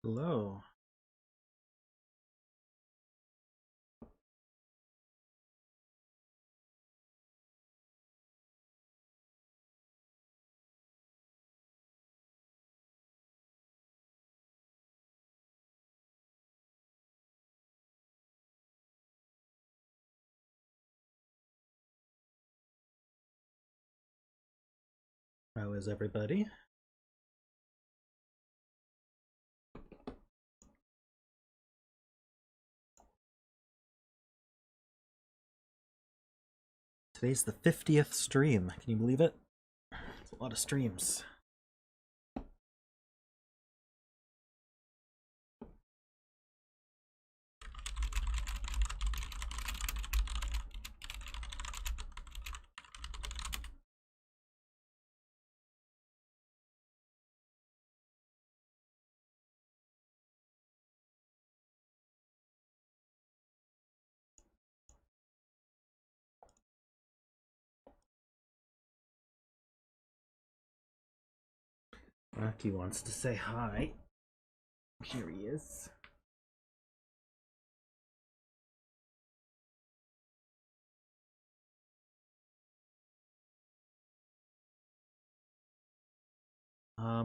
Hello. How is everybody? Today's the 50th stream. Can you believe it? It's a lot of streams. Rocky wants to say hi. Here he is.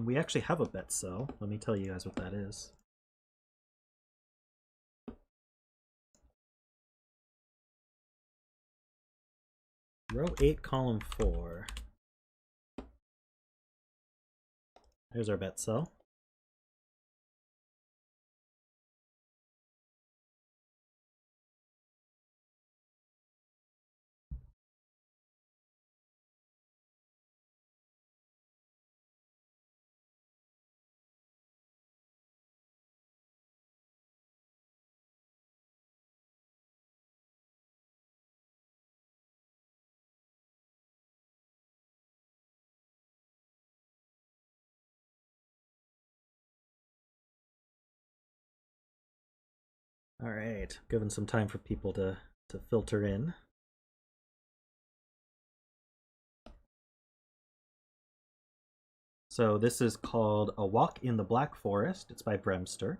We actually have a bet cell. Let me tell you guys what that is. Row 8, column 4. There's our bet cell. All right, giving some time for people to filter in. So this is called A Walk in the Black Forest. It's by BremSter.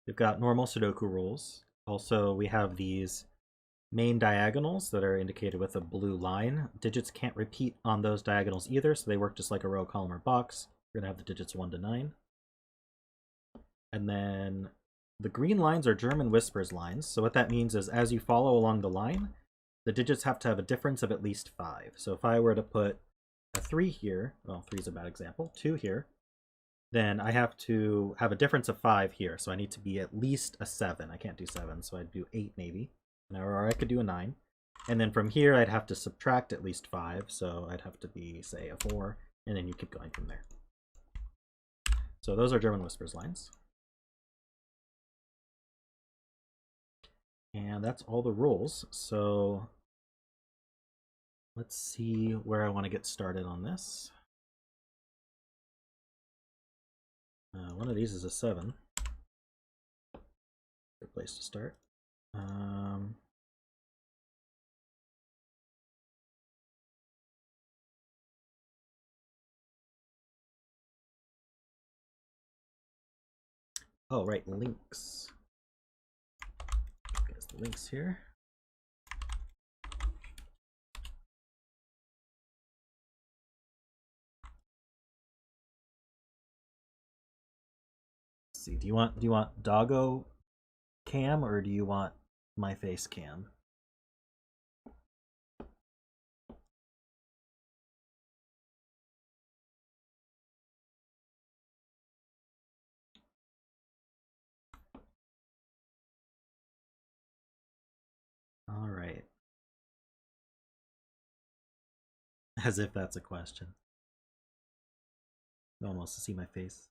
We've got normal Sudoku rules. Also, we have these main diagonals that are indicated with a blue line. Digits can't repeat on those diagonals either, so they work just like a row, column, or box. We're going to have the digits 1 to 9. And then the green lines are German whispers lines. So what that means is as you follow along the line, the digits have to have a difference of at least 5. So if I were to put a 3 here, well, 3 is a bad example, 2 here, then I have to have a difference of 5 here. So I need to be at least a 7. I can't do 7, so I'd do 8 maybe. Or I could do a 9. And then from here, I'd have to subtract at least 5. So I'd have to be, say, a 4. And then you keep going from there. So those are German whispers lines. And that's all the rules. So let's see where I want to get started on this. One of these is a 7. Good place to start. Oh, right, links. There's the links here. Let's see, do you want doggo cam or do you want my face cam? All right. As if that's a question. No one wants to see my face.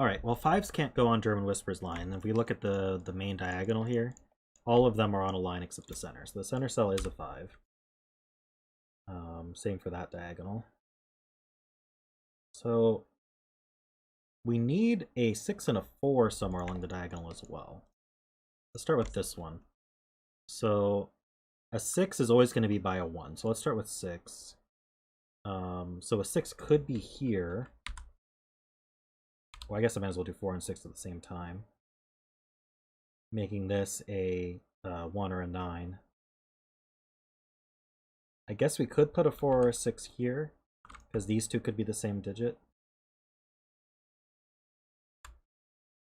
Alright, well 5s can't go on German Whisper's line. If we look at the main diagonal here, all of them are on a line except the center. So the center cell is a 5. Same for that diagonal. So we need a 6 and a 4 somewhere along the diagonal as well. Let's start with this one. So a 6 is always going to be by a 1. So let's start with 6. So a 6 could be here. Well, I guess I might as well do 4 and 6 at the same time, making this a 1 or a 9. I guess we could put a 4 or a 6 here, because these two could be the same digit.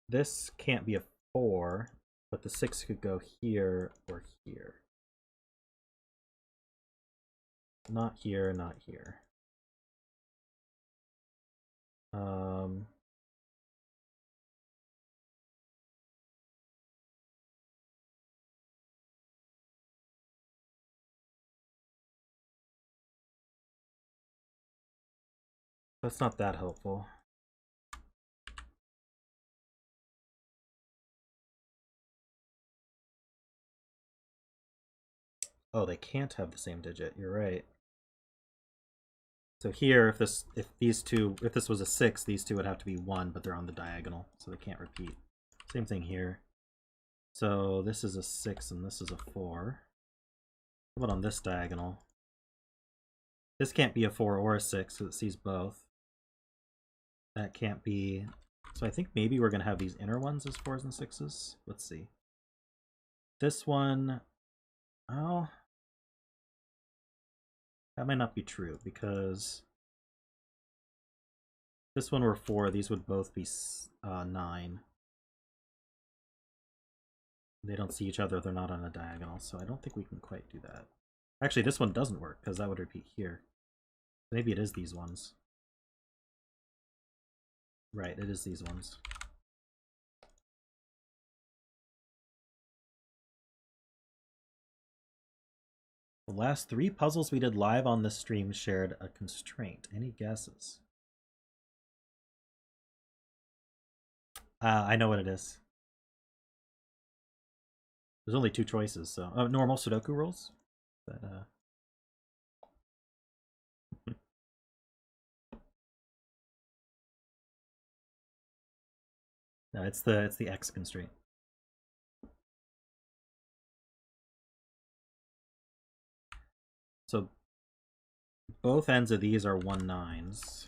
This can't be a 4, but the 6 could go here or here. Not here, not here. That's not that helpful. Oh, they can't have the same digit. You're right. So here, if this was a 6, these two would have to be 1, but they're on the diagonal, so they can't repeat. Same thing here. So this is a 6 and this is a 4. How about on this diagonal? This can't be a 4 or a 6 because it sees both. That can't be. So I think maybe we're going to have these inner ones as 4s and 6s. Let's see. This one, oh, that might not be true because this one were 4, these would both be 9. They don't see each other, they're not on a diagonal, so I don't think we can quite do that. Actually, this one doesn't work because that would repeat here. Maybe it is these ones. Right, it is these ones. The last 3 puzzles we did live on this stream shared a constraint. Any guesses? I know what it is. There's only 2 choices, so normal Sudoku rules. But no, it's the X constraint. So both ends of these are 1/9s.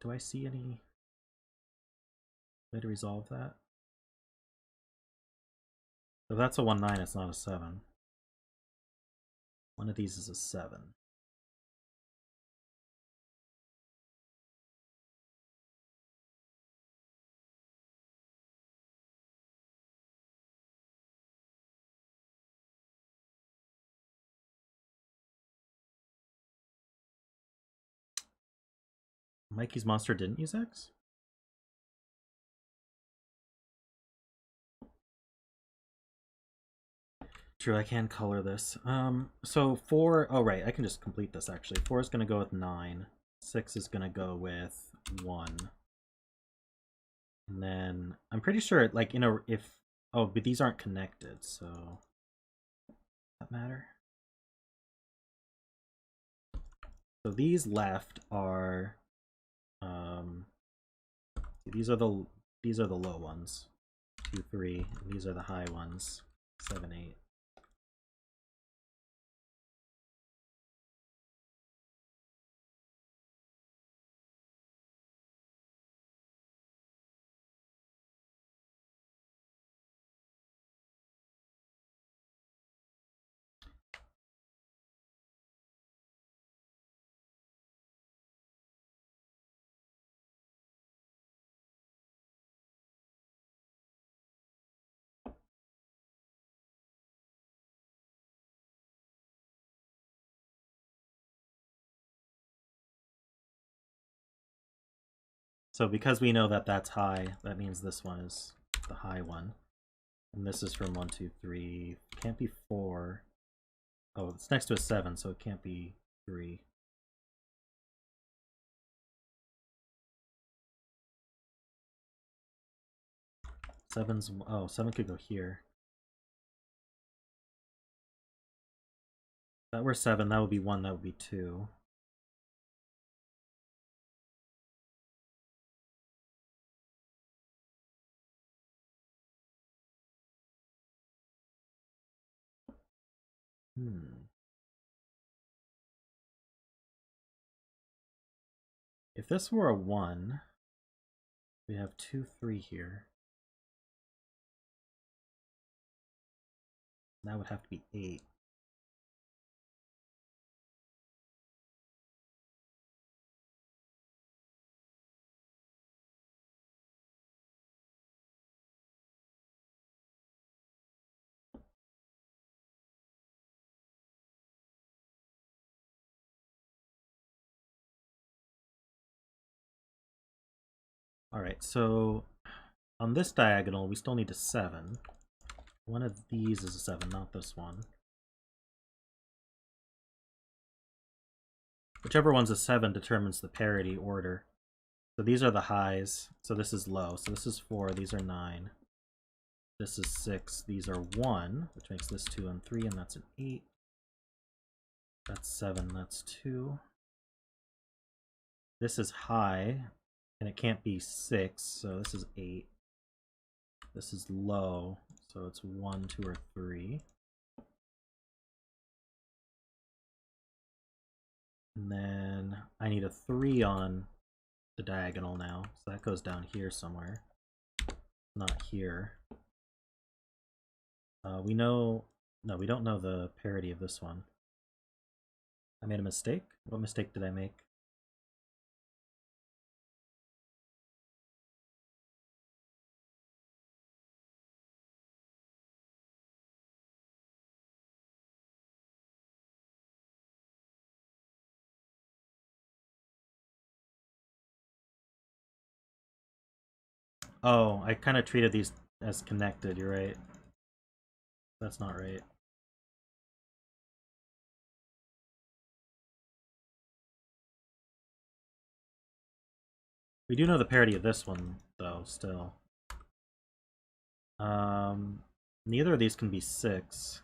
Do I see any way to resolve that? So if that's a 1/9, it's not a 7. One of these is a 7. Mikey's monster didn't use X? True, I can color this. So 4, oh right, I can just complete this actually. 4 is going to go with 9. 6 is going to go with 1. And then, I'm pretty sure, like, you know, if, oh, but these aren't connected, so, does that matter? So these left are, these are the low ones, 2, 3, and these are the high ones, 7, 8. So because we know that that's high, that means this one is the high one. And this is from 1, 2, 3. Can't be 4. Oh, it's next to a 7, so it can't be 3. 7's... Oh, 7 could go here. If that were 7, that would be 1, that would be 2. If this were a 1, we have 2, 3 here. That would have to be 8. Alright, so on this diagonal, we still need a 7. One of these is a 7, not this one. Whichever one's a 7 determines the parity order. So these are the highs, so this is low. So this is 4, these are 9. This is 6, these are 1, which makes this 2 and 3, and that's an 8. That's 7, that's 2. This is high, and it can't be 6, so this is 8. This is low, so it's 1, 2, or 3. And then I need a 3 on the diagonal now, so that goes down here somewhere. Not here. We know... No, we don't know the parity of this one. I made a mistake? What mistake did I make? Oh, I kind of treated these as connected, you're right. That's not right. We do know the parity of this one, though, still. Neither of these can be 6.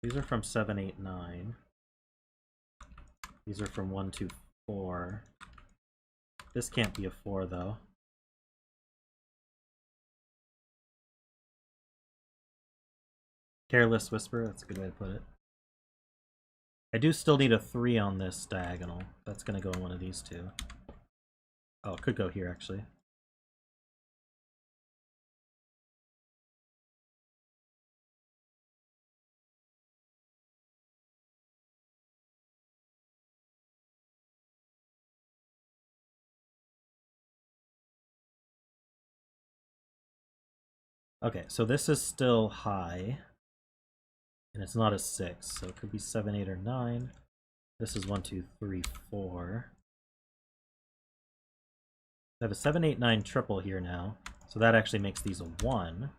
These are from 7, 8, 9. These are from 1, 2, 4. This can't be a 4, though. Careless Whisper, that's a good way to put it. I do still need a 3 on this diagonal. That's gonna go in one of these two. Oh, it could go here, actually. Okay, so this is still high. And it's not a 6, so it could be 7, 8, or 9. This is 1, 2, 3, 4. I have a 7, 8, 9 triple here now, so that actually makes these a 1.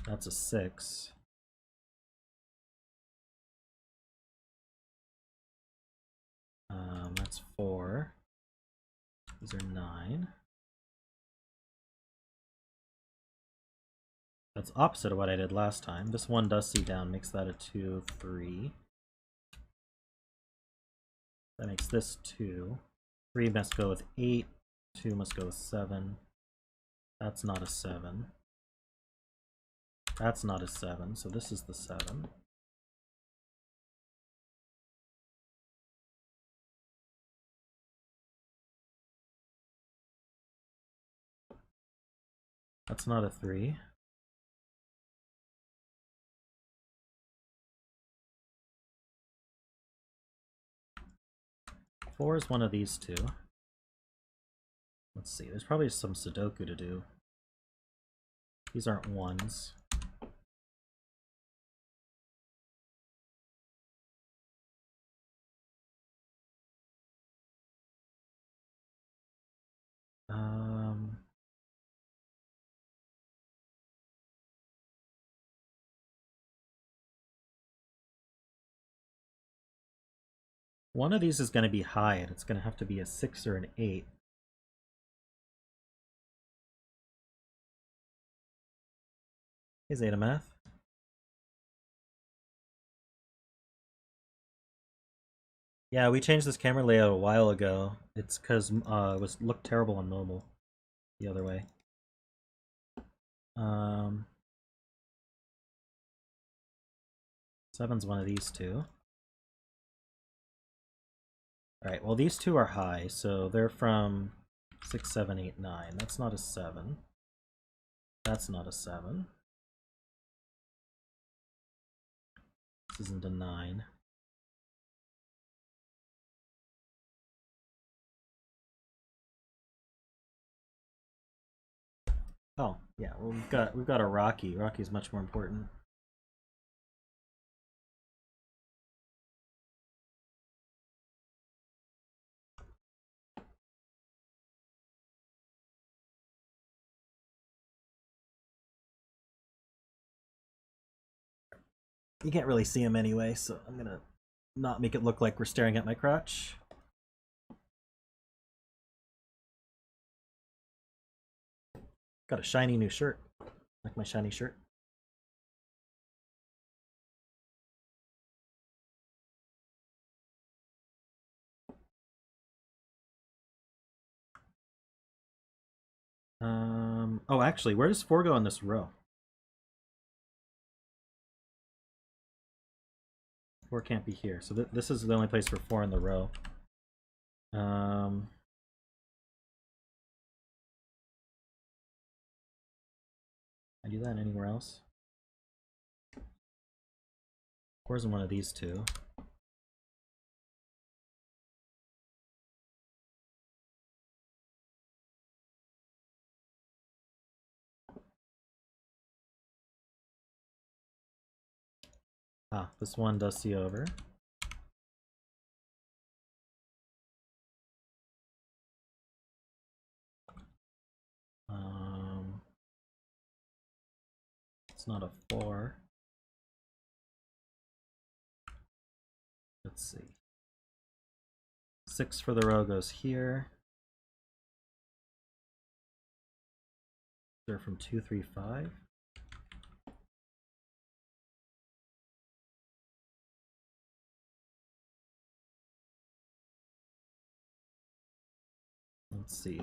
That's a 6. That's 4. These are 9. That's opposite of what I did last time. This 1 does see down, makes that a 2, 3. That makes this 2. 3 must go with 8. 2 must go with 7. That's not a 7. That's not a 7, so this is the 7. That's not a 3. Four is one of these two. Let's see, there's probably some Sudoku to do. These aren't ones. One of these is going to be high, and it's going to have to be a 6 or an 8. Hey, zetamath. Yeah, we changed this camera layout a while ago. It's because it looked terrible on mobile. The other way. Seven's one of these two. Alright, well these two are high, so they're from 6, 7, 8, 9. That's not a 7. That's not a 7. This isn't a 9. Oh, yeah, well we've got a Rocky. Rocky's much more important. You can't really see him anyway, so I'm gonna not make it look like we're staring at my crotch. Got a shiny new shirt. Like my shiny shirt. Oh, actually, where does 4 go in this row? 4 can't be here, so this is the only place for 4 in the row. I do that anywhere else? 4's in one of these two. Ah, this one does see over. It's not a 4. Let's see. 6 for the row goes here. They're from 2, 3, 5. Let's see.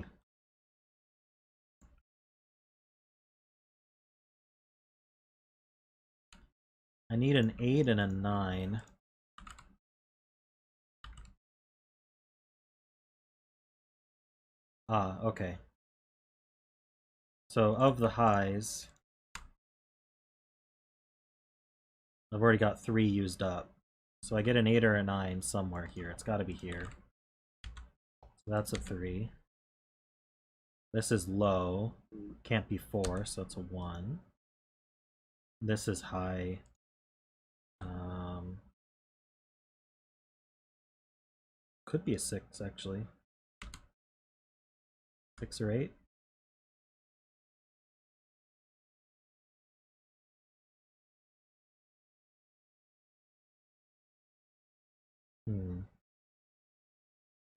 I need an 8 and a 9. Ah, okay. So of the highs, I've already got 3 used up. So I get an 8 or a 9 somewhere here. It's got to be here. So that's a 3. This is low. Can't be 4, so it's a 1. This is high. Could be a 6, actually. 6 or 8.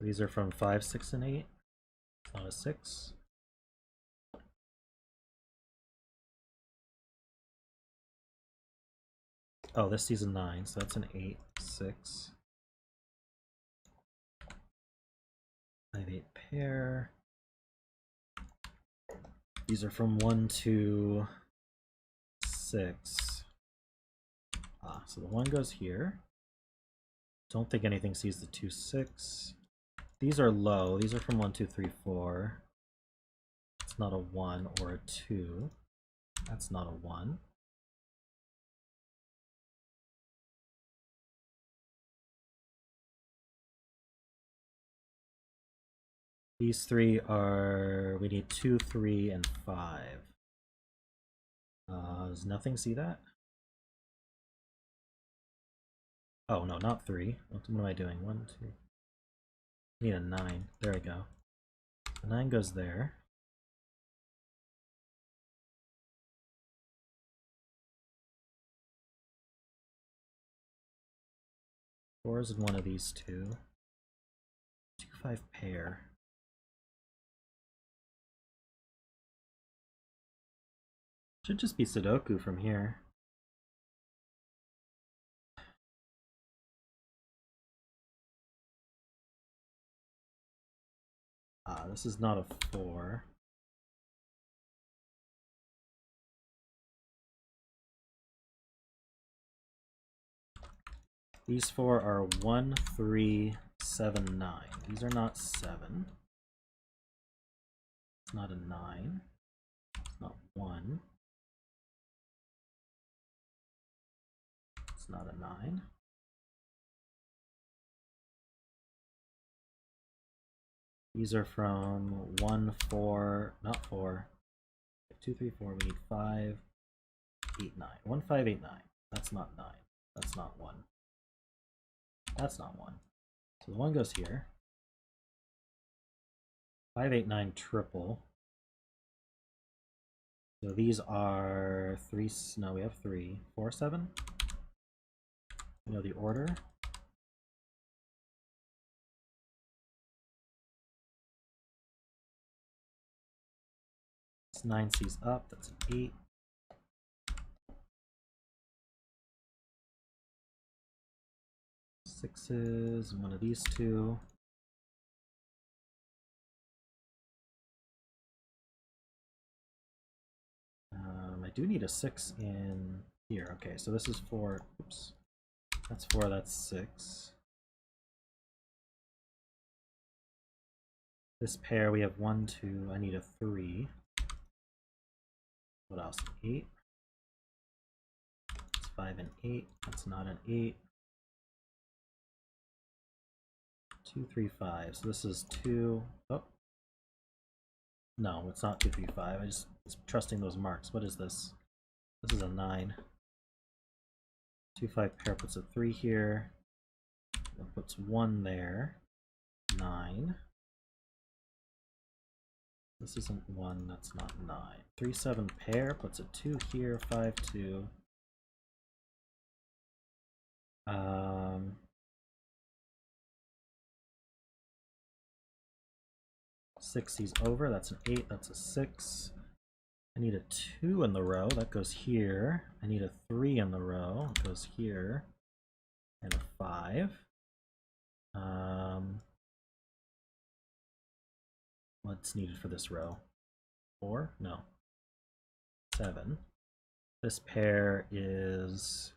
These are from 5, 6, and 8. It's not a 6. Oh, this season 9, so that's an 8, 6. 5, 8 pair. These are from 1 to 6. Ah, so the 1 goes here. Don't think anything sees the 2, 6. These are low. These are from 1, 2, 3, 4. It's not a 1 or a 2. That's not a 1. These 3 are... we need 2, 3, and 5. Does nothing see that? Oh, no, not 3. What am I doing? 1, 2... I need a 9. There we go. The 9 goes there. Four is in one of these two. 2, 5 pair. Should just be Sudoku from here. Ah, this is not a 4. These 4 are 1, 3, 7, 9. These are not 7. It's not a 9. It's not 1. It's not a 9. These are from 1, 4, not 4. 2, 3, 4. We need 5, 8, 9. 1, 5, 8, 9. That's not 9. That's not 1. That's not 1. So the 1 goes here. 5, 8, 9 triple. So these are 3. No, we have 3. 4, 7. You know the order. It's 9 C's up. That's an 8. Sixes, and one of these two. I do need a 6 in here. Okay, so this is 4. Oops. That's 4, that's 6. This pair, we have 1, 2. I need a 3. What else? 8. It's 5 and 8. That's not an 8. 2, 3, 5. So this is 2. Oh. No, it's not 2, 3, 5. I just was trusting those marks. What is this? This is a 9. 2, 5 pair puts a 3 here. That puts 1 there. 9. This isn't 1, that's not 9. 3, 7 pair puts a 2 here. 5, 2. 6 C's over, that's an 8, that's a 6. I need a 2 in the row, that goes here. I need a 3 in the row, it goes here. And a 5. What's needed for this row? 4? No. 7. This pair is,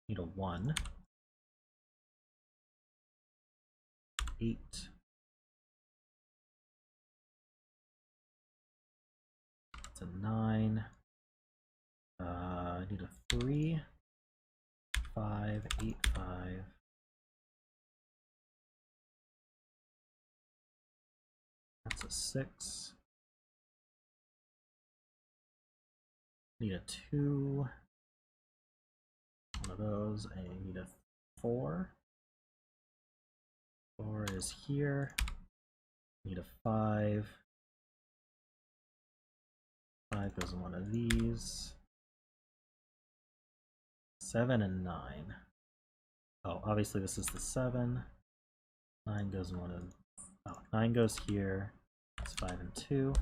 need a 1. 8. It's a 9. I need a 3. 5, 8, 5. That's a 6. Need a 2. One of those. I need a 4. 4 is here. Need a 5. 5 goes in one of these. 7 and 9. Oh, obviously this is the 7. 9 goes in one of. Oh, 9 goes here. That's 5 and 2.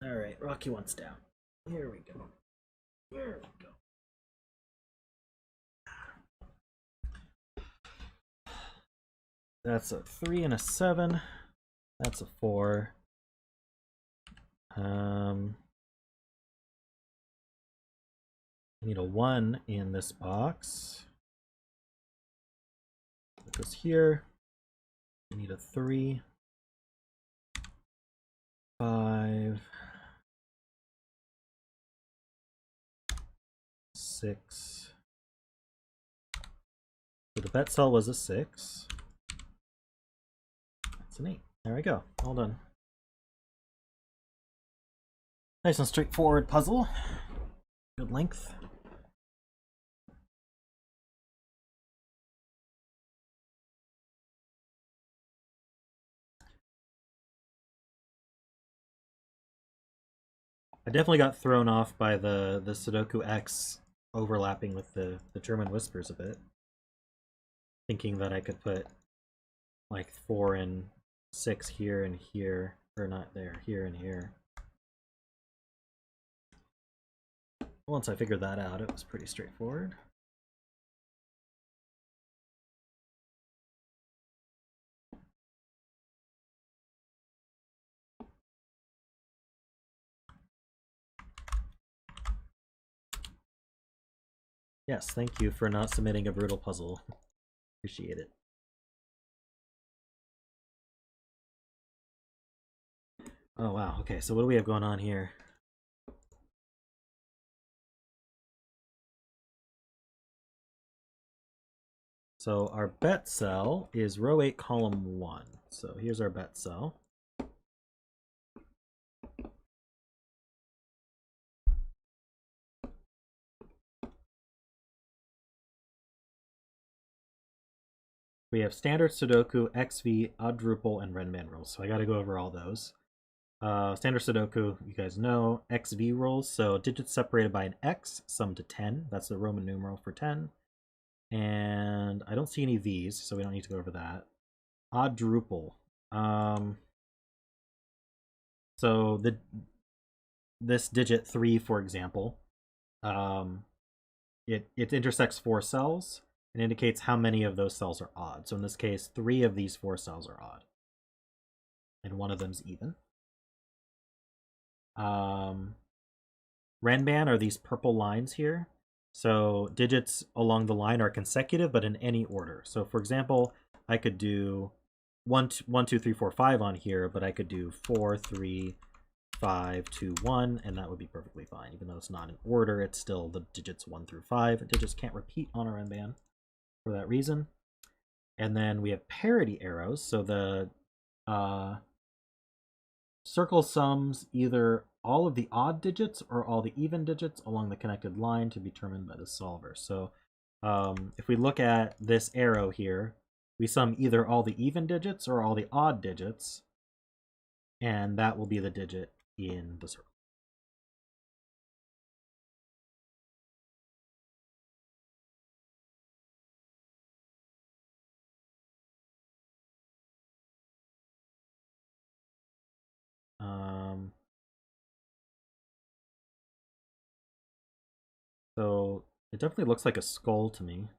Alright, Rocky one's down. Here we go. Here we go. That's a 3 and a 7. That's a 4. I need a 1 in this box. It goes here. I need a 3. 5. 6. So the bet cell was a 6. That's an 8. There we go. All done. Nice and straightforward puzzle. Good length. I definitely got thrown off by the Sudoku X overlapping with the German whispers a bit. Thinking that I could put like 4 and 6 here and here, or not there, here and here. Once I figured that out, it was pretty straightforward. Yes, thank you for not submitting a brutal puzzle. Appreciate it. Oh wow, okay, so what do we have going on here? So our bet cell is row 8, column 1. So here's our bet cell. We have standard Sudoku, XV, Oddruple, and Renban rules. So I got to go over all those. Standard Sudoku, you guys know, XV rules. So digits separated by an X, sum to 10. That's the Roman numeral for 10. And I don't see any V's, so we don't need to go over that. Oddruple. So this digit 3, for example, it intersects 4 cells and indicates how many of those cells are odd. So in this case, 3 of these 4 cells are odd, and one of them's even. Renban are these purple lines here. So digits along the line are consecutive, but in any order. So for example, I could do 1, 2, 3, 4, 5 on here, but I could do 4, 3, 5, 2, 1, and that would be perfectly fine. Even though it's not in order, it's still the digits 1 through 5. Digits can't repeat on a Renban for that reason. And then we have parity arrows. So the circle sums either all of the odd digits or all the even digits along the connected line to be determined by the solver. So if we look at this arrow here, we sum either all the even digits or all the odd digits, and that will be the digit in the circle. So it definitely looks like a skull to me.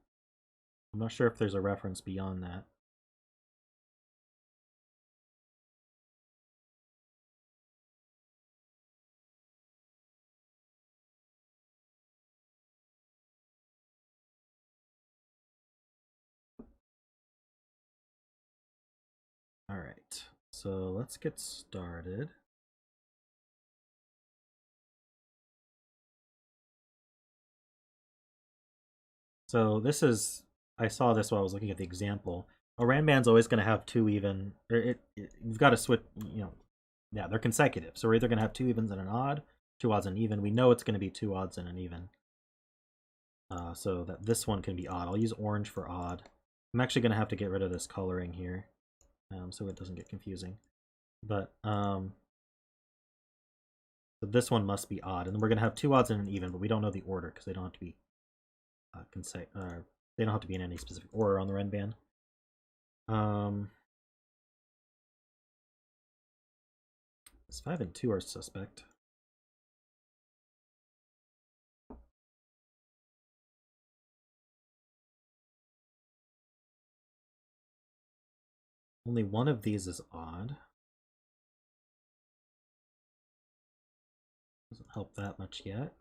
I'm not sure if there's a reference beyond that. All right, so let's get started. So this is, I saw this while I was looking at the example. A Renban's always going to have 2 even, you've got to switch, yeah, they're consecutive. So we're either going to have 2 evens and an odd, 2 odds and an even. We know it's going to be 2 odds and an even. So that this one can be odd. I'll use orange for odd. I'm actually going to have to get rid of this coloring here, so it doesn't get confusing. But so this one must be odd, and then we're going to have 2 odds and an even, but we don't know the order because they don't have to be they don't have to be in any specific order on the Renban. This 5 and 2 are suspect. Only one of these is odd. Doesn't help that much yet.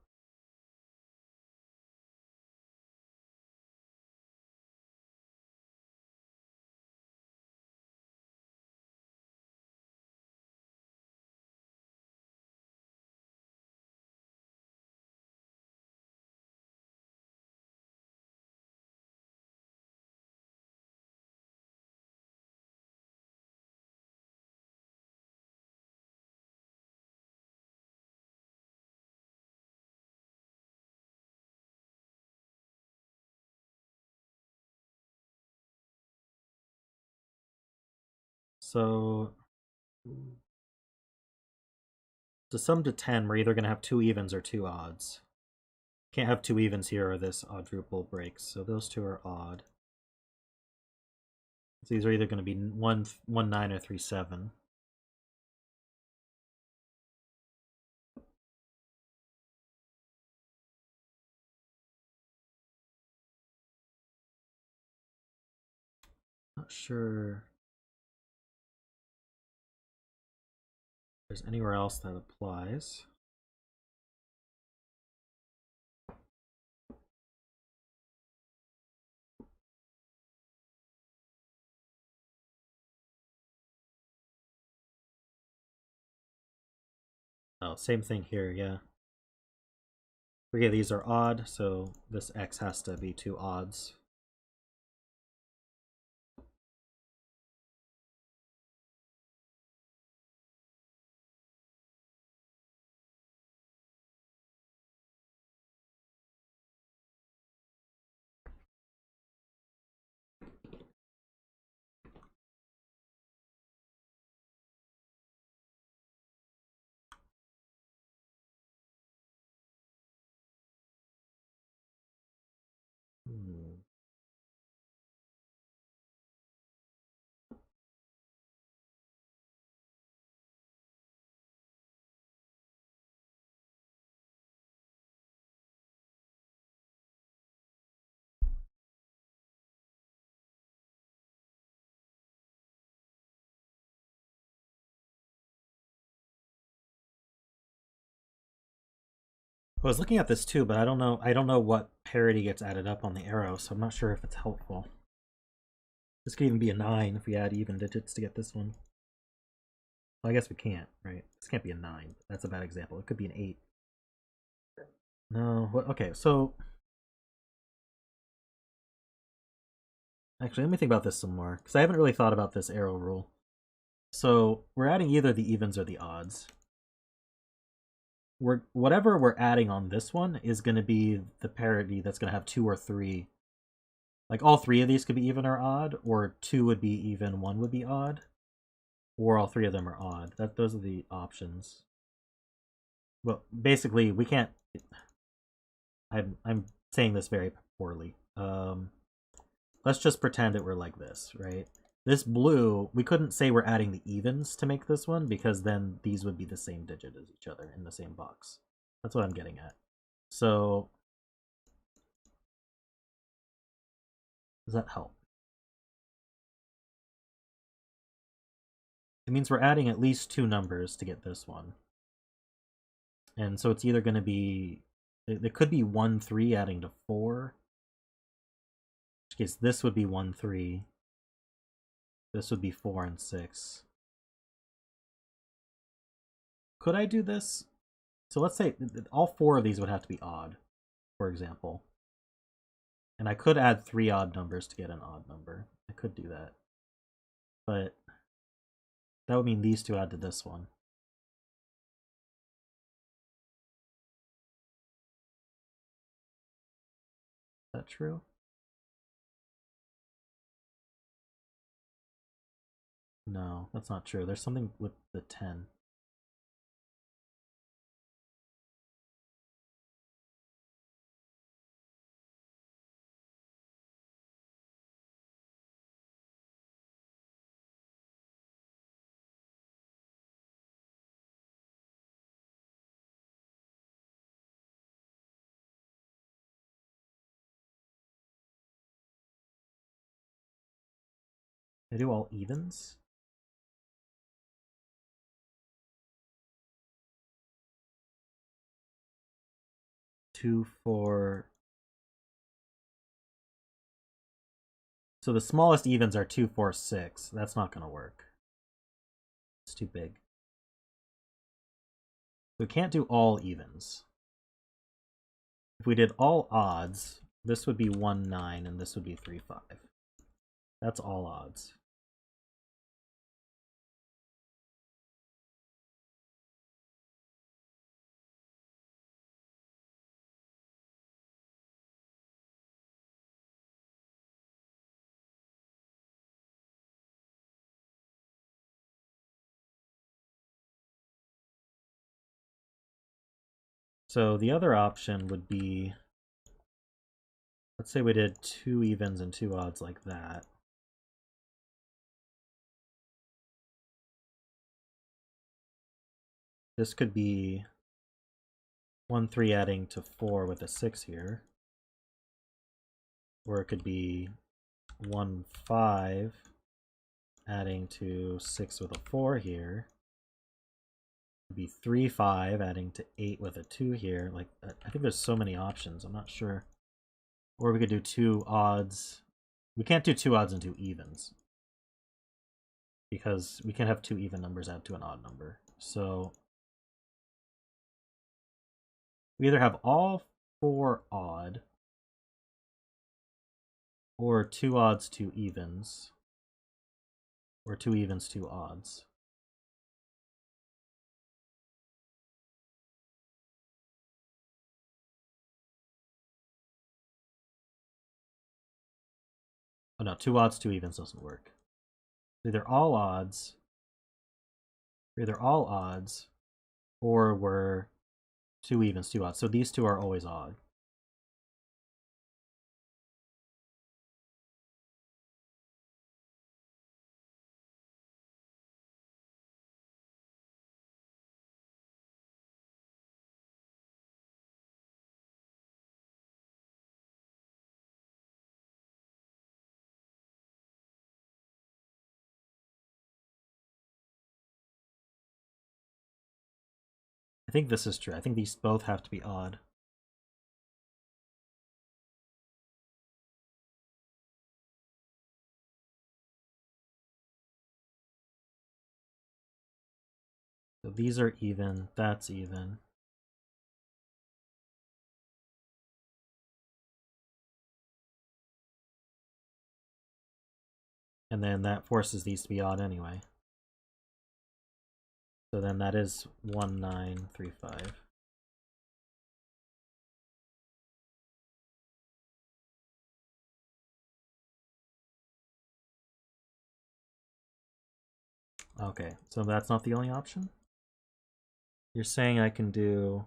So to sum to 10, we're either going to have 2 evens or 2 odds. Can't have 2 evens here or this oddruple breaks, so those 2 are odd. So these are either going to be 1, 9 or 3, 7. Not sure if there's anywhere else that applies. Oh, same thing here, yeah. Okay, these are odd, so this X has to be two odds. I was looking at this too, but I don't know what parity gets added up on the arrow, so I'm not sure if it's helpful. This could even be a 9 if we add even digits to get this one. Well, I guess we can't, right? This can't be a 9. That's a bad example. It could be an 8. No, okay, so actually, let me think about this some more, because I haven't really thought about this arrow rule. So we're adding either the evens or the odds. Whatever we're adding on this one is going to be the parity that's going to have 2 or 3. Like all 3 of these could be even or odd, or 2 would be even, 1 would be odd, or all 3 of them are odd. Those are the options. Well, basically, we can't. I'm saying this very poorly. Let's just pretend it were like this, right? This blue, we couldn't say we're adding the evens to make this one, because then these would be the same digit as each other in the same box. That's what I'm getting at. So, does that help? It means we're adding at least 2 numbers to get this one. And so it's either going to be, it could be 1, 3 adding to 4. In which case, this would be 1, 3. This would be 4 and 6. Could I do this? So let's say all 4 of these would have to be odd, for example. And I could add 3 odd numbers to get an odd number. I could do that. But that would mean these 2 add to this one. Is that true? No, that's not true. There's something with the 10. I do all evens? 2, 4. So the smallest evens are 2, 4, 6. That's not going to work. It's too big. We can't do all evens. If we did all odds, this would be 1, 9, and this would be 3, 5. That's all odds. So the other option would be, let's say we did 2 evens and 2 odds like that. This could be 1, 3 adding to 4 with a 6 here. Or it could be 1, 5, adding to 6 with a 4 here. It'd be 3, 5, adding to 8 with a 2 here. Like, I think there's so many options. I'm not sure. Or we could do 2 odds. We can't do 2 odds and 2 evens, because we can't have 2 even numbers add to an odd number. So we either have all 4 odd, or 2 odds, 2 evens, or 2 evens, 2 odds. Oh no, 2 odds, 2 evens doesn't work. Either all odds, or we're 2 evens, 2 odds. So these two are always odd. I think this is true. I think these both have to be odd. So these are even, that's even. And then that forces these to be odd anyway. So then that is 1, 9, 3, 5. Okay, so that's not the only option? You're saying I can do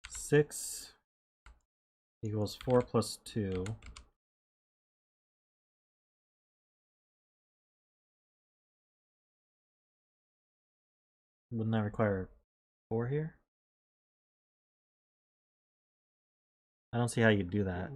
6 equals 4 plus 2. Wouldn't that require 4 here? I don't see how you'd do that.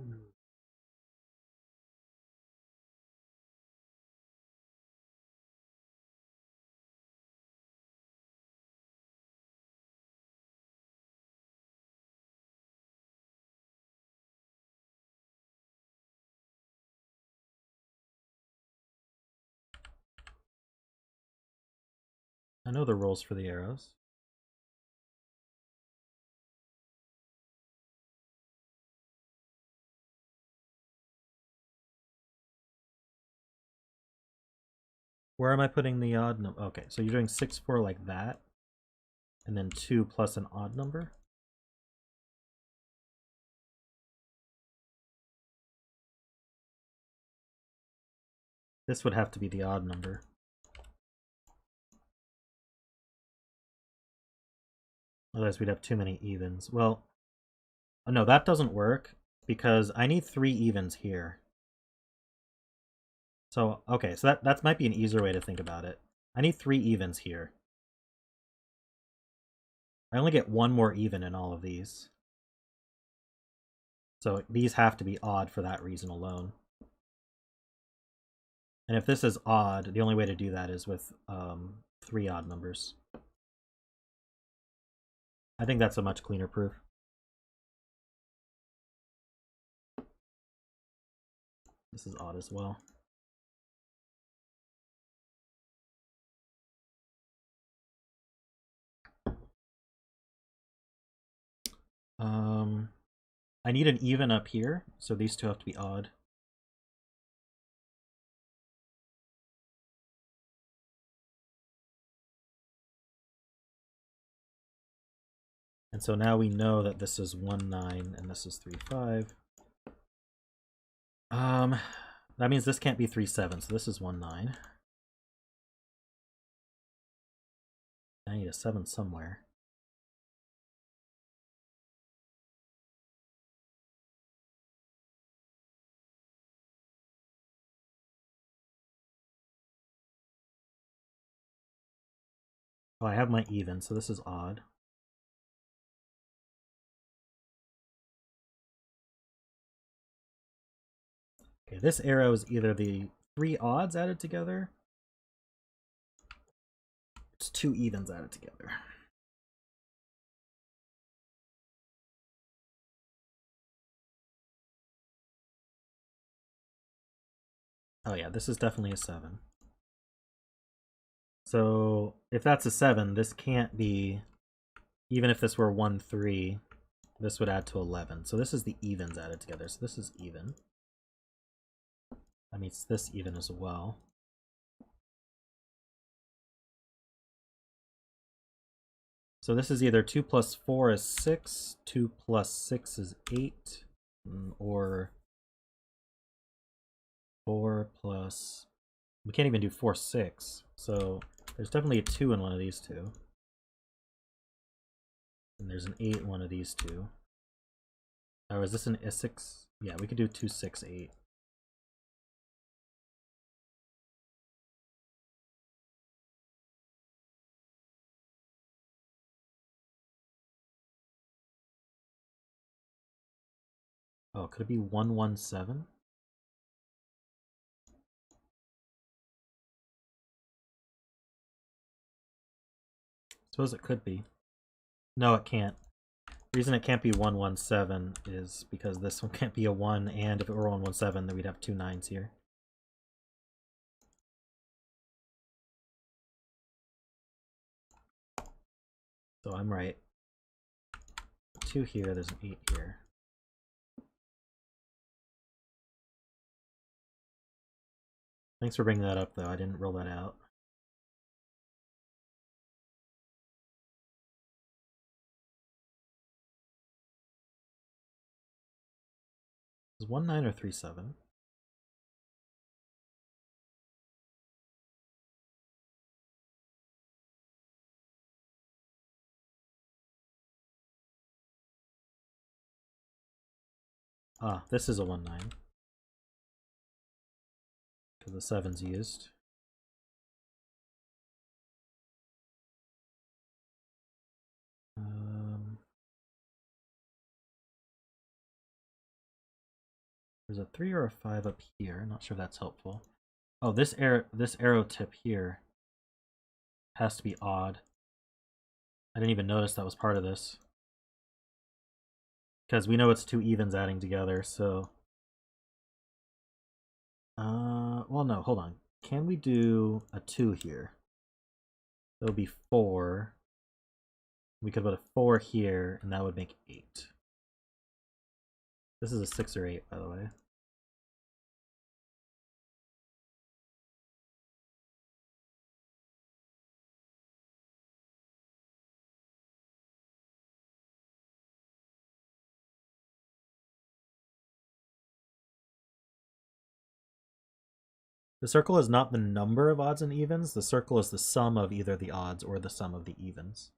I know the rules for the arrows. Where am I putting the odd number? Okay, so you're doing 6, 4 like that, and then 2 plus an odd number? This would have to be the odd number. Otherwise we'd have too many evens. Well, no, that doesn't work, because I need 3 evens here. So, okay, so that might be an easier way to think about it. I need 3 evens here. I only get 1 more even in all of these. So these have to be odd for that reason alone. And if this is odd, the only way to do that is with 3 odd numbers. I think that's a much cleaner proof. This is odd as well. I need an even up here, so these two have to be odd. And so now we know that this is 1, 9, and this is 3, 5. That means this can't be 3, 7, so this is 1, 9. I need a 7 somewhere. Oh, I have my even, so this is odd. Okay, this arrow is either the 3 odds added together. It's 2 evens added together. Oh yeah, this is definitely a 7. So if that's a 7, this can't be, even if this were 1, 3, this would add to 11. So this is the evens added together. So this is even. That means this even as well. So this is either 2 plus 4 is 6, 2 plus 6 is 8, or 4 plus... We can't even do 4, 6. So there's definitely a 2 in one of these two. And there's an 8 in one of these two. Or is this a 6? Yeah, we could do 2, 6, 8. Oh, could it be 1, 1, 7? Suppose it could be. No, it can't. The reason it can't be 1, 1, 7 is because this one can't be a 1, and if it were 1, 1, 7, then we'd have 2 9s here. So I'm right. 2 here, there's an 8 here. Thanks for bringing that up, though. I didn't roll that out. Is 1, 9 or 3, 7? Ah, this is a 1, 9. Because the 7's used. There's a 3 or a 5 up here. Not sure if that's helpful. Oh, this arrow tip here has to be odd. I didn't even notice that was part of this. Because we know it's 2 evens adding together, so... well, no, hold on. Can we do a 2 here? That would be 4. We could put a 4 here, and that would make 8. This is a 6 or 8, by the way. The circle is not the number of odds and evens. The circle is the sum of either the odds or the sum of the evens.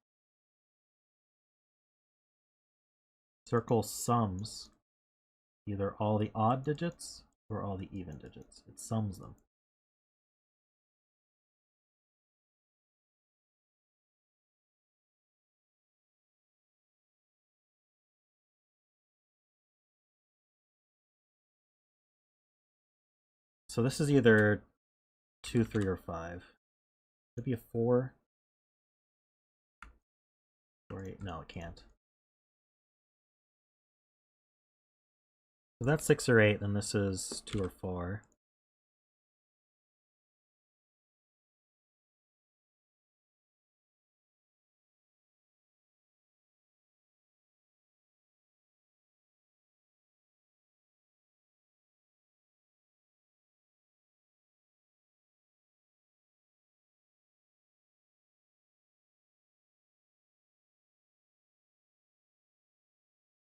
Circle sums either all the odd digits or all the even digits. It sums them. So this is either 2, 3, or 5. Could be a 4. Or 8. No, it can't. So that's 6 or 8, then this is 2 or 4.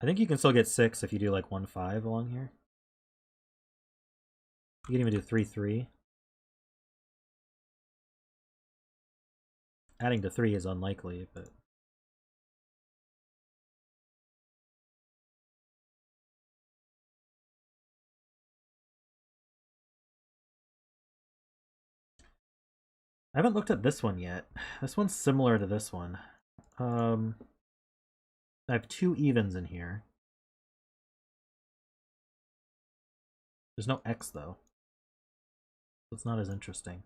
I think you can still get 6 if you do like 1, 5 along here. You can even do 3, 3. Adding to 3 is unlikely, but... I haven't looked at this one yet. This one's similar to this one. I have 2 evens in here. There's no X, though. So it's not as interesting.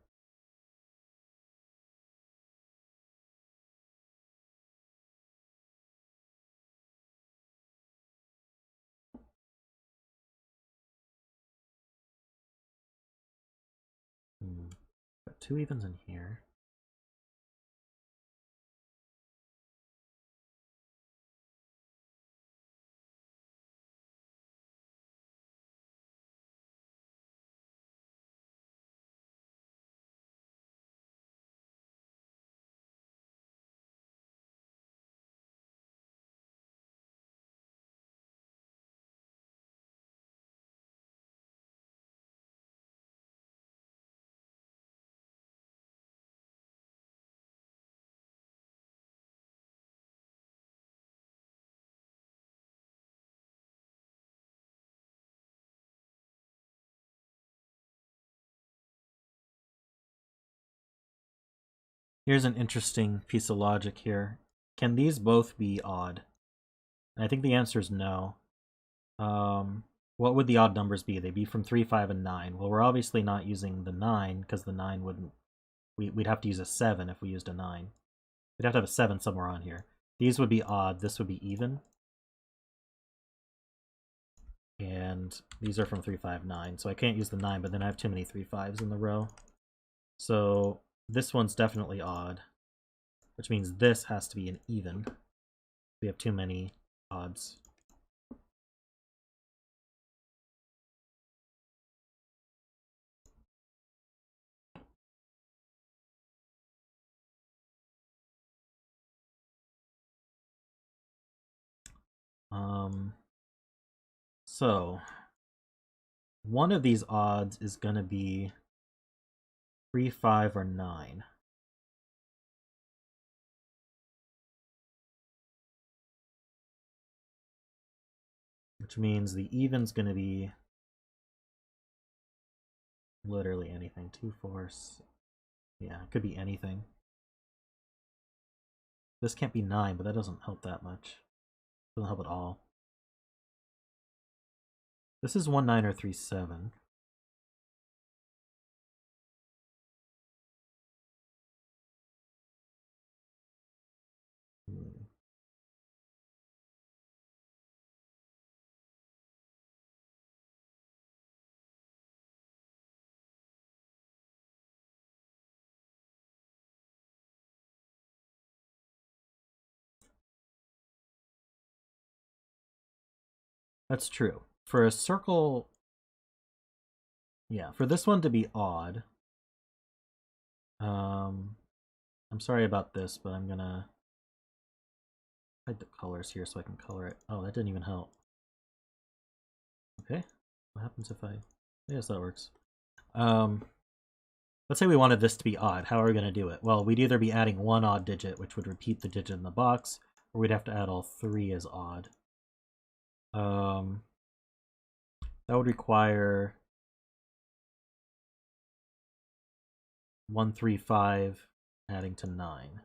Got two evens in here. Here's an interesting piece of logic here. Can these both be odd? And I think the answer is no. What would the odd numbers be? They'd be from 3, 5, and 9. Well, we're obviously not using the 9, because the 9 wouldn't... We'd have to use a 7 if we used a 9. We'd have to have a 7 somewhere on here. These would be odd, this would be even. And these are from 3, 5, 9, so I can't use the 9, but then I have too many 3, 5s in the row. So this one's definitely odd, which means this has to be an even. We have too many odds. So one of these odds is going to be 3, 5, or 9. Which means the even's going to be literally anything. 2, 4, yeah, it could be anything. This can't be 9, but that doesn't help that much. Doesn't help at all. This is 1, 9, or 3, 7. That's true. For a circle, yeah, for this one to be odd, I'm sorry about this, but I'm gonna hide the colors here so I can color it. Oh, that didn't even help. Okay, what happens if I... Yes, that works. Let's say we wanted this to be odd. How are we going to do it? Well, we'd either be adding one odd digit, which would repeat the digit in the box, or we'd have to add all 3 as odd. That would require 1, 3, 5 adding to 9.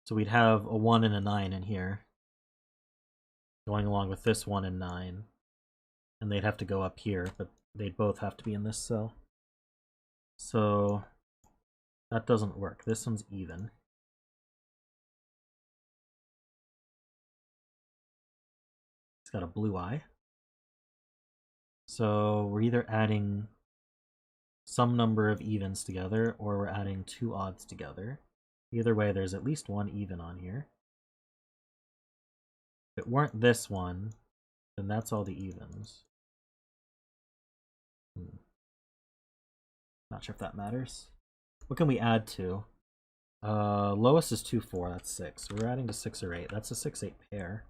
So we'd have a 1 and a 9 in here, going along with this 1 and 9. And they'd have to go up here, but they'd both have to be in this cell. So that doesn't work. This one's even. It's got a blue eye. So we're either adding some number of evens together, or we're adding 2 odds together. Either way, there's at least 1 even on here. If it weren't this one, then that's all the evens. Not sure if that matters. What can we add to? Lowest is 2, 4, that's 6. So we're adding to 6 or 8. That's a 6, 8 pair.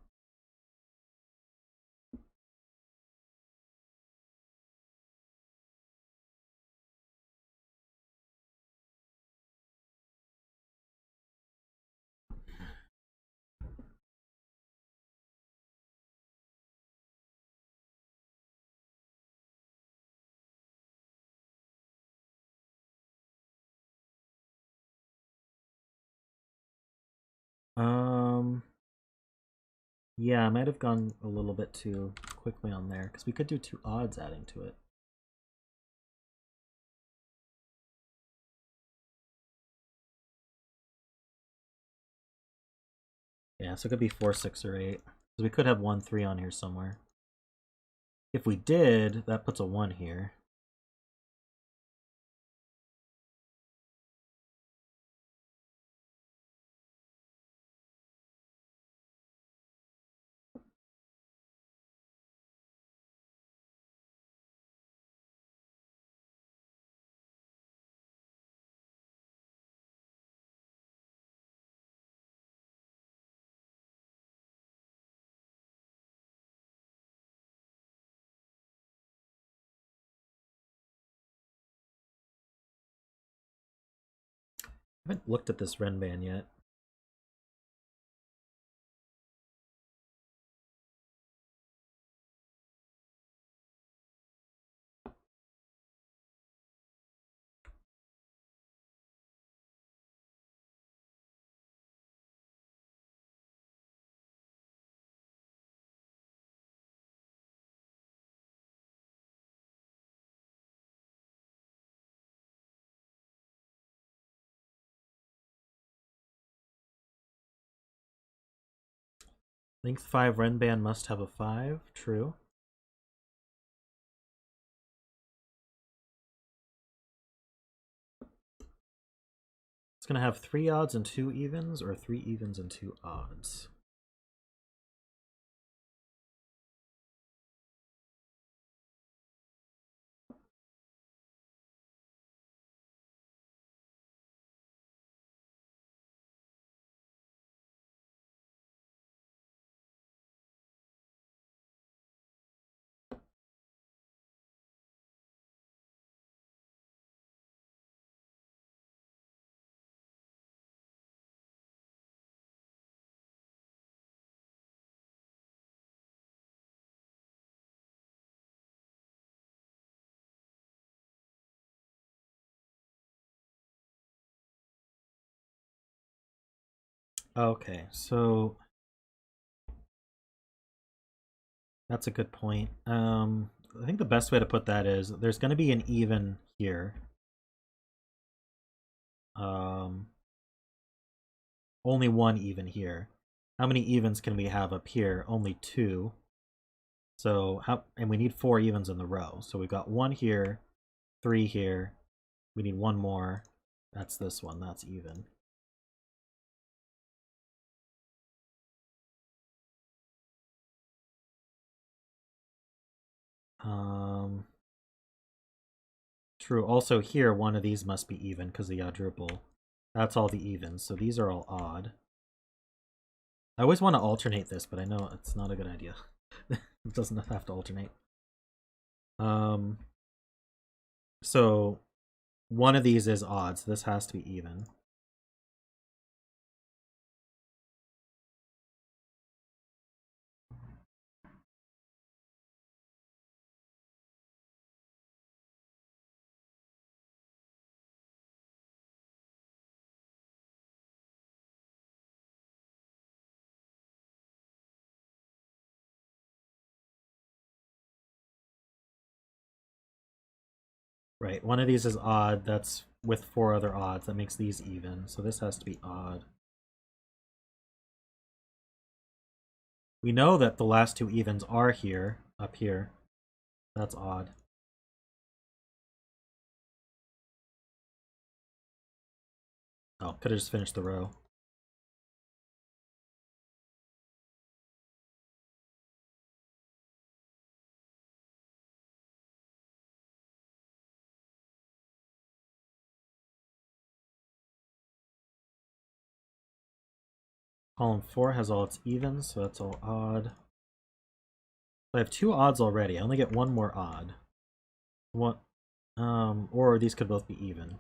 Yeah, I might have gone a little bit too quickly on there, because we could do 2 odds adding to it. Yeah, so it could be 4, 6, or 8. So we could have 1, 3 on here somewhere. If we did, that puts a 1 here. I haven't looked at this Renban yet. Length 5 Renban must have a 5. True. It's going to have 3 odds and 2 evens, or 3 evens and 2 odds. Okay, so that's a good point. I think the best way to put that is there's going to be an even here. Only 1 even here. How many evens can we have up here? Only 2. So and we need 4 evens in the row. So we've got 1 here, 3 here. We need 1 more. That's this one. That's even. True. Also here, one of these must be even because the Oddruple. That's all the evens. So these are all odd. I always want to alternate this, but I know it's not a good idea. It doesn't have to alternate. So one of these is odd, so this has to be even. Right, one of these is odd. That's with 4 other odds. That makes these even. So this has to be odd. We know that the last 2 evens are here, up here. That's odd. Oh, could have just finished the row. Column 4 has all its evens, so that's all odd. I have 2 odds already. I only get 1 more odd. What? Or these could both be even.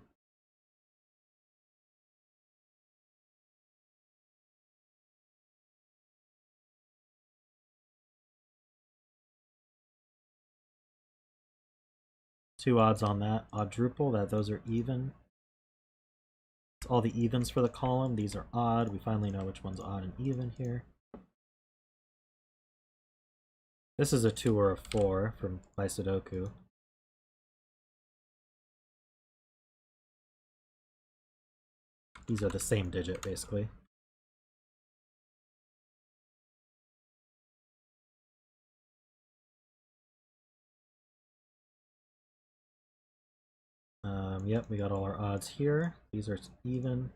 Two odds on that. Oddruple, those are even. It's all the evens for the column. These are odd. We finally know which one's odd and even here. This is a 2 or a 4 by Sudoku. These are the same digit, basically. Yep, we got all our odds here. These are even.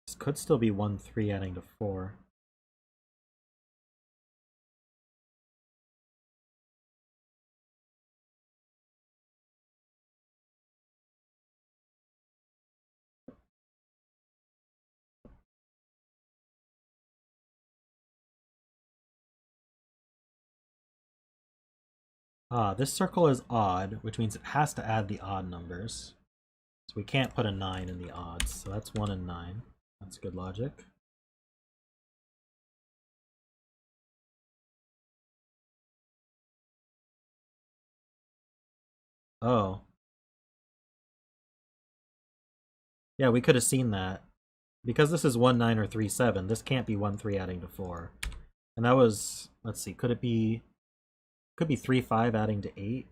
This could still be 1, 3 adding to 4. This circle is odd, which means it has to add the odd numbers. So we can't put a 9 in the odds, so that's 1 and 9. That's good logic. Oh. Yeah, we could have seen that. Because this is 1, 9, or 3, 7, this can't be 1, 3 adding to 4. And that was, let's see, could be 3, 5 adding to 8?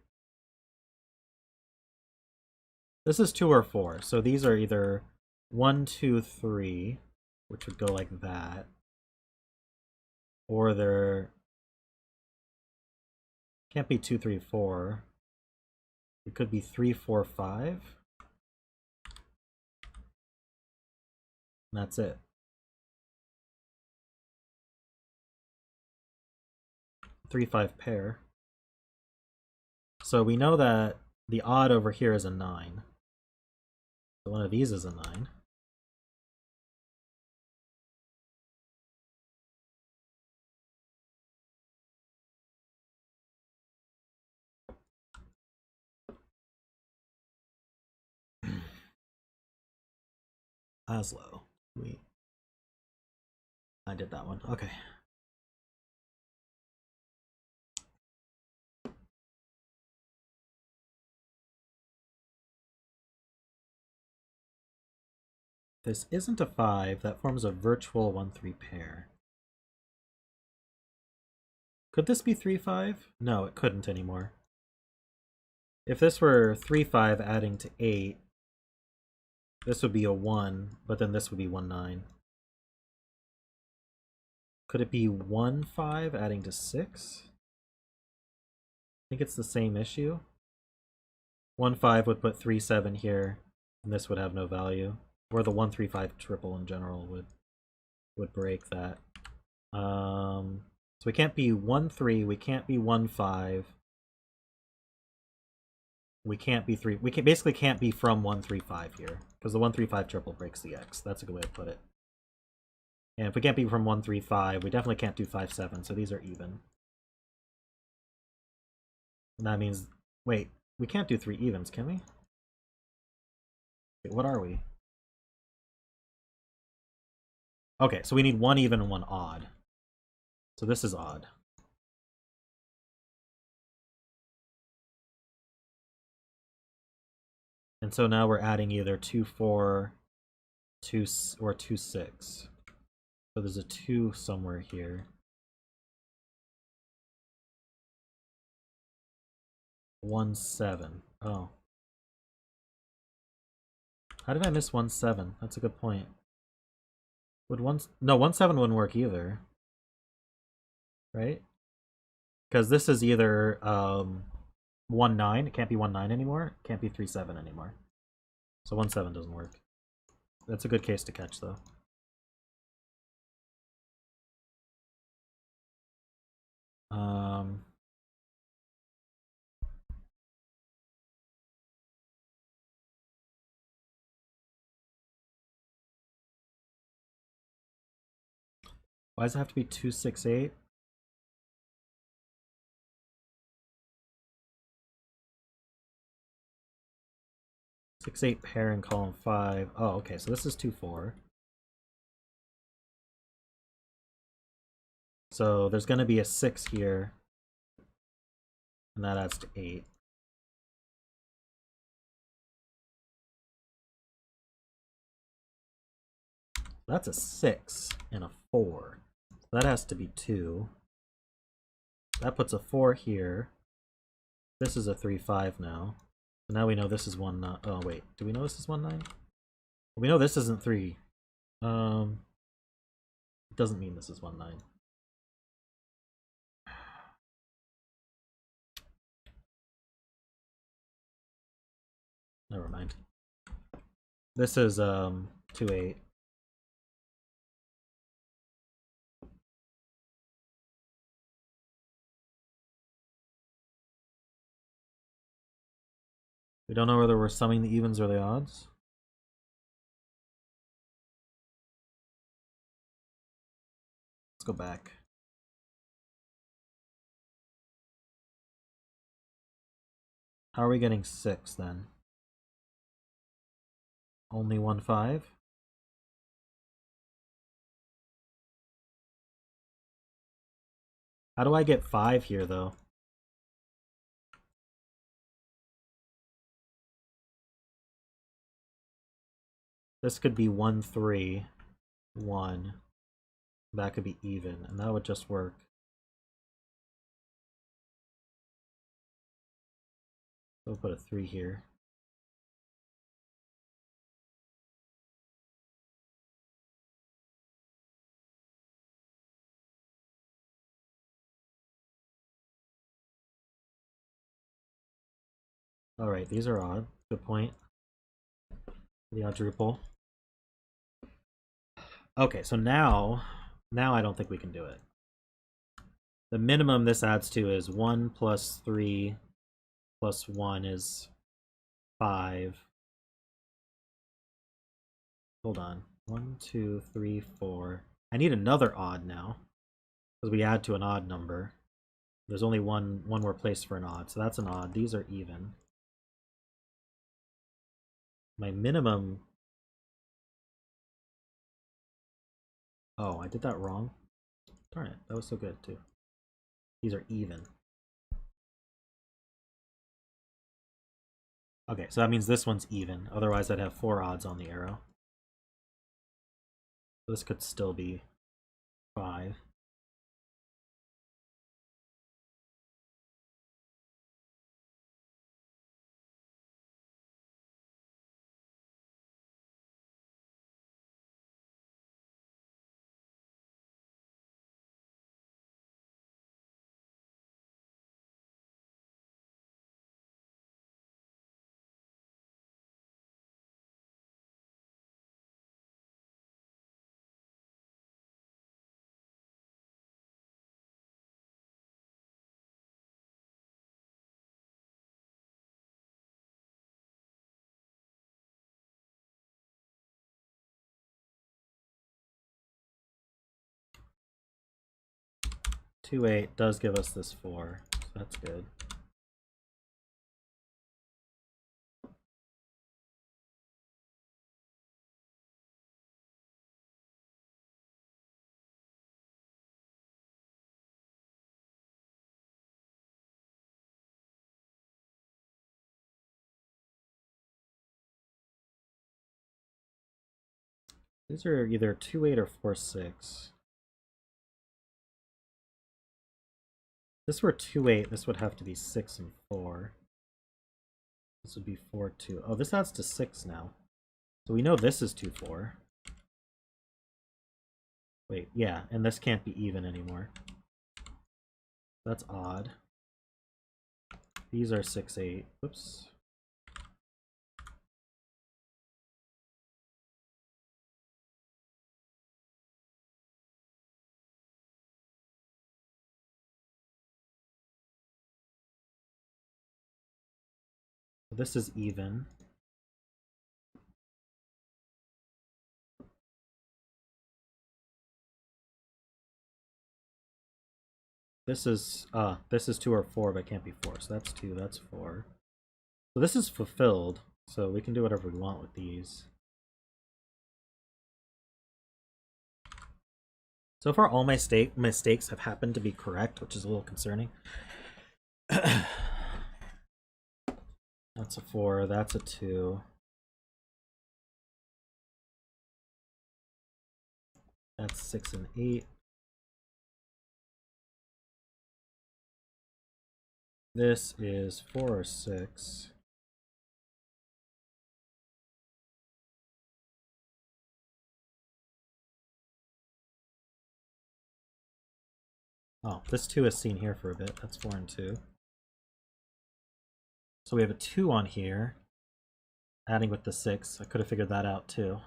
This is 2 or 4, so these are either 1, 2, 3, which would go like that, or they're can't be 2, 3, 4. It could be 3, 4, 5. And that's it. 3, 5 pair. So we know that the odd over here is a 9. So one of these is a 9. Oslo. I did that one. Okay. This isn't a 5. That forms a virtual 1, 3 pair. Could this be 3, 5? No, it couldn't anymore. If this were 3, 5 adding to 8, this would be a 1, but then this would be 1, 9. Could it be 1, 5 adding to 6? I think it's the same issue. 1, 5 would put 3, 7 here, and this would have no value. Or the 1, 3, 5 triple in general would break that. So we can't be 1, 3, we can't be 1, 5. We can't be 3. We basically can't be from 1, 3, 5 here, because the 1, 3, 5 triple breaks the X. That's a good way to put it. And if we can't be from 1, 3, 5, we definitely can't do 5, 7, so these are even. And that means, wait, we can't do 3 evens, can we? Wait, what are we? Okay, so we need 1 even and 1 odd. So this is odd. And so now we're adding either 2, 4, 2, or 2, 6. So there's a 2 somewhere here. 1, 7. Oh. How did I miss 1, 7? That's a good point. Would 1... No, 1, 7 wouldn't work either. Right? Because this is either 1, 9. It can't be 1, 9 anymore. It can't be 3, 7 anymore. So 1, 7 doesn't work. That's a good case to catch, though. Why does it have to be 2, 6, 8? 6, 8 pair in column 5. Oh, okay, so this is 2, 4. So there's going to be a 6 here, and that adds to 8. That's a 6 and a 4. So that has to be 2. That puts a 4 here. This is a 3-5 now. So now we know this is 1-9. Oh wait, do we know this is 1-9? We know this isn't 3. It doesn't mean this is 1-9. Never mind. This is 2-8. We don't know whether we're summing the evens or the odds. Let's go back. How are we getting 6 then? Only 1-5? How do I get 5 here though? This could be 1-3, 1. That could be even, and that would just work. We'll put a 3 here. Alright, these are odd. Good point. The Oddruple. Okay, so now I don't think we can do it. The minimum this adds to is 1 plus 3 plus 1 is 5. Hold on. 1, 2, 3, 4. I need another odd now, because we add to an odd number. There's only one more place for an odd, so that's an odd. These are even. My minimum... Oh, I did that wrong. Darn it, that was so good too. These are even. Okay, so that means this one's even. Otherwise I'd have 4 odds on the arrow. So this could still be 5. Two 8 does give us this 4, so that's good. These are either 2-8 or 4-6. If this were 2-8, this would have to be 6 and 4. This would be 4-2. Oh, this adds to 6 now. So we know this is 2-4. Wait, yeah, and this can't be even anymore. That's odd. These are 6-8. Oops. This is even. This is 2 or 4, but it can't be 4. So that's 2, that's 4. So this is fulfilled, so we can do whatever we want with these. So far, all my mistakes have happened to be correct, which is a little concerning. That's a 4, that's a 2. That's 6 and 8. This is 4 or 6. Oh, this 2 is seen here for a bit. That's 4 and 2. So we have a 2 on here. Adding with the 6. I could have figured that out too.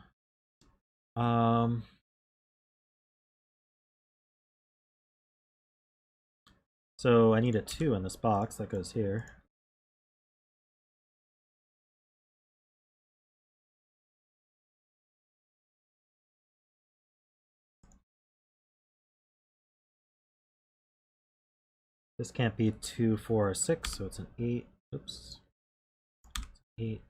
So I need a 2 in this box. That goes here. This can't be 2, 4, or 6, so it's an 8. Oops. 8.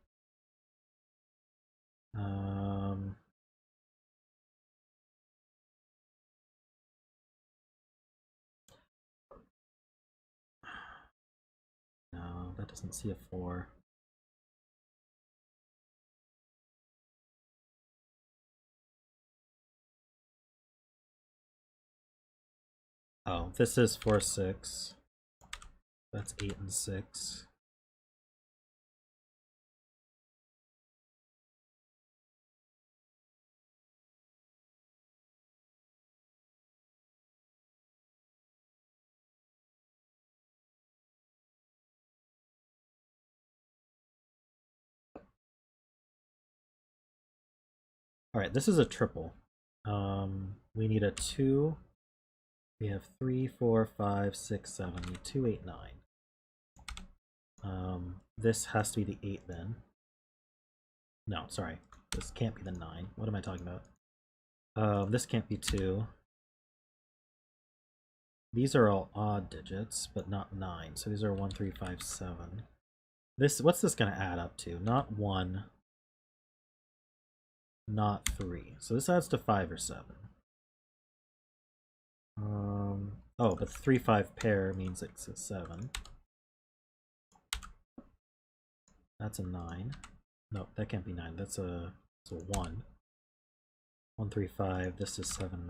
No, that doesn't see a 4. Oh, this is 4, 6. That's 8 and 6. Alright, this is a triple. We need a 2. We have 3, 4, 5, 6, 7. We need 2, 8, 9. This has to be the 8 then. No, sorry. This can't be the 9. What am I talking about? This can't be 2. These are all odd digits, but not 9. So these are 1, 3, 5, 7. What's this going to add up to? Not 1. Not 3. So this adds to 5 or 7. Oh, but 3, 5 pair means it's a 7. That's a 9. No, that can't be 9. That's a 1. 1, 3, 5. This is 7,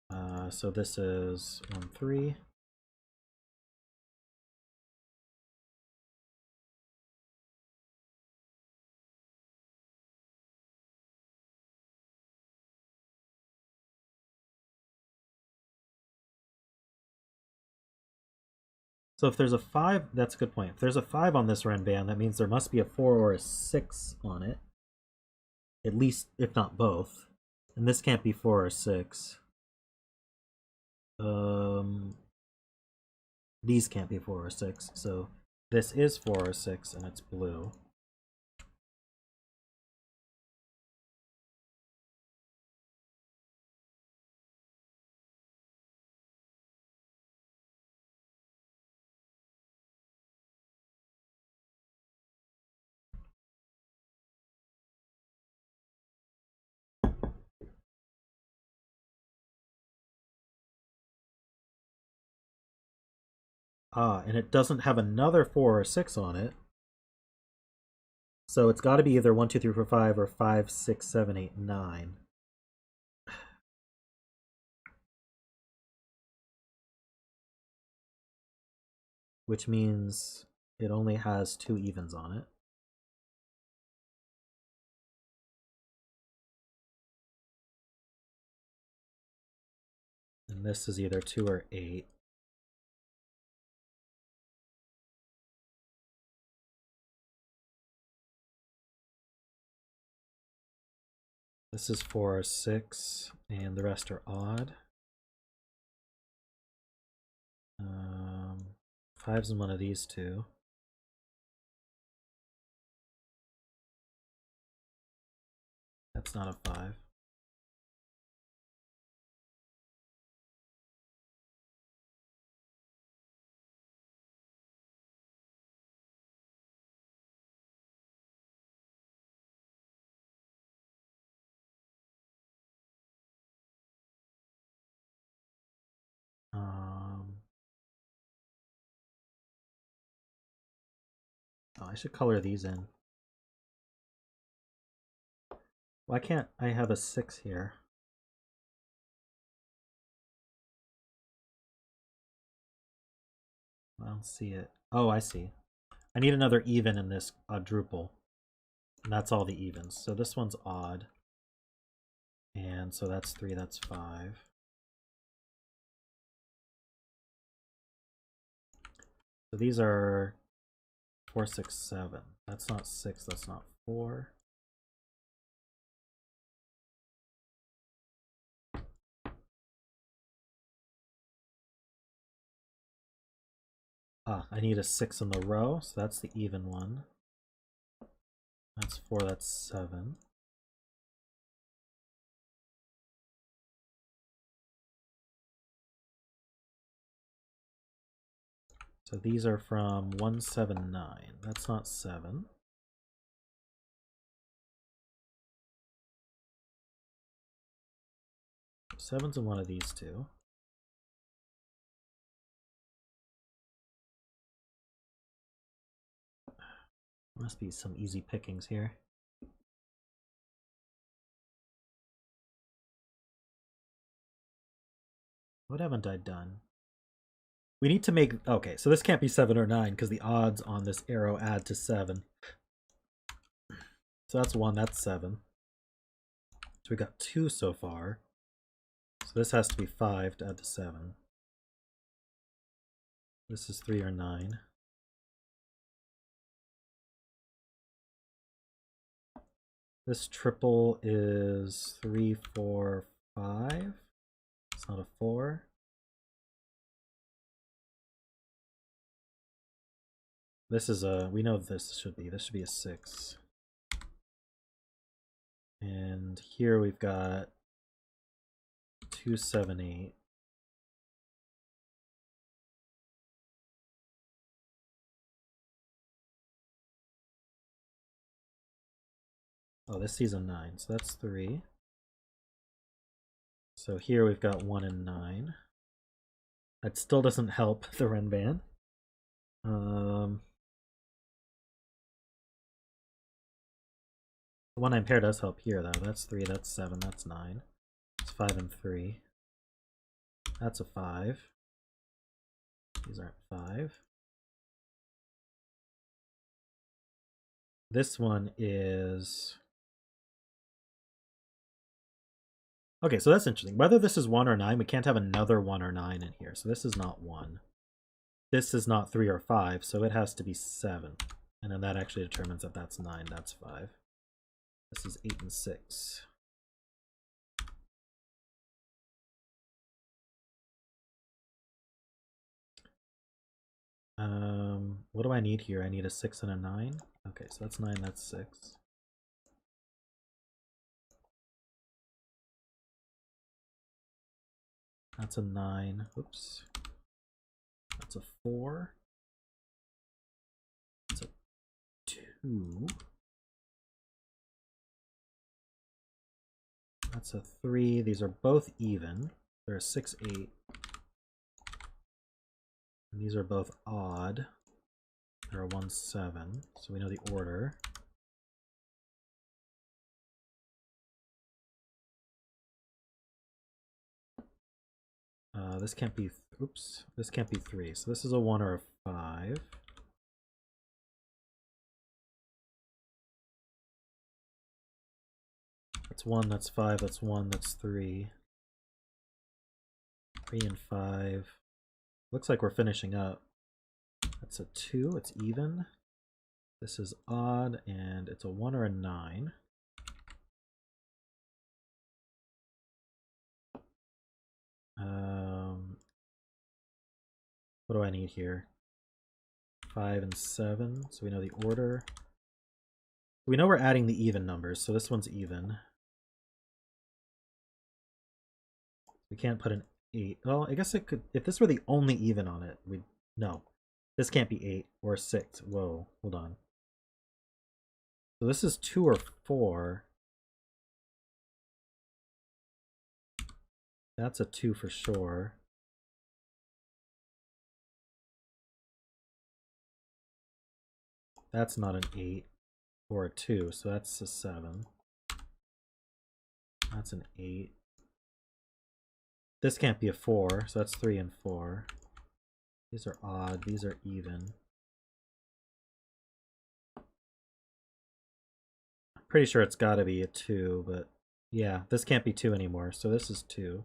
9. So this is 1, 3. So if there's a 5, that's a good point. If there's a 5 on this Renban, that means there must be a 4 or a 6 on it. At least, if not both. And this can't be 4 or 6. These can't be 4 or 6. So this is 4 or 6, and it's blue. Ah, and it doesn't have another 4 or 6 on it. So it's got to be either 1, 2, 3, 4, 5 or 5, 6, 7, 8, 9. Which means it only has 2 evens on it. And this is either 2 or 8. This is 4 or 6, and the rest are odd. 5's in one of these two. That's not a 5. I should color these in. Why can't I have a 6 here? I don't see it. Oh, I see. I need another even in this Oddruple. And that's all the evens. So this one's odd. And so that's 3, that's 5. So these are 4, 6, 7. That's not 6, that's not 4. Ah, I need a 6 in the row, so that's the even one. That's 4, that's 7. So these are from 179. That's not 7. Seven's in one of these two. Must be some easy pickings here. What haven't I done? We need to make... Okay, so this can't be 7 or 9 because the odds on this arrow add to 7. So that's 1, that's 7. So we got 2 so far. So this has to be 5 to add to 7. This is 3 or 9. This triple is 3, 4, 5. It's not a 4. This is a... We know this should be a 6. And here we've got 2, 7, 8. Oh, this sees a 9, so that's 3. So here we've got 1 and 9. That still doesn't help the Renban. The 1-9 pair does help here, though. That's 3, that's 7, that's 9. It's 5 and 3. That's a 5. These aren't 5. This one is... Okay, so that's interesting. Whether this is 1 or 9, we can't have another 1 or 9 in here. So this is not 1. This is not 3 or 5, so it has to be 7. And then that actually determines that that's 9, that's 5. This is 8 and 6. What do I need here? I need a 6 and a 9. Okay, so that's 9, that's 6. That's a 9. Oops. That's a 4. That's a 2. That's a 3. These are both even. They're a 6, 8. And these are both odd. They're a 1, 7. So we know the order. This can't be... Oops. This can't be 3. So this is a 1 or a 5. That's 1, that's 5, that's 1, that's 3. 3 and 5. Looks like we're finishing up. That's a 2, it's even. This is odd, and it's a 1 or a 9. What do I need here? 5 and 7, so we know the order. We know we're adding the even numbers, so this one's even. We can't put an 8. Well, I guess it could... If this were the only even on it, we'd... No. This can't be 8 or 6. Whoa, hold on. So this is 2 or 4. That's a 2 for sure. That's not an 8 or a 2, so that's a 7. That's an 8. This can't be a 4, so that's 3 and 4. These are odd, these are even. I'm pretty sure it's gotta be a 2, but yeah, this can't be 2 anymore, so this is 2.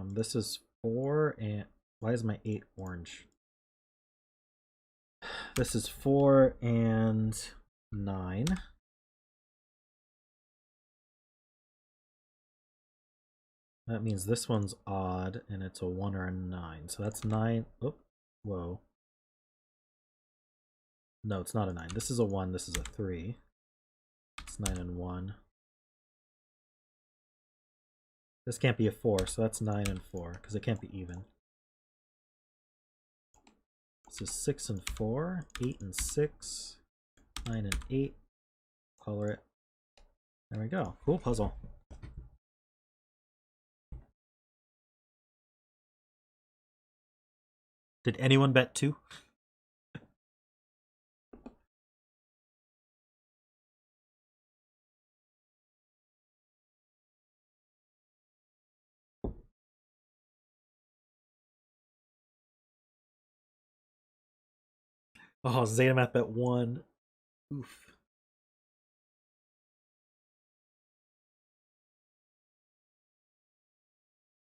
This is 4, and why is my 8 orange? This is 4 and 9. That means this one's odd, and it's a 1 or a 9. So that's 9. Oh, whoa. No, it's not a 9. This is a 1, this is a 3. It's 9 and 1. This can't be a 4, so that's 9 and 4, because it can't be even. This is 6 and 4, 8 and 6, 9 and 8. Color it. There we go. Cool puzzle. Did anyone bet 2? Oh, zetamath bet 1. Oof.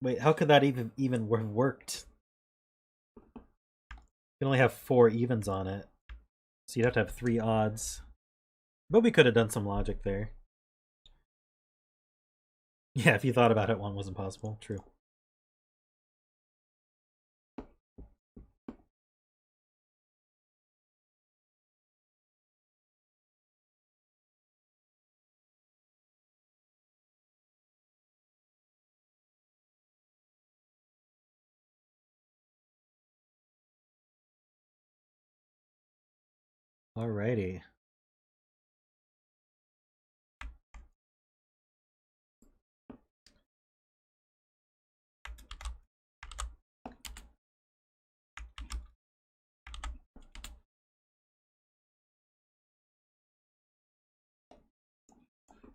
Wait, how could that even have worked? You can only have 4 evens on it. So you'd have to have 3 odds. But we could have done some logic there. Yeah, if you thought about it, 1 wasn't possible. True. Alrighty.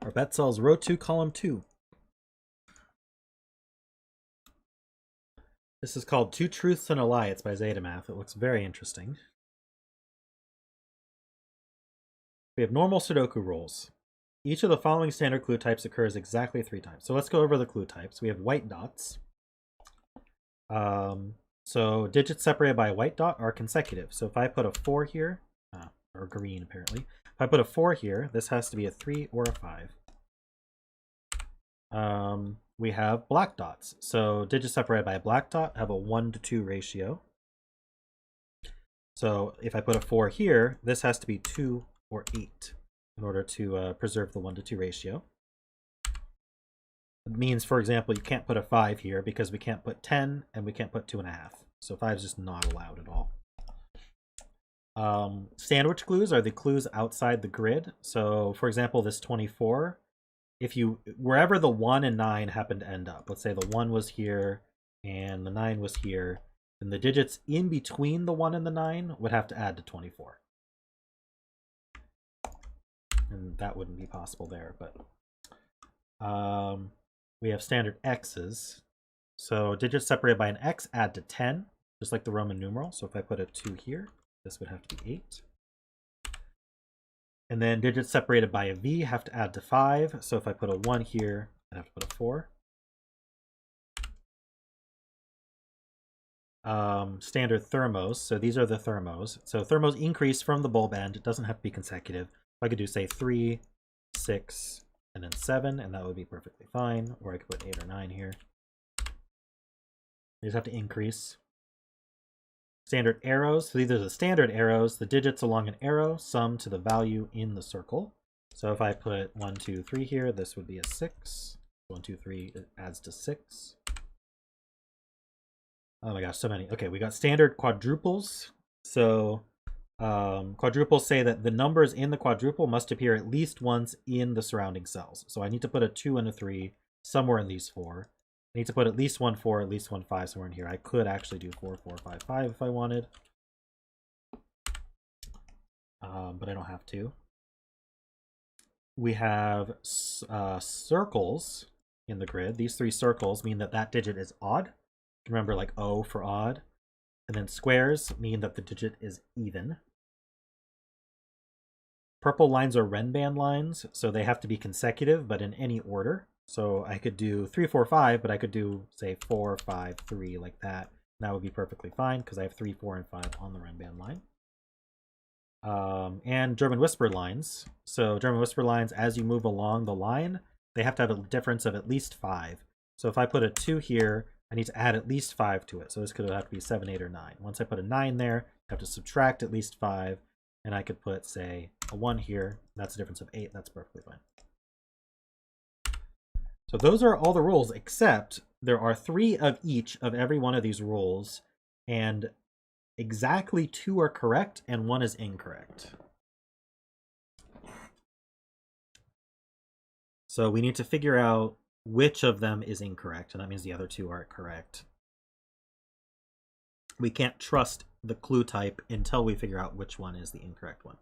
Our bet cells row 2, column 2. This is called Two Truths and a Lie. It's by zetamath. It looks very interesting. We have normal Sudoku rules. Each of the following standard clue types occurs exactly 3 times. So let's go over the clue types. We have white dots. So digits separated by a white dot are consecutive. So if I put a 4 here, or green apparently, if I put a 4 here, this has to be a 3 or a 5. We have black dots. So digits separated by a black dot have a 1-to-2 ratio. So if I put a 4 here, this has to be 2 or 8 in order to preserve the 1-to-2 ratio. It means, for example, you can't put a 5 here because we can't put 10 and we can't put 2.5. So 5 is just not allowed at all. Sandwich clues are the clues outside the grid. So for example, this 24, if you, wherever the 1 and 9 happen to end up, let's say the 1 was here and the 9 was here, then the digits in between the 1 and the 9 would have to add to 24. And that wouldn't be possible there, but we have standard X's. So digits separated by an X add to 10, just like the Roman numeral. So if I put a 2 here, this would have to be 8. And then digits separated by a V have to add to 5. So if I put a 1 here, I have to put a 4. Standard thermos. So these are the thermos. So thermos increase from the bulb end. It doesn't have to be consecutive. I could do, say, 3, 6, and then 7, and that would be perfectly fine. Or I could put 8 or 9 here. You just have to increase. Standard arrows. So these are the standard arrows. The digits along an arrow sum to the value in the circle. So if I put 1, 2, 3 here, this would be a 6. 1, 2, 3 it adds to 6. Oh my gosh, so many. Okay, we got standard quadruples. So quadruples say that the numbers in the quadruple must appear at least once in the surrounding cells. So I need to put a 2 and a 3 somewhere in these 4. I need to put at least 1 4, at least 1 5 somewhere in here. I could actually do 4 4 5 5 if I wanted. But I don't have to. We have circles in the grid. These 3 circles mean that that digit is odd. Remember, like O for odd. And then squares mean that the digit is even. Purple lines are Renban lines, so they have to be consecutive, but in any order. So I could do 3 4 5, but I could do, say, 4 5 3 like that. That would be perfectly fine because I have 3 4 and 5 on the Renban line. And German Whisper lines. So German Whisper lines, as you move along the line, they have to have a difference of at least 5. So if I put a 2 here, I need to add at least 5 to it. So this could have to be 7, 8, or 9. Once I put a 9 there, I have to subtract at least 5. And I could put, say, a 1 here. That's a difference of 8. That's perfectly fine. So those are all the rules, except there are 3 of each of every one of these rules. And exactly 2 are correct and 1 is incorrect. So we need to figure out which of them is incorrect, and that means the other 2 aren't correct. We can't trust the clue type until we figure out which one is the incorrect one.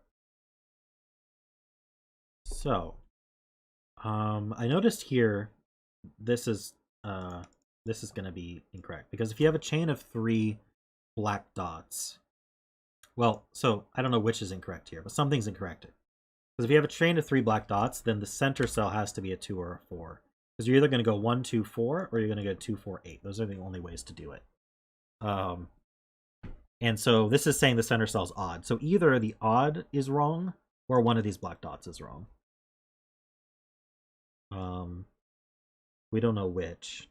So, I noticed here this is going to be incorrect, because if you have a chain of 3 black dots, well, so I don't know which is incorrect here, but something's incorrect. Because if you have a chain of 3 black dots, then the center cell has to be a 2 or a 4. Because you're either going to go 1 2 4 or you're going to go 2 4 8. Those are the only ways to do it. And so this is saying the center cell is odd. So either the odd is wrong or one of these black dots is wrong. We don't know which.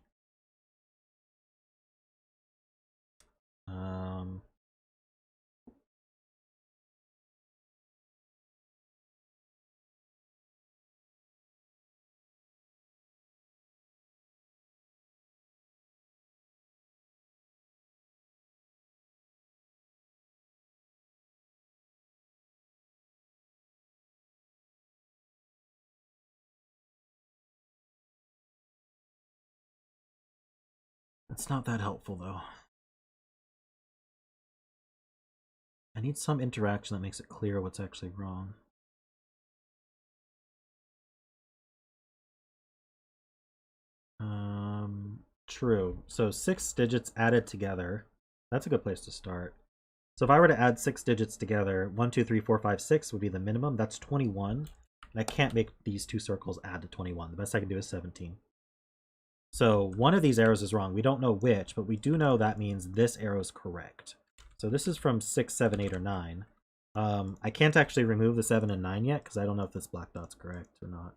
It's not that helpful, though. I need some interaction that makes it clear what's actually wrong. True. So 6 digits added together. That's a good place to start. So if I were to add 6 digits together, 1, 2, 3, 4, 5, 6 would be the minimum. That's 21. And I can't make these 2 circles add to 21. The best I can do is 17. So one of these arrows is wrong. We don't know which, but we do know that means this arrow is correct. So this is from 6, 7, 8, or 9. I can't actually remove the 7 and 9 yet because I don't know if this black dot's correct or not.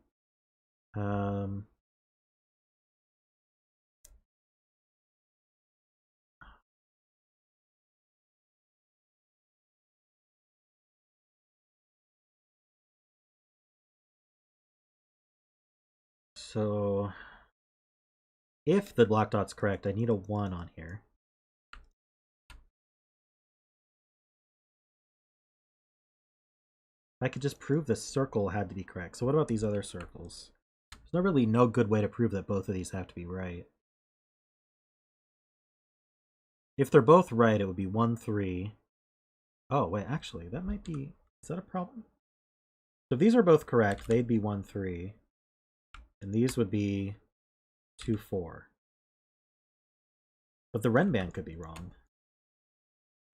So if the black dot's correct, I need a 1 on here. I could just prove this circle had to be correct. So what about these other circles? There's really no good way to prove that both of these have to be right. If they're both right, it would be 1, 3. Oh, wait, actually, that might be... Is that a problem? So if these are both correct, they'd be 1, 3. And these would be 2, 4. But the Renban could be wrong.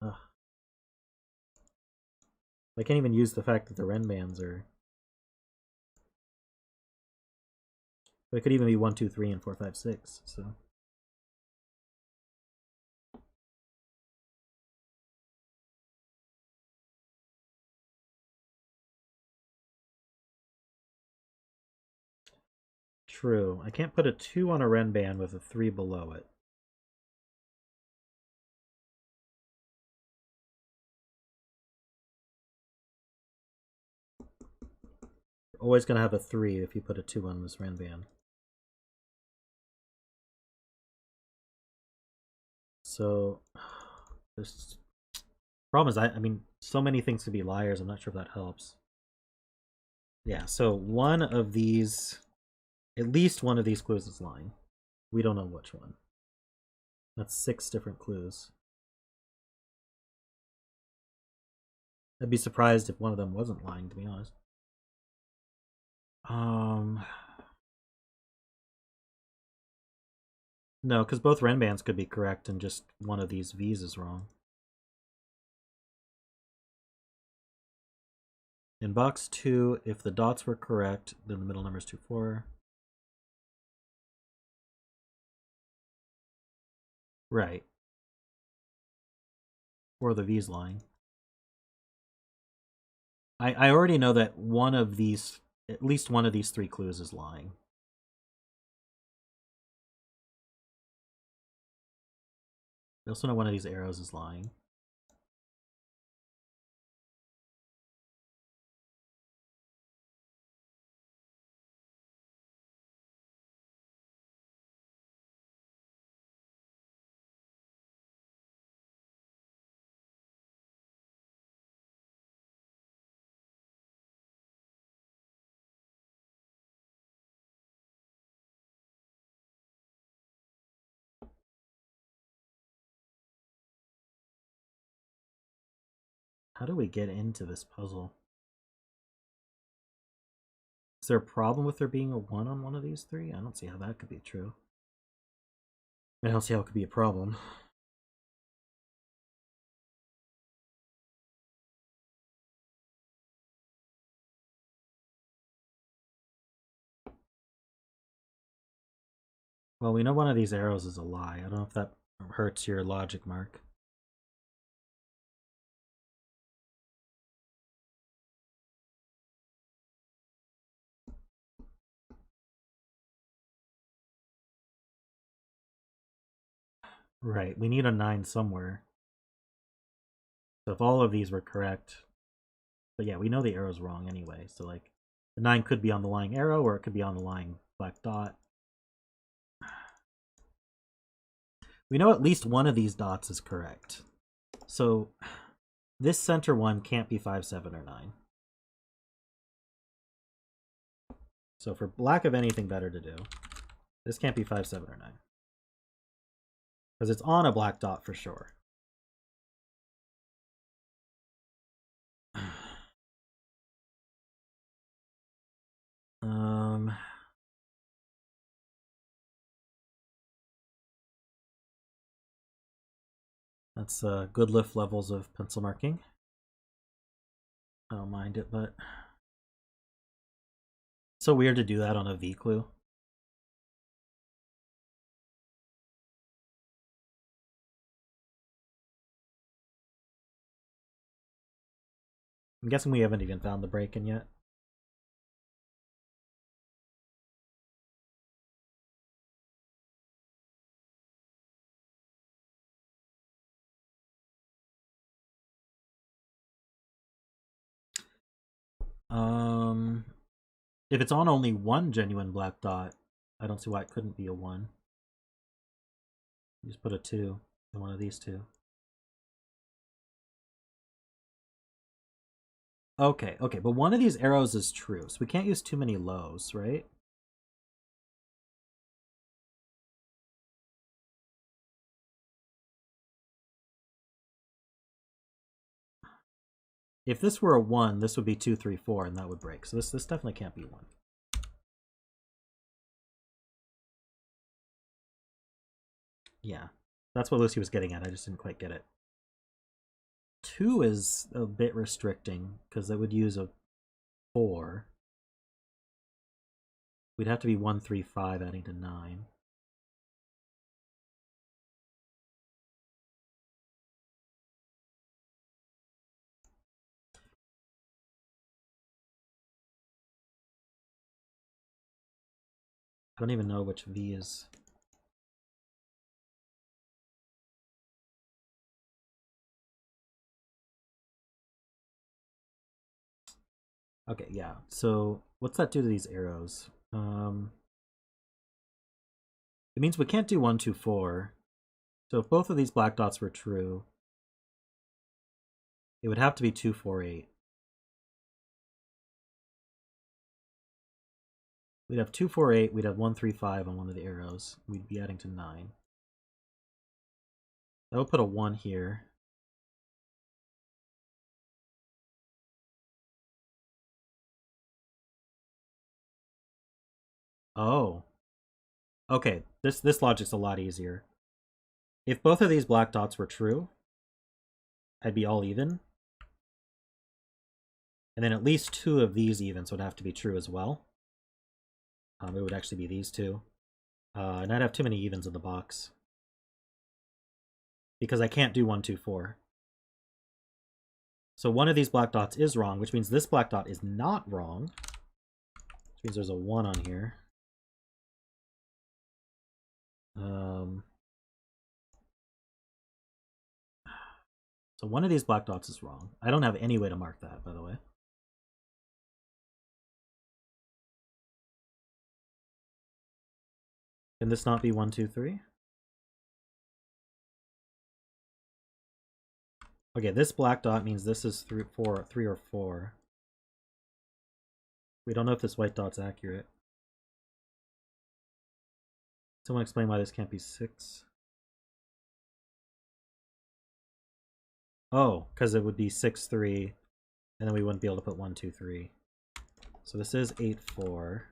Ugh. I can't even use the fact that the Renbans are... But it could even be 1, 2, 3, and 4, 5, 6, so... True. I can't put a 2 on a Renban with a 3 below it. You're always going to have a 3 if you put a 2 on this Renban. So, this problem is, I mean, so many things could be liars. I'm not sure if that helps. Yeah, so one of these, at least one of these clues is lying. We don't know which one. That's 6 different clues. I'd be surprised if one of them wasn't lying, to be honest. No, because both Renbans could be correct and just one of these V's is wrong. In box 2, if the dots were correct, then the middle number is 2, 4. Right. Or the V's lying. I already know that one of these, at least one of these 3 clues is lying. I also know one of these arrows is lying. How do we get into this puzzle? Is there a problem with there being a 1 on one of these 3? I don't see how that could be true. I don't see how it could be a problem. Well, we know one of these arrows is a lie. I don't know if that hurts your logic, Mark. Right, we need a 9 somewhere. So if all of these were correct... But yeah, we know the arrow's wrong anyway, so like... The 9 could be on the lying arrow, or it could be on the lying black dot. We know at least one of these dots is correct. So this center one can't be 5, 7, or 9. So for lack of anything better to do, this can't be 5, 7, or 9. Because it's on a black dot for sure. That's good lift levels of pencil marking. I don't mind it, but it's so weird to do that on a V clue. I'm guessing we haven't even found the break-in yet. If it's on only one genuine black dot, I don't see why it couldn't be a 1. You just put a 2 in one of these 2. Okay, but one of these arrows is true, so we can't use too many lows, right? If this were a 1, this would be 2, 3, 4, and that would break. So this definitely can't be 1. Yeah, that's what Lucy was getting at. I just didn't quite get it. 2 is a bit restricting, because it would use a 4. We'd have to be 1, 3, 5 adding to 9. I don't even know which V is. Okay, yeah. So what's that do to these arrows? It means we can't do 1, 2, 4. So if both of these black dots were true, it would have to be 2, 4, 8. We'd have 2, 4, 8. We'd have 1, 3, 5 on one of the arrows. We'd be adding to 9. That would put a 1 here. Oh. Okay, this logic's a lot easier. If both of these black dots were true, I'd be all even. And then at least 2 of these evens would have to be true as well. It would actually be these 2. And I'd have too many evens in the box. Because I can't do 1, 2, 4. So one of these black dots is wrong, which means this black dot is not wrong. Which means there's a 1 on here. So one of these black dots is wrong. I don't have any way to mark that, by the way. Can this not be 1, 2, 3? Okay, this black dot means this is 3 or 4. We don't know if this white dot's accurate. Someone explain why this can't be 6. Oh, because it would be 6, 3, and then we wouldn't be able to put 1, 2, 3. So this is 8, 4.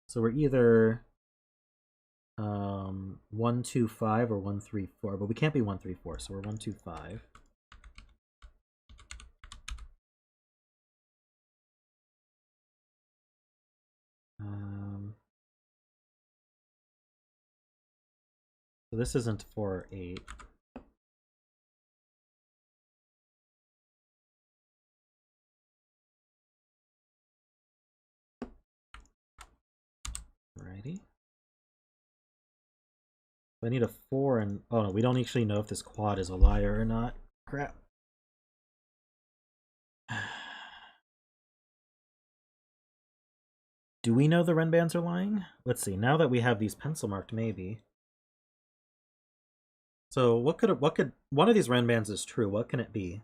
So we're either 1, 2, 5 or 1, 3, 4, but we can't be 1, 3, 4, so we're 1, 2, 5. So this isn't 4 or 8. Alrighty. I need a 4 and... Oh no, we don't actually know if this quad is a liar or not. Crap. Do we know the Renbans are lying? Let's see. Now that we have these pencil marked, maybe. So what could one of these Renbans is true? What can it be?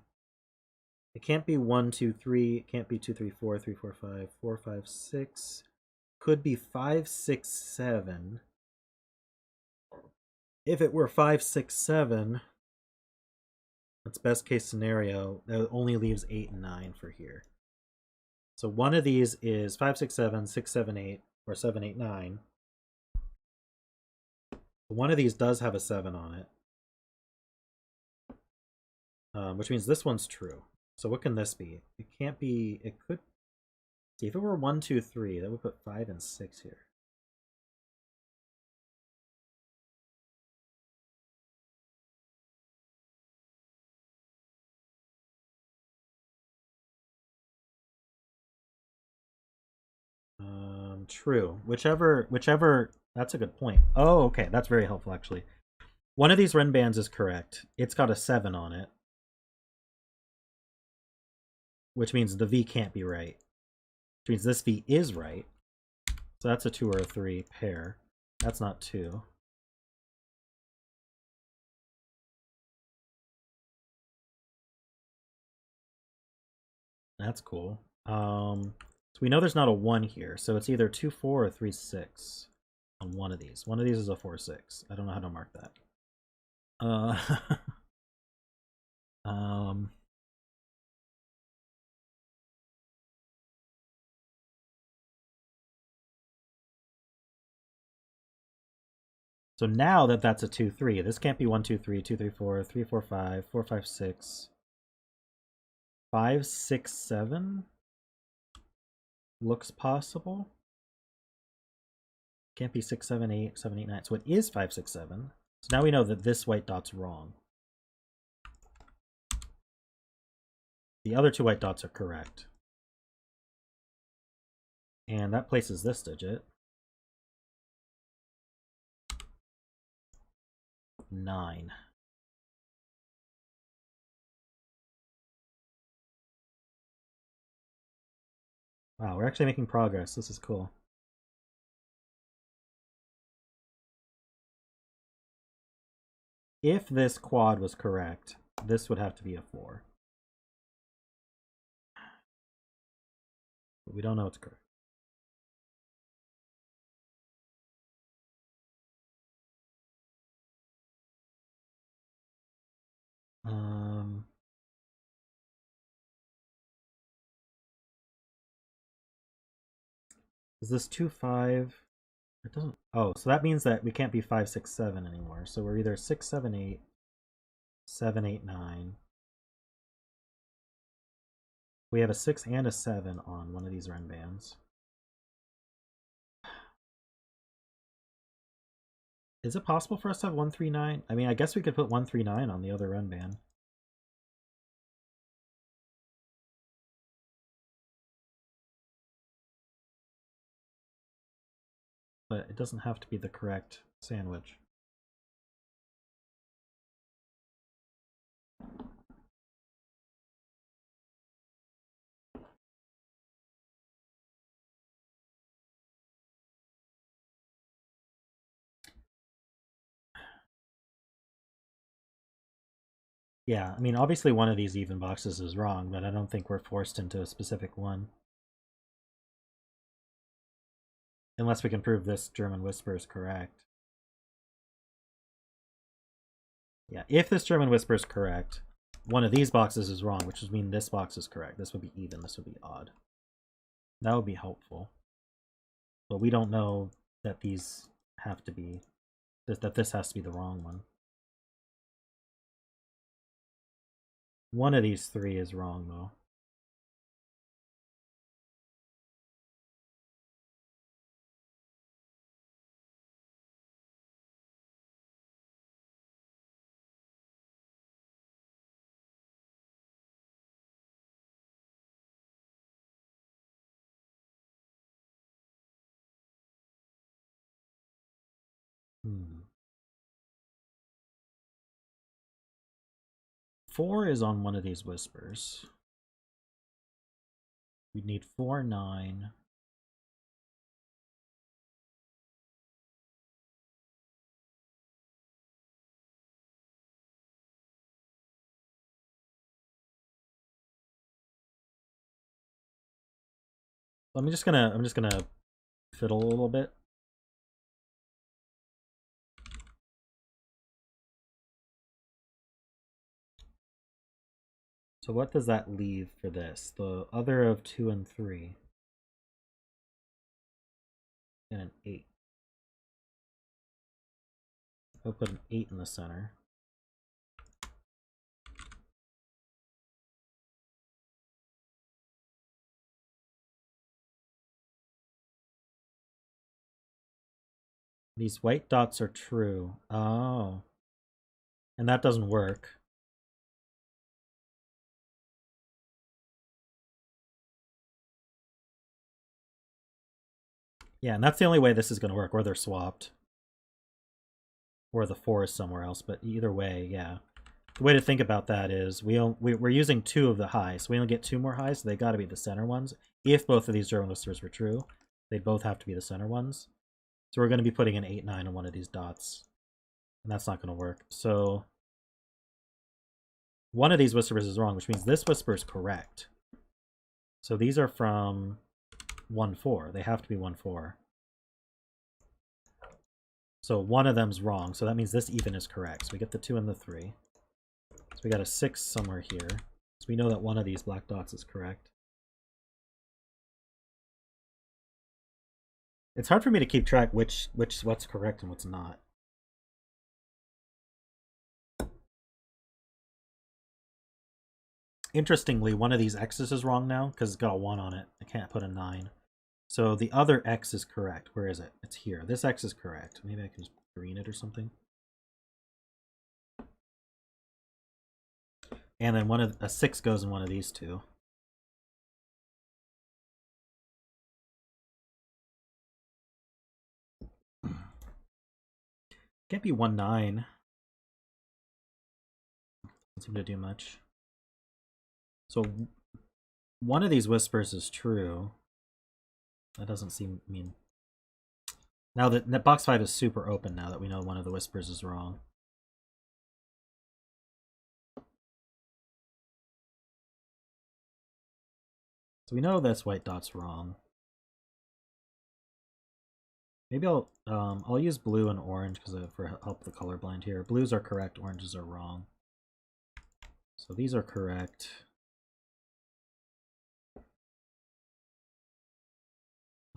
It can't be 1, 2, 3. It can't be 2, 3, 4, 3, 4, 5, 4, 5, 6. Could be 5, 6, 7. If it were 5, 6, 7, that's best case scenario. That only leaves 8 and 9 for here. So one of these is 5, 6, 7, 6, 7, 8, or 7, 8, 9. One of these does have a 7 on it. Which means this one's true. So what can this be? It can't be... It could... See, if it were 1, 2, 3, that would put 5 and 6 here. True. Whichever... That's a good point. Oh, okay. That's very helpful, actually. One of these Renbans is correct. It's got a 7 on it. Which means the V can't be right. Which means this V is right. So that's a 2 or a 3 pair. That's not 2. That's cool. So we know there's not a 1 here, so it's either 2, 4 or 3, 6 on one of these. One of these is a 4, 6. I don't know how to mark that. So now that that's a 2, 3, this can't be 1, 2, 3, 2, 3, 4, 3, 4, 5, 4, 5, 6, 5, 6, 7 looks possible. Can't be 6, 7, 8, 7, 8, 9. So it is 5, 6, 7. So now we know that this white dot's wrong. The other 2 white dots are correct. And that places this digit. 9. Wow, we're actually making progress. This is cool. If this quad was correct, this would have to be a 4. But we don't know it's correct. Is this 2-5? It doesn't. Oh, so that means that we can't be 5, 6, 7 anymore. So we're either 6, 7, 8, 7, 8, 9. We have a 6 and a 7 on one of these Renbans. Is it possible for us to have 139? I mean, I guess we could put 139 on the other Renban. But it doesn't have to be the correct sandwich. Yeah, I mean, obviously one of these even boxes is wrong, but I don't think we're forced into a specific one. Unless we can prove this German Whisper is correct. Yeah, if this German Whisper is correct, one of these boxes is wrong, which would mean this box is correct. This would be even, this would be odd. That would be helpful. But we don't know that these have to be, that this has to be the wrong one. One of these three is wrong, though. Hmm. 4 is on one of these whispers. We need 4, 9. I'm just gonna fiddle a little bit. So what does that leave for this? The other of 2 and 3. And an 8. I'll put an 8 in the center. These white dots are true. Oh. And that doesn't work. Yeah, and that's the only way this is going to work, or they're swapped. Or the 4 is somewhere else, but either way, yeah. The way to think about that is we're using 2 of the highs, so we only get 2 more highs, so they got to be the center ones. If both of these German Whispers were true, they'd both have to be the center ones. So we're going to be putting an 8, 9 on one of these dots, and that's not going to work. So one of these Whispers is wrong, which means this Whisper is correct. So these are from 1, 4. They have to be 1, 4. So one of them's wrong, so that means this even is correct. So we get the 2 and the 3. So we got a 6 somewhere here. So we know that one of these black dots is correct. It's hard for me to keep track what's correct and what's not. Interestingly, one of these X's is wrong now because it's got a 1 on it. I can't put a 9. So the other X is correct. Where is it? It's here. This X is correct. Maybe I can just green it or something. And then a 6 goes in one of these two. Can't be 1, 9. Doesn't seem to do much. So one of these whispers is true. That doesn't seem mean. Now that box 5 is super open now that we know one of the whispers is wrong. So So we know this white dot's wrong. Maybe I'll use blue and orange because for help the colorblind here. Blues are correct, oranges are wrong. So these are correct.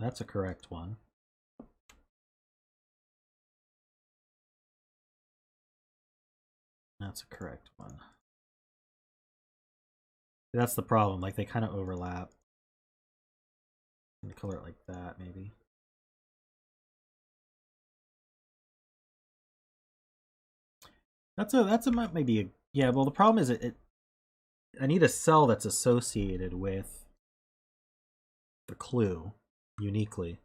That's a correct one. That's a correct one. That's the problem, like they kind of overlap. I'm gonna color it like that, maybe. That's maybe a, yeah, well the problem is I need a cell that's associated with the clue uniquely.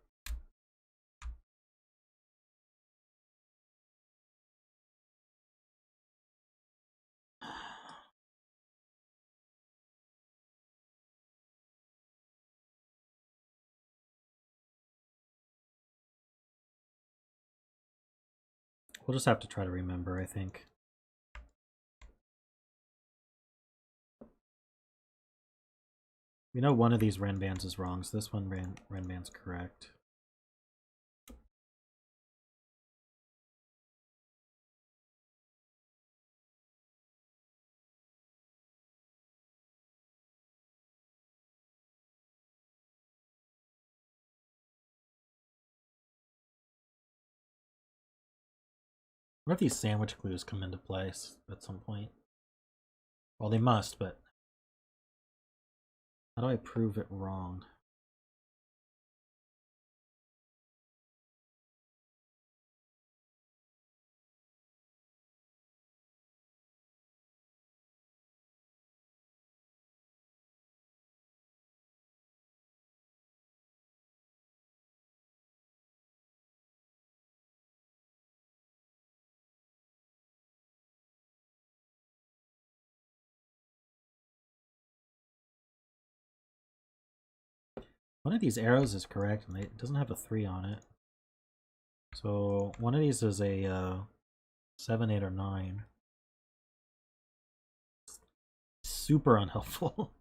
We'll just have to try to remember, I think. We know one of these Renbans is wrong, so this one Renban's correct. What if these sandwich clues come into place at some point? Well, they must, but how do I prove it wrong? One of these arrows is correct, and it doesn't have a 3 on it. So one of these is a 7, 8, or 9. Super unhelpful.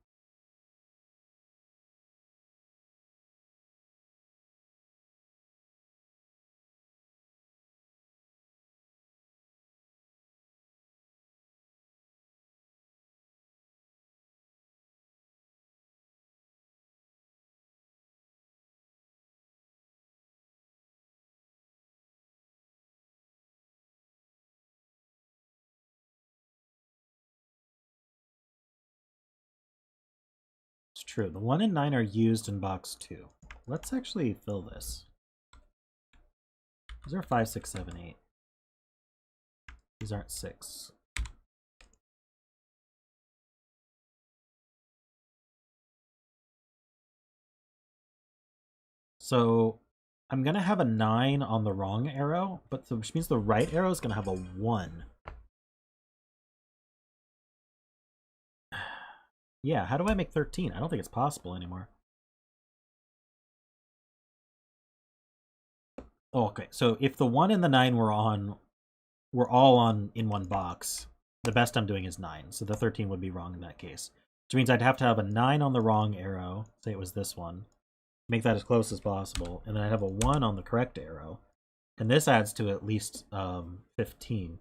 It's true. The 1 and 9 are used in box 2. Let's actually fill this. These are 5, 6, 7, 8. These aren't 6. So I'm going to have a 9 on the wrong arrow, which means the right arrow is going to have a 1. Yeah, how do I make 13? I don't think it's possible anymore. Oh, okay, so if the 1 and the 9 were all on in one box, the best I'm doing is 9. So the 13 would be wrong in that case. Which means I'd have to have a 9 on the wrong arrow. Say it was this one. Make that as close as possible. And then I'd have a 1 on the correct arrow. And this adds to at least 15.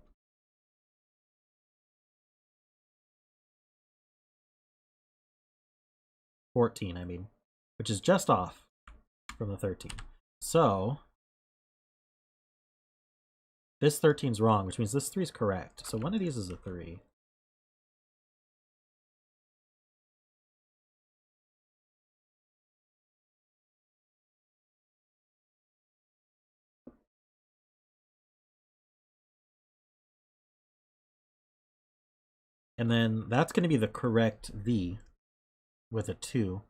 14, I mean. Which is just off from the 13. So this 13's wrong, which means this 3 is correct. So one of these is a 3. And then that's going to be the correct V with a 2.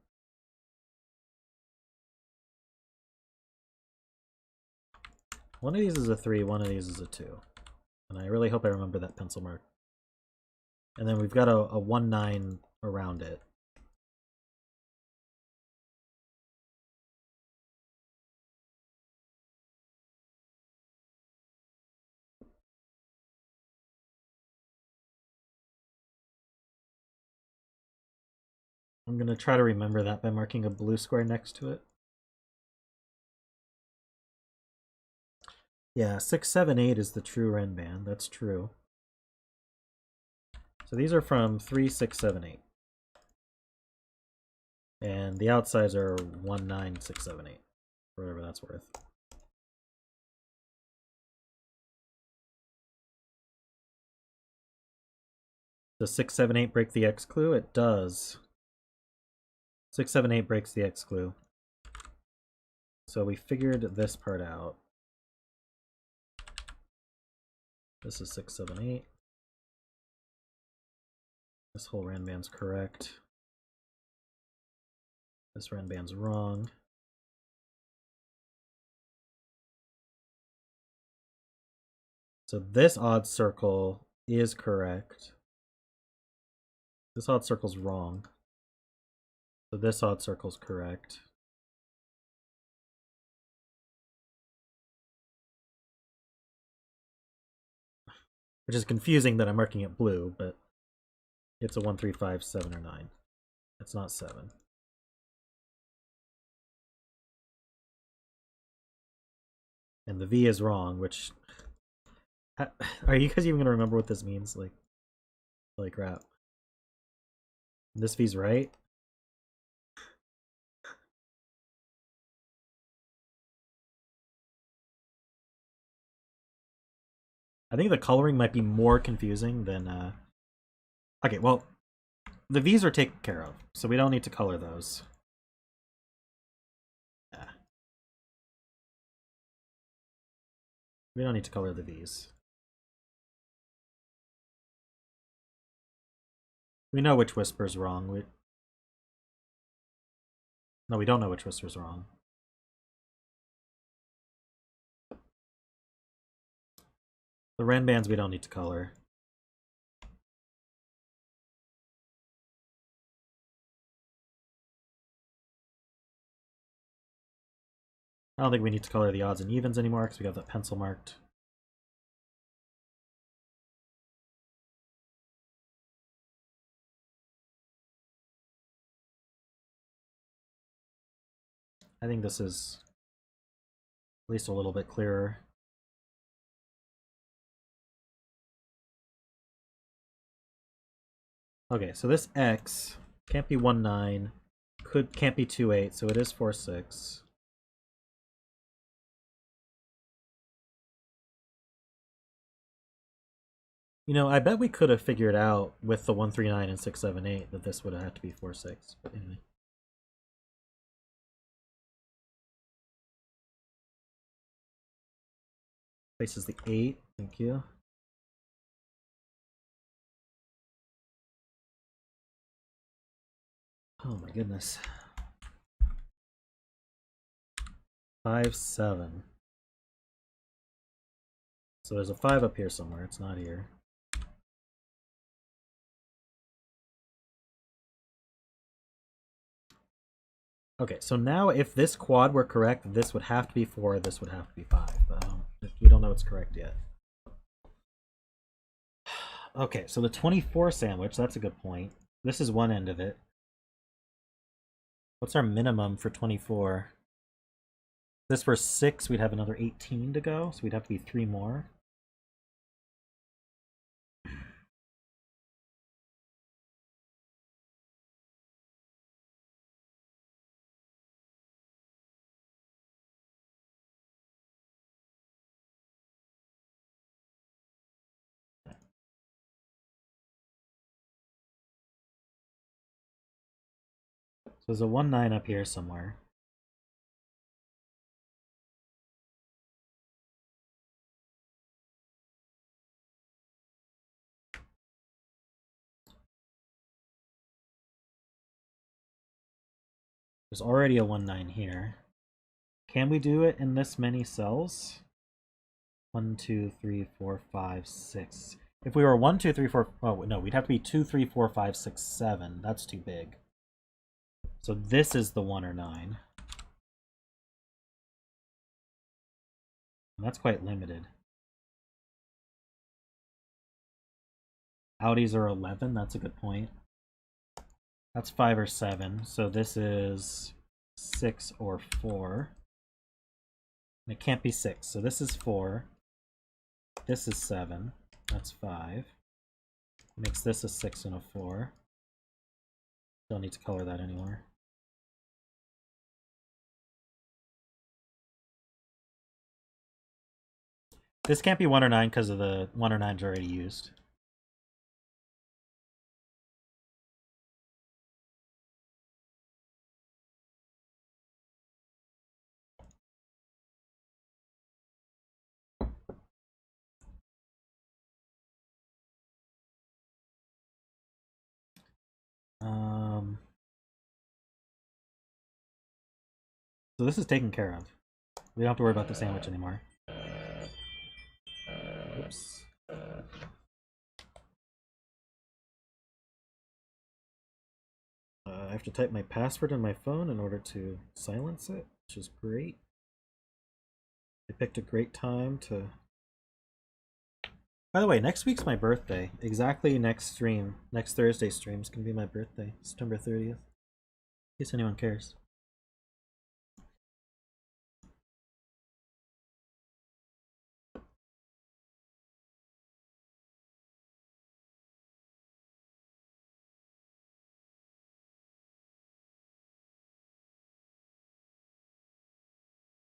One of these is a 3, one of these is a 2. And I really hope I remember that pencil mark. And then we've got a 1, 9 around it. I'm going to try to remember that by marking a blue square next to it. Yeah, 6, 7, 8 is the true Renban. That's true. So these are from 3, 6, 7, 8. And the outsides are 1, 9, 6, 7, 8. Whatever that's worth. Does 6, 7, 8 break the X clue? It does. 6, 7, 8 breaks the X clue. So we figured this part out. This is 6, 7, 8. This whole Renban's correct. This Renban's wrong. So this odd circle is correct. This odd circle's wrong. So this odd circle's correct. Which is confusing that I'm marking it blue, but it's a 1, 3, 5, 7, or 9. It's not 7. And the V is wrong, which... Are you guys even going to remember what this means? Like crap. This V's right? I think the coloring might be more confusing than... Okay, well, the V's are taken care of, so we don't need to color those. Yeah. We don't need to color the V's. We know which whisper's wrong. No, we don't know which whisper's wrong. The Renbans we don't need to color. I don't think we need to color the odds and evens anymore because we got that pencil marked. I think this is at least a little bit clearer. Okay, so this X can't be 1, 9, can't be 2, 8, so it is 4, 6. You know, I bet we could have figured out with the 1, 3, 9 and 6, 7, 8 that this would have had to be 4, 6. But anyway. Faces the 8, thank you. Oh my goodness. 5, 7. So there's a 5 up here somewhere, it's not here. Okay, so now if this quad were correct, this would have to be 4, this would have to be 5. But we don't know it's correct yet. Okay, so the 24 sandwich, that's a good point. This is one end of it. What's our minimum for 24? If this were 6, we'd have another 18 to go, so we'd have to be 3 more. So there's a 1, 9 up here somewhere. There's already a 1, 9 here. Can we do it in this many cells? 1, 2, 3, 4, 5, 6. If we were 1, 2, 3, 4... Oh, no, we'd have to be 2, 3, 4, 5, 6, 7. That's too big. So this is the 1 or 9. And that's quite limited. Outies are 11. That's a good point. That's 5 or 7. So this is 6 or 4. And it can't be 6. So this is 4. This is 7. That's 5. Makes this a 6 and a 4. Don't need to color that anymore. This can't be 1 or 9 because of the 1 or 9's already used. So this is taken care of. We don't have to worry about the sandwich anymore. Oops. I have to type my password on my phone in order to silence it, which is great. I picked a great time to... By the way, next week's my birthday. Exactly next stream, next Thursday stream is going to be my birthday, September 30th. In case anyone cares.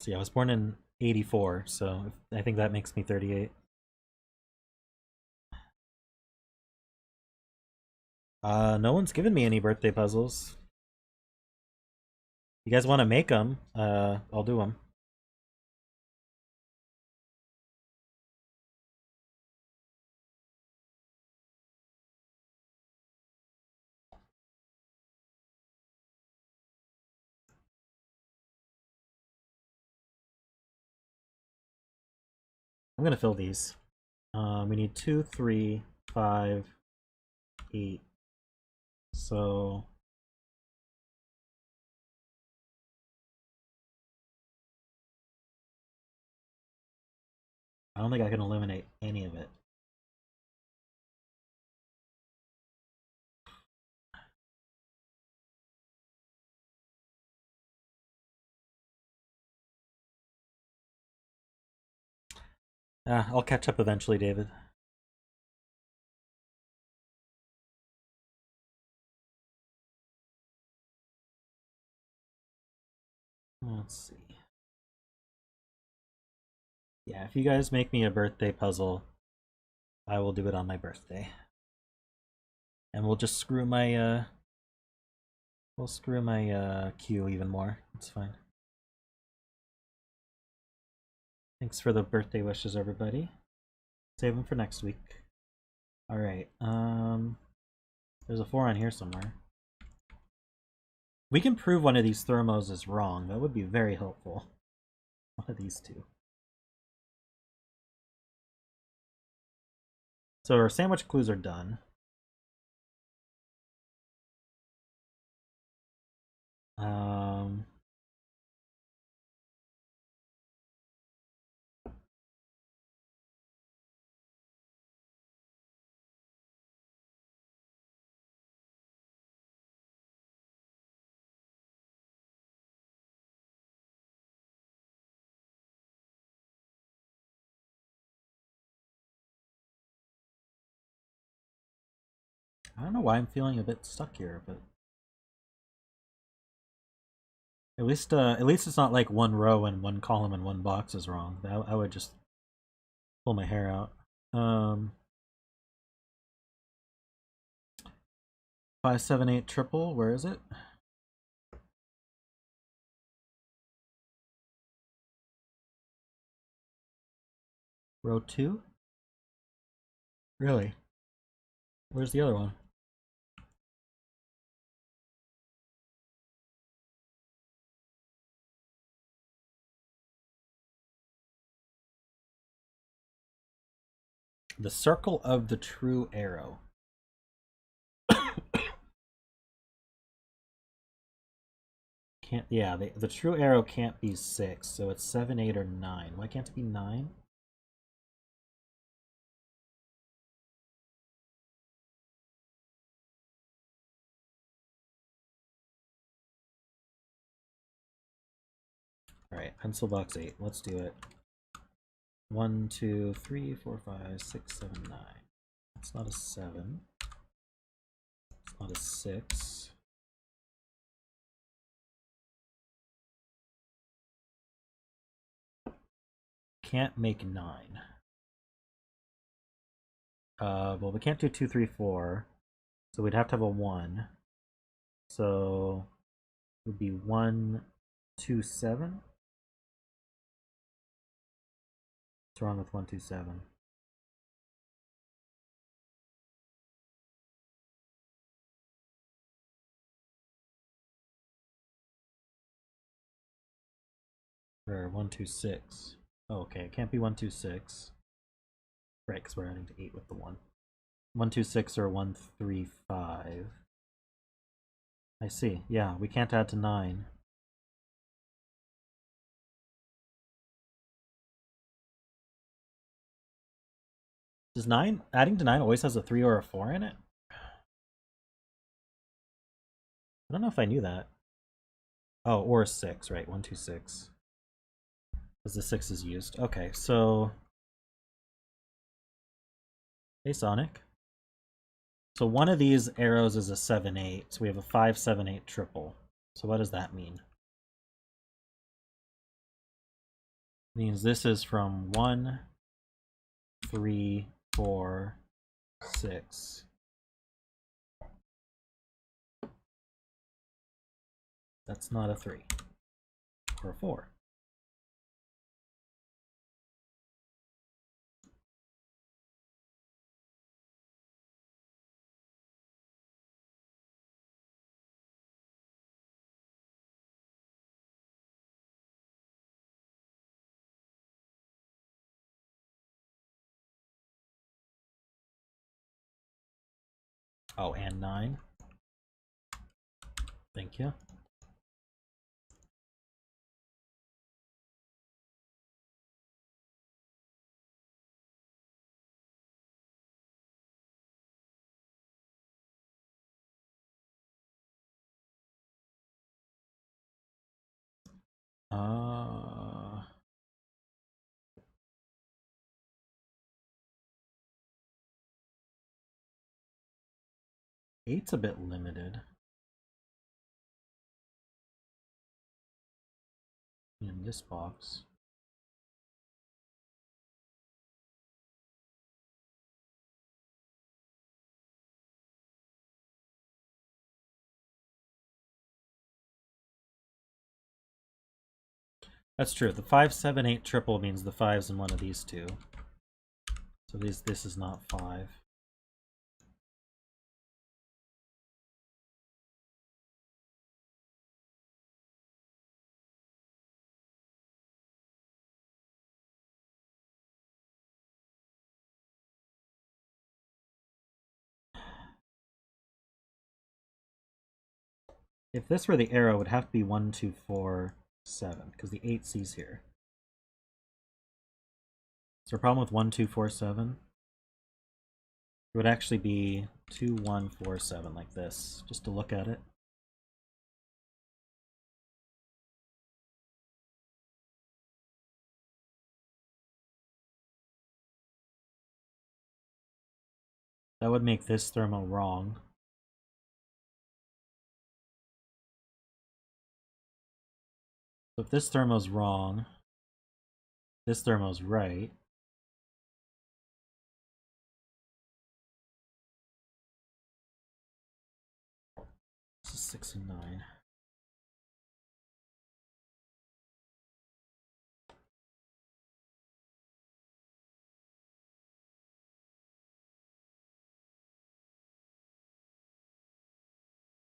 So yeah, I was born in 84, so I think that makes me 38. No one's given me any birthday puzzles. You guys want to make them? I'll do them. I'm gonna fill these. We need 2, 3, 5, 8. So I don't think I can eliminate any of it. I'll catch up eventually, David. Let's see. Yeah, if you guys make me a birthday puzzle, I will do it on my birthday. And we'll just screw my queue even more. It's fine. Thanks for the birthday wishes, everybody. Save them for next week. Alright, there's a 4 on here somewhere. We can prove one of these thermos is wrong. That would be very helpful. One of these two. So our sandwich clues are done. I don't know why I'm feeling a bit stuck here, but at least it's not like one row and one column and one box is wrong. I would just pull my hair out. 5, 7, 8 triple. Where is it? Row 2. Really? Where's the other one? The circle of the true arrow. Can't, yeah, the true arrow can't be 6, so it's 7, 8, or 9. Why can't it be 9? Alright, pencil box 8. Let's do it. 1, 2, 3, 4, 5, 6, 7, 9. It's not a 7. It's not a 6. Can't make 9. Well, we can't do 2, 3, 4. So we'd have to have a 1. So it would be 1, 2, 7. What's wrong with 1, 2, 7? Or 1, 2, 6. Oh, okay, it can't be 1, 2, 6. Right, because we're adding to 8 with the 1. 1, 2, 6 or 1, 3, 5. I see. Yeah, we can't add to 9. Does 9, adding to 9 always has a 3 or a 4 in it? I don't know if I knew that. Oh, or a 6, right? 1, 2, 6. Because the 6 is used. Okay, so... Hey, Sonic. So one of these arrows is a 7-8, so we have a 5-7-8 triple. So what does that mean? It means this is from 1, 3, 4, 6. That's not a 3. Or a 4. Oh, and 9. Thank you. Uh... 8's a bit limited. In this box. That's true. The 5-7-8 triple means the 5's in one of these two. So this is not 5. If this were the arrow, it would have to be 1, 2, 4, 7, because the 8C's here. Is there a problem with 1, 2, 4, 7? It would actually be 2, 1, 4, 7, like this, just to look at it. That would make this thermo wrong. So if this thermo's wrong, this thermo's right. This is 6 and 9.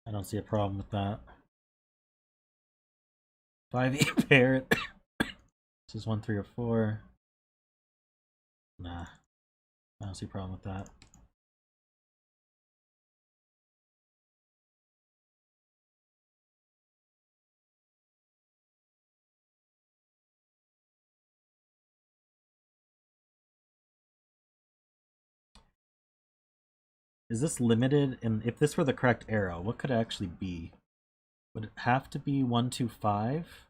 I don't see a problem with that. 5-8 pair. This is 1, 3, or 4. Nah. I don't see a problem with that. Is this limited? And if this were the correct arrow, what could it actually be? Would it have to be 1, 2, 5?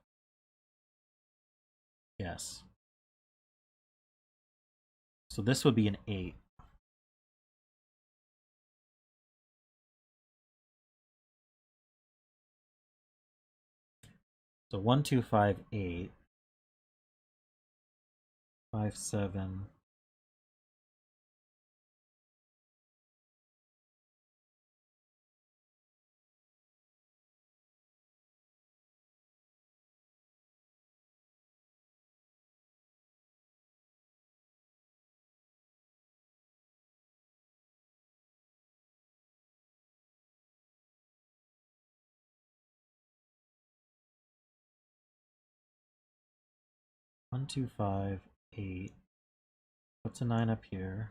Yes. So this would be an 8. So 1, 2, 5, 8. 5, 7. One, 2, 5, 8. What's a 9 up here?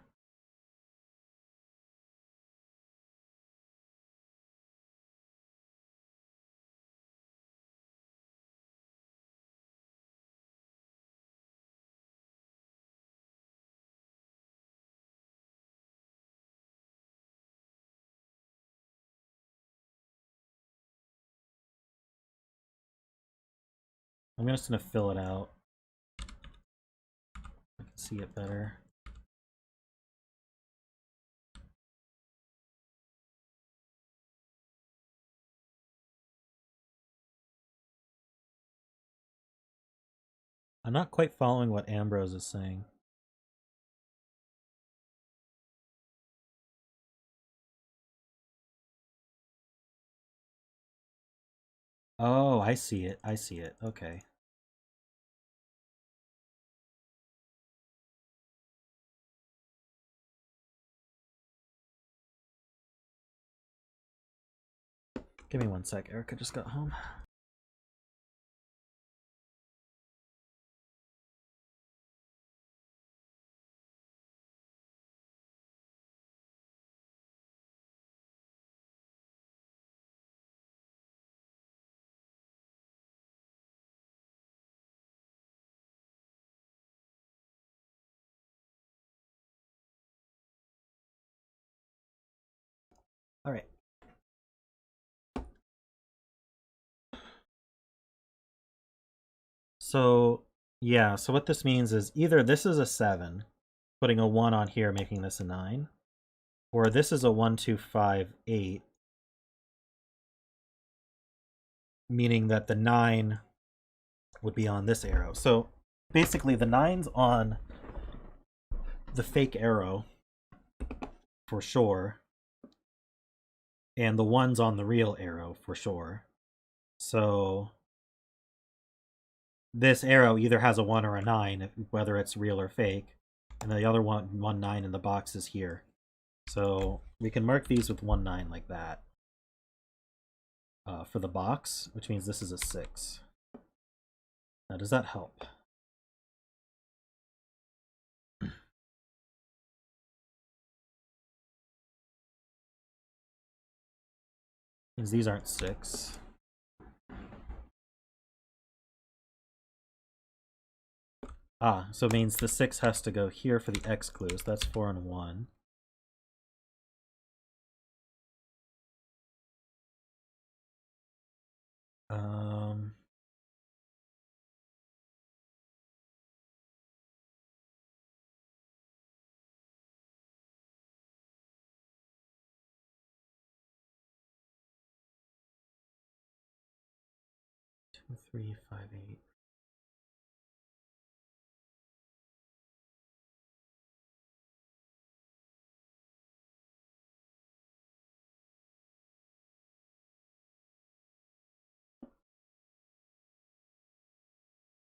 I'm just gonna fill it out. I can see it better. I'm not quite following what Ambrose is saying. Oh, I see it. I see it. Okay. Give me 1 sec. Erica just got home. All right. So, yeah, so what this means is either this is a 7, putting a 1 on here, making this a 9, or this is a 1, 2, 5, 8, meaning that the 9 would be on this arrow. So basically the 9's on the fake arrow for sure, and the 1's on the real arrow for sure. So this arrow either has a 1 or a 9, whether it's real or fake, and the other 1, 9 in the box is here. So we can mark these with 1, 9 like that for the box, which means this is a 6. Now, does that help? Means these aren't 6. Ah, so it means the 6 has to go here for the X clues. That's 4 and 1. Um, two, 3, 5, 8.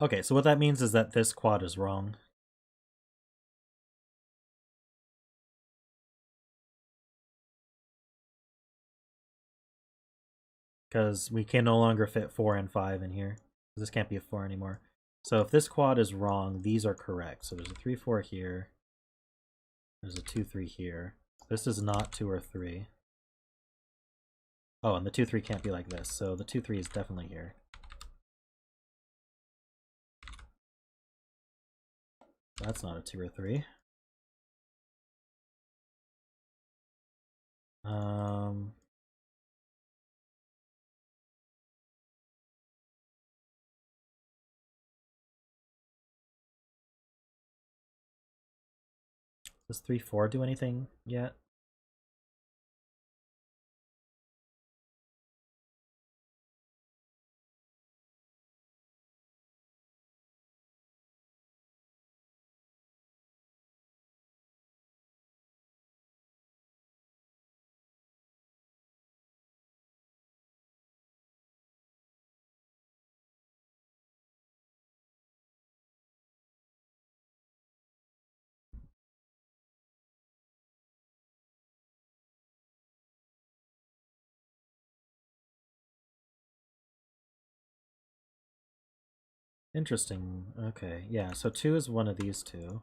Okay, so what that means is that this quad is wrong. Because we can no longer fit 4 and 5 in here. This can't be a 4 anymore. So if this quad is wrong, these are correct. So there's a 3, 4 here. There's a 2, 3 here. This is not 2 or 3. Oh, and the 2, 3 can't be like this. So the 2, 3 is definitely here. That's not a 2 or 3. Does 3-4 do anything yet? Interesting. Okay, yeah, so 2 is one of these two.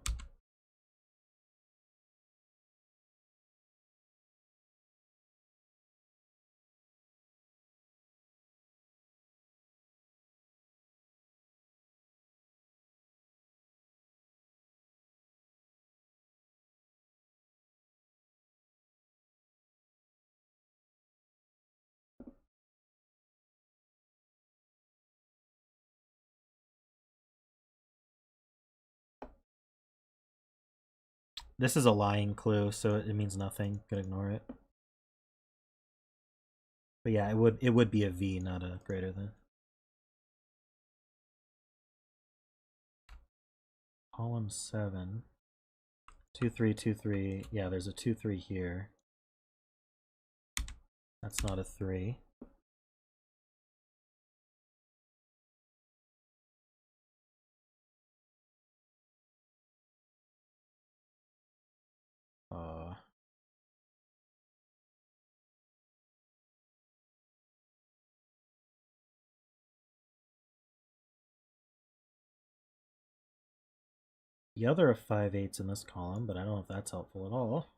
This is a lying clue, so it means nothing. Could ignore it. But yeah, it would be a V, not a greater than. Column 7. 2, 3, 2, 3. Yeah, there's a 2, 3 here. That's not a 3. The other of 5/8 in this column, but I don't know if that's helpful at all.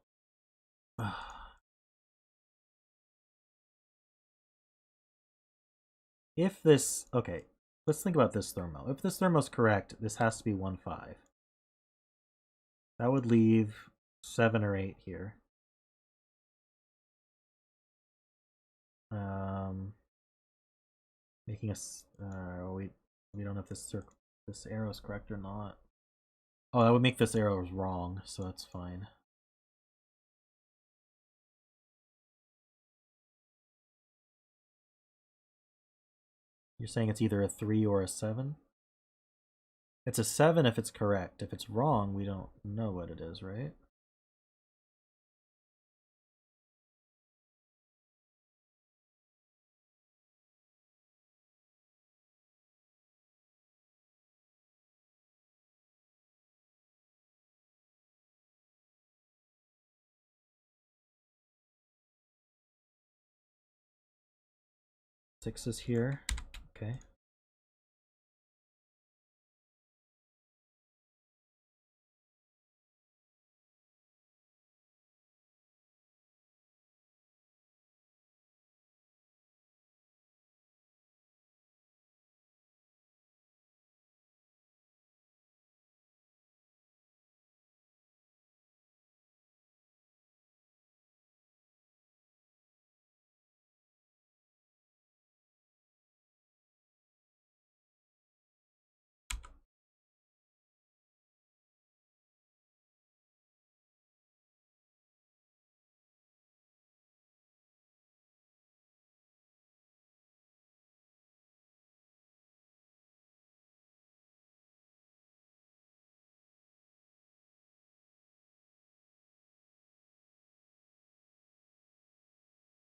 If this, okay, let's think about this thermo. If this thermo's correct, this has to be 1, 5. That would leave 7 or 8 here. Making us, we don't know if this arrow is correct or not. Oh, that would make this arrow wrong, so that's fine. You're saying it's either a 3 or a 7? It's a 7 if it's correct. If it's wrong, we don't know what it is, right? Six is here. Okay.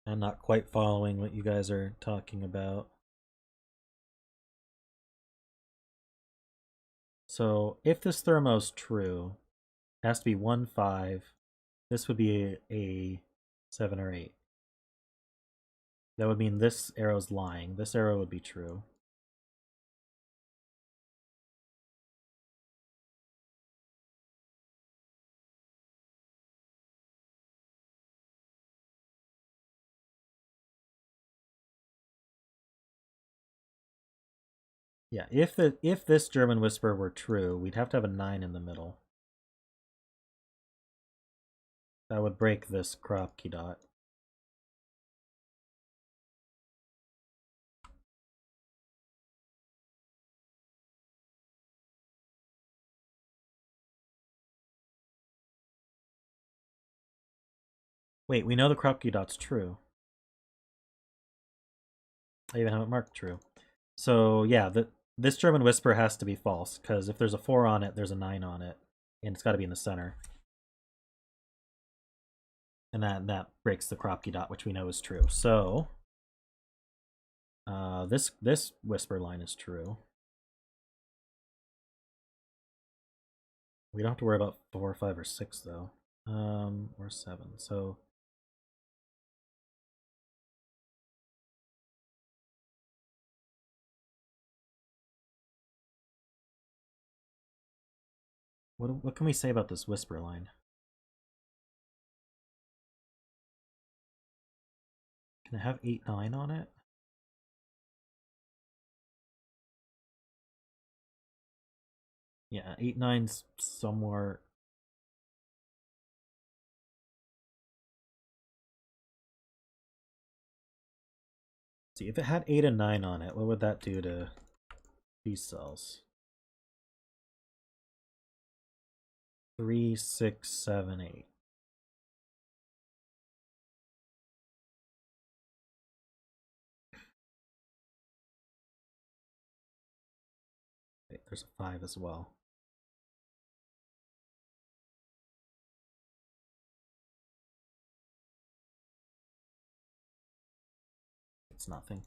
I'm not quite following what you guys are talking about. So if this thermo's true, it has to be 1, 5. This would be a 7 or 8. That would mean this arrow's lying. This arrow would be true. Yeah, if this German whisper were true, we'd have to have a 9 in the middle. That would break this Kropke dot. Wait, we know the Crocodile dot's true. I even have it marked true. So yeah, this German Whisper has to be false, because if there's a 4 on it, there's a 9 on it. And it's got to be in the center. And that breaks the Crocodile dot, which we know is true. So this Whisper line is true. We don't have to worry about 4, 5, or 6 though. Or 7. So what can we say about this Whisper line? Can it have 8, 9 on it? Yeah, 8, 9's somewhere. See, if it had 8 and 9 on it, what would that do to these cells? 3, 6, 7, 8. Wait, there's a 5 as well. It's nothing.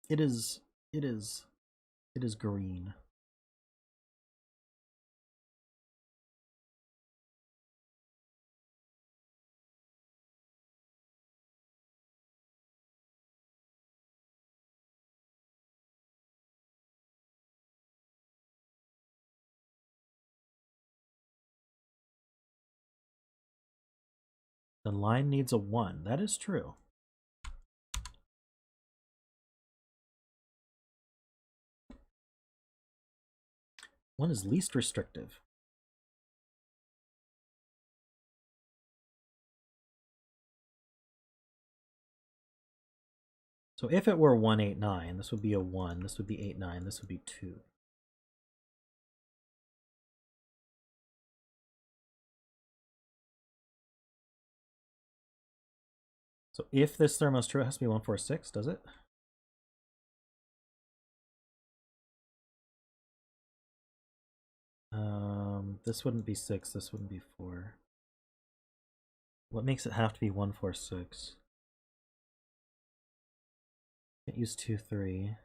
It is green. The line needs a 1. That is true. One is least restrictive. So if it were 1, 8, 9, this would be a 1, this would be 8, 9, this would be 2. So if this thermo is true, it has to be 1, 4, 6, does it? This wouldn't be 6, this wouldn't be 4. What makes it have to be 1, 4, 6? Can't use 2, 3.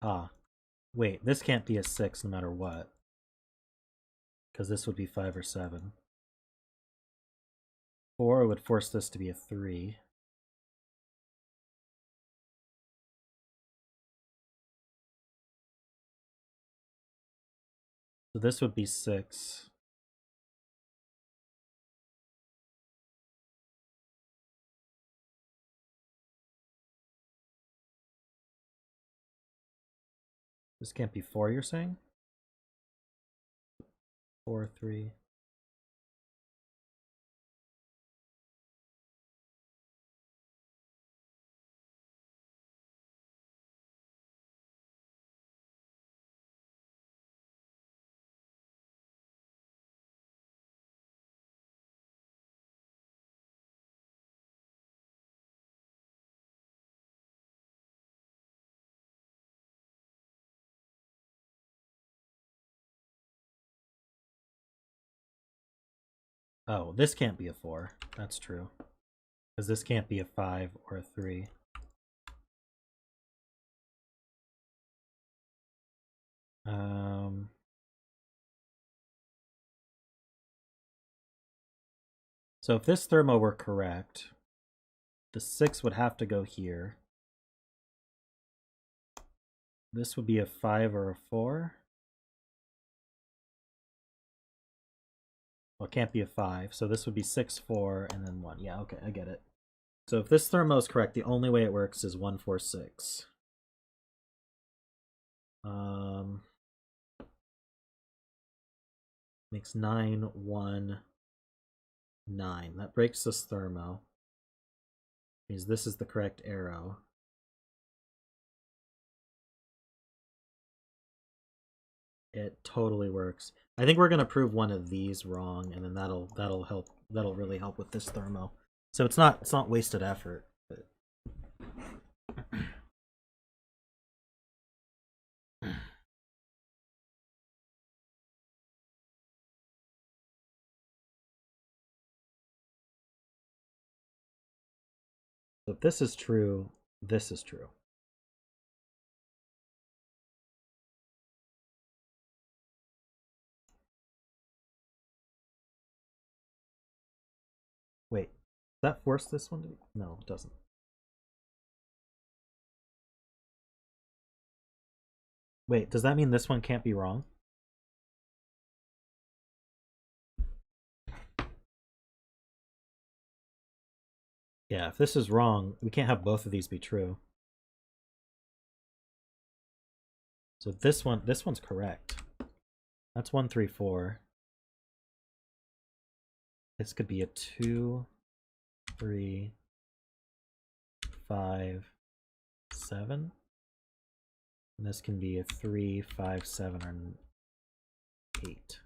Ah, wait, this can't be a 6 no matter what, because this would be 5 or 7. 4 would force this to be a 3. So this would be 6. This can't be 4, you're saying? 4, 3. Oh, this can't be a 4. That's true. Because this can't be a 5 or a 3. So if this thermo were correct, the 6 would have to go here. This would be a 5 or a 4. Well, it can't be a 5, so this would be 6, 4, and then 1. Yeah, okay, I get it. So if this thermo is correct, the only way it works is 1, 4, 6. Makes 9, 1, 9. That breaks this thermo. Means this is the correct arrow. It totally works. I think we're gonna prove one of these wrong, and then that'll help. That'll really help with this thermo. So it's not wasted effort. But... So if this is true, this is true. Wait, does that force this one to be? No, it doesn't. Wait, does that mean this one can't be wrong? Yeah, if this is wrong, we can't have both of these be true. So this one's correct. That's 1, 3, 4. This could be a 2, 3, 5, 7. And this can be a 3, 5, 7, or 8.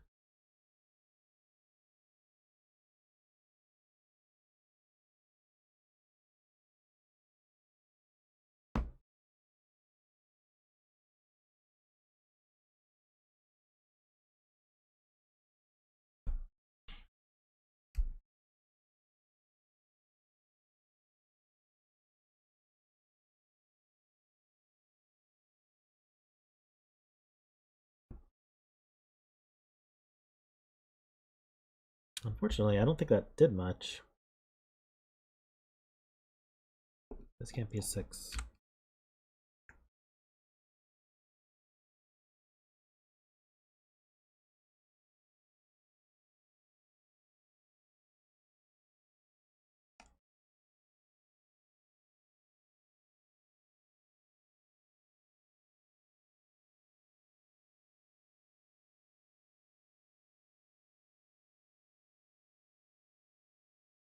Unfortunately, I don't think that did much. This can't be a 6.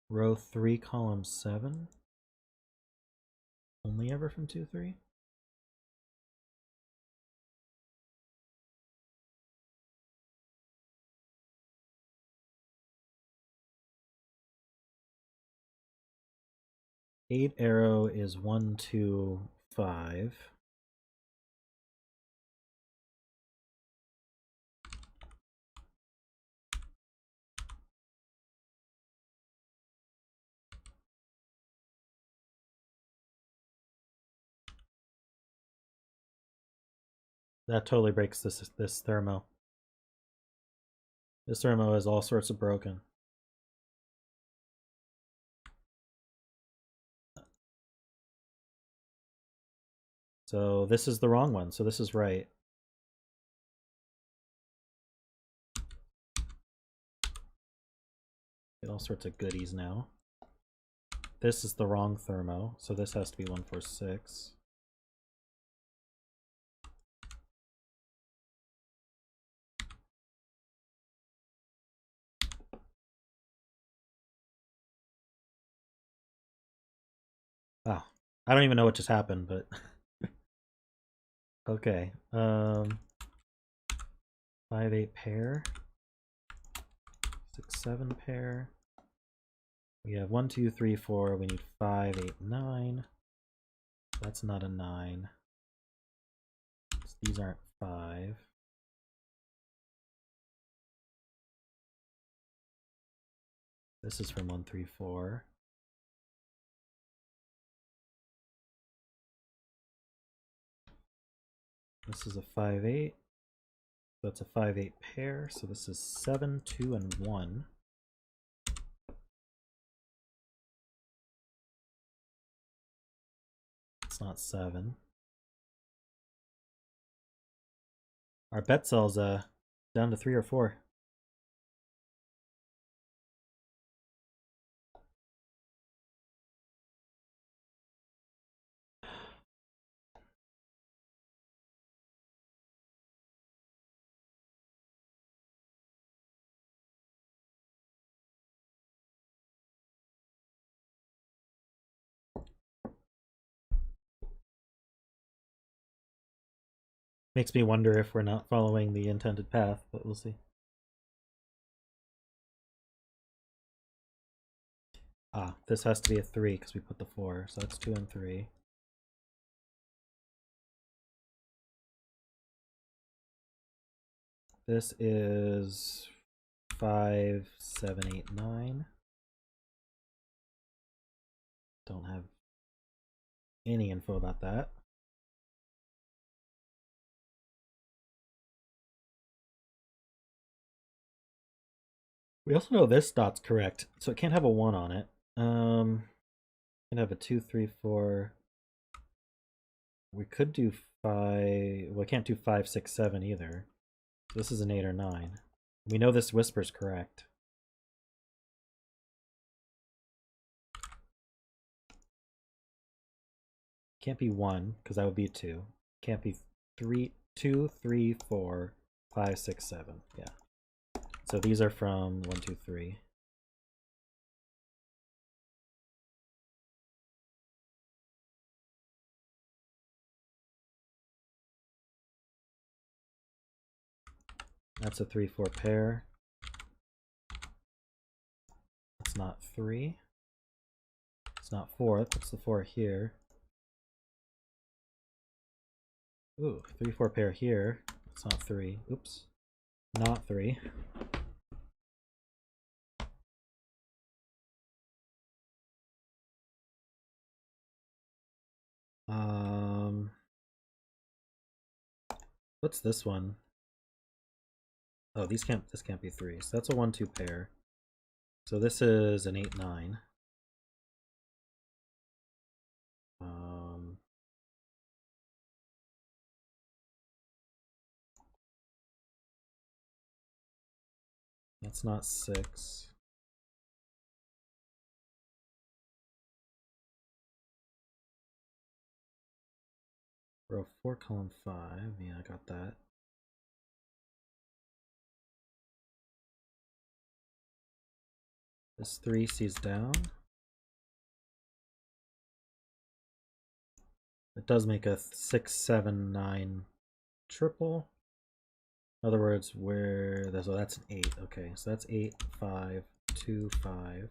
Row 3, column 7. Only ever from 2, 3. Eight arrow is 1, 2, 5. That totally breaks this thermo. This thermo is all sorts of broken. So this is the wrong one, so this is right. Get all sorts of goodies now. This is the wrong thermo, so this has to be 1, 4, 6. Oh, I don't even know what just happened, but okay. 5, 8 pair. 6, 7 pair. We have 1, 2, 3, 4. We need 5, 8, 9. That's not a 9. So these aren't 5. This is from 1, 3, 4. This is a 5, 8. That's a 5, 8 pair. So this is 7, 2, and 1. It's not 7. Our bet cell's down to 3 or 4. Makes me wonder if we're not following the intended path, but we'll see. Ah, this has to be a 3 because we put the 4, so that's 2 and 3. This is 5, 7, 8, 9. Don't have any info about that. We also know this dot's correct, so it can't have a 1 on it. Can have a 2, 3, 4. We could do 5. Well, I can't do 5, 6, 7 either. So this is an 8 or 9. We know this whisper's correct. Can't be 1, because that would be 2. Can't be 3, 2, 3, 4, 5, 6, 7. Yeah. So these are from 1, 2, 3. That's a 3, 4 pair. That's not 3. It's not 4. That puts the 4 here. Ooh, 3, 4 pair here. It's not 3. Oops. Not 3. What's this one? Oh, this can't be 3. So that's a 1, 2 pair. So this is an 8, 9. That's not 6. Row 4, column 5. Yeah, I got that. This 3 sees down. It does make a 6, 7, 9 triple. In other words, where so that's an 8. Okay, so that's 8, 5, 2, 5.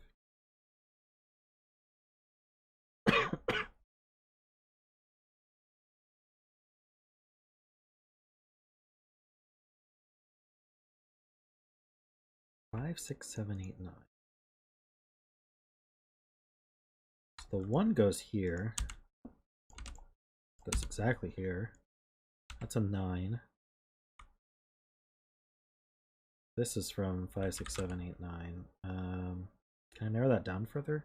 Five, 6, 7, 8, 9. So the 1 goes here. Goes exactly here. That's a 9. This is from 5, 6, 7, 8, 9. Can I narrow that down further?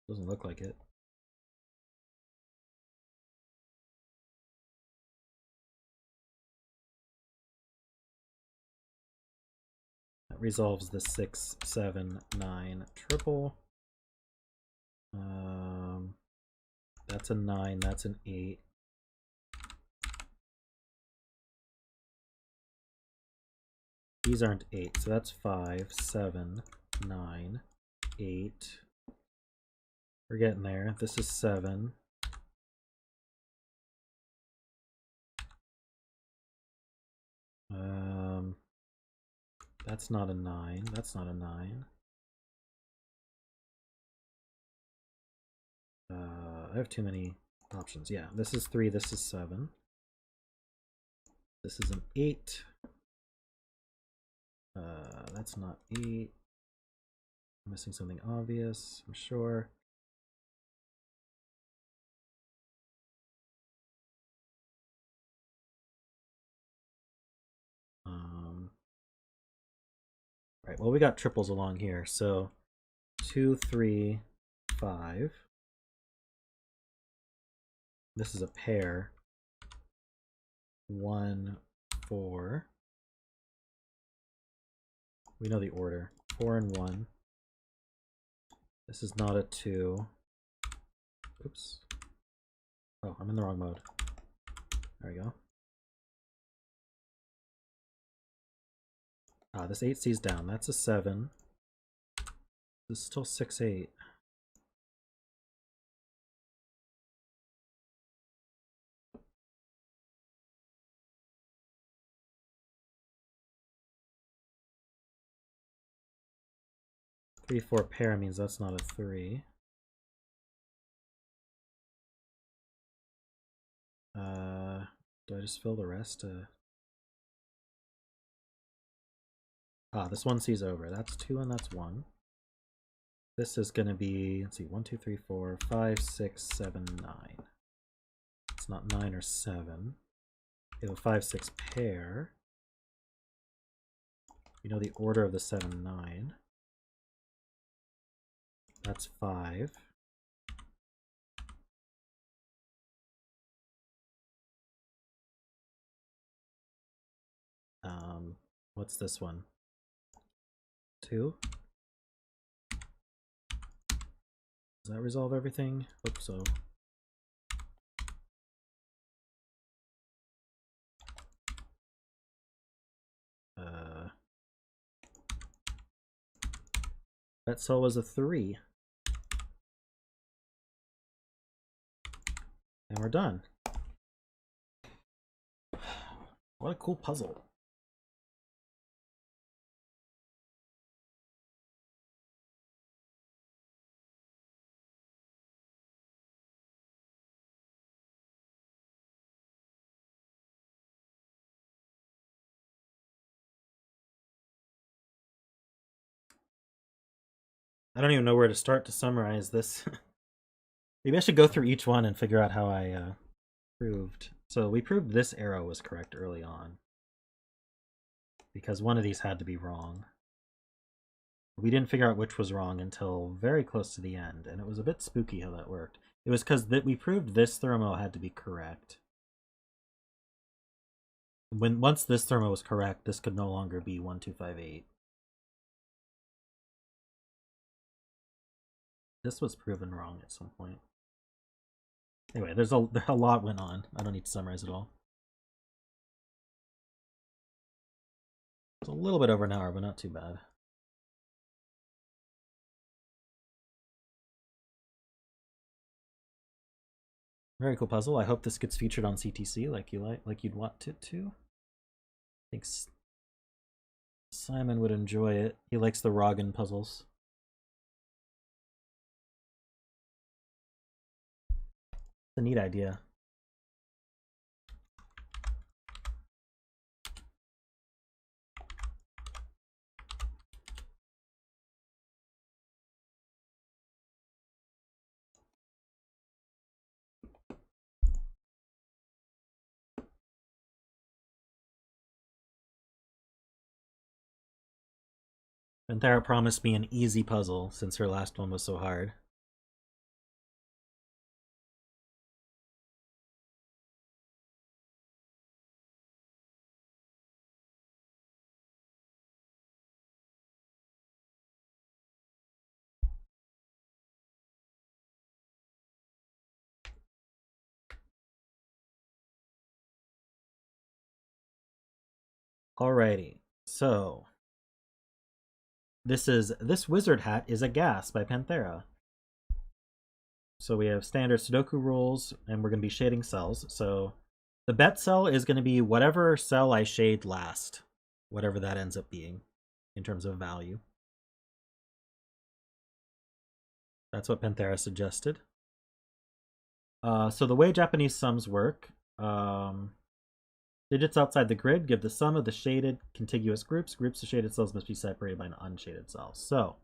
Doesn't look like it. That resolves the 6, 7, 9 triple. That's a 9, that's an 8. These aren't 8, so that's 5, 7, 9, 8. We're getting there. This is 7. That's not a 9. That's not a 9. I have too many options. Yeah, this is 3, this is 7. This is an 8. That's not 8. I'm missing something obvious, I'm sure. Right, well, we got triples along here. So 2, 3, 5. This is a pair. 1, 4. We know the order. 4 and 1. This is not a 2. Oops. Oh, I'm in the wrong mode. There we go. Ah, this 8 sees down. That's a 7. This is still 6, 8. 3-4 pair means that's not a 3. Do I just fill the rest? This one sees over. That's 2 and that's 1. This is going to be, let's see, 1, 2, 3, 4, 5, 6, 7, 9. It's not 9 or 7. We have a 5, 6 pair. We know the order of the 7, 9. That's 5. What's this one? 2. Does that resolve everything? Hope so. That cell was a 3. And we're done. What a cool puzzle. I don't even know where to start to summarize this. Maybe I should go through each one and figure out how I proved. So we proved this arrow was correct early on, because one of these had to be wrong. We didn't figure out which was wrong until very close to the end, and it was a bit spooky how that worked. It was because we proved this thermo had to be correct. Once this thermo was correct, this could no longer be 1, 2, 5, 8. This was proven wrong at some point. Anyway, there's a lot went on. I don't need to summarize it all. It's a little bit over an hour, but not too bad. Very cool puzzle. I hope this gets featured on CTC like you'd want it to. I think Simon would enjoy it. He likes the Roggen puzzles. It's a neat idea. Panthera promised me an easy puzzle since her last one was so hard. Alrighty, so this wizard hat is a gas by Panthera. So we have standard Sudoku rules, and we're going to be shading cells. So the bet cell is going to be whatever cell I shade last, whatever that ends up being in terms of value. That's what Panthera suggested. So the way Japanese sums work, digits outside the grid give the sum of the shaded contiguous groups. Groups of shaded cells must be separated by an unshaded cell. So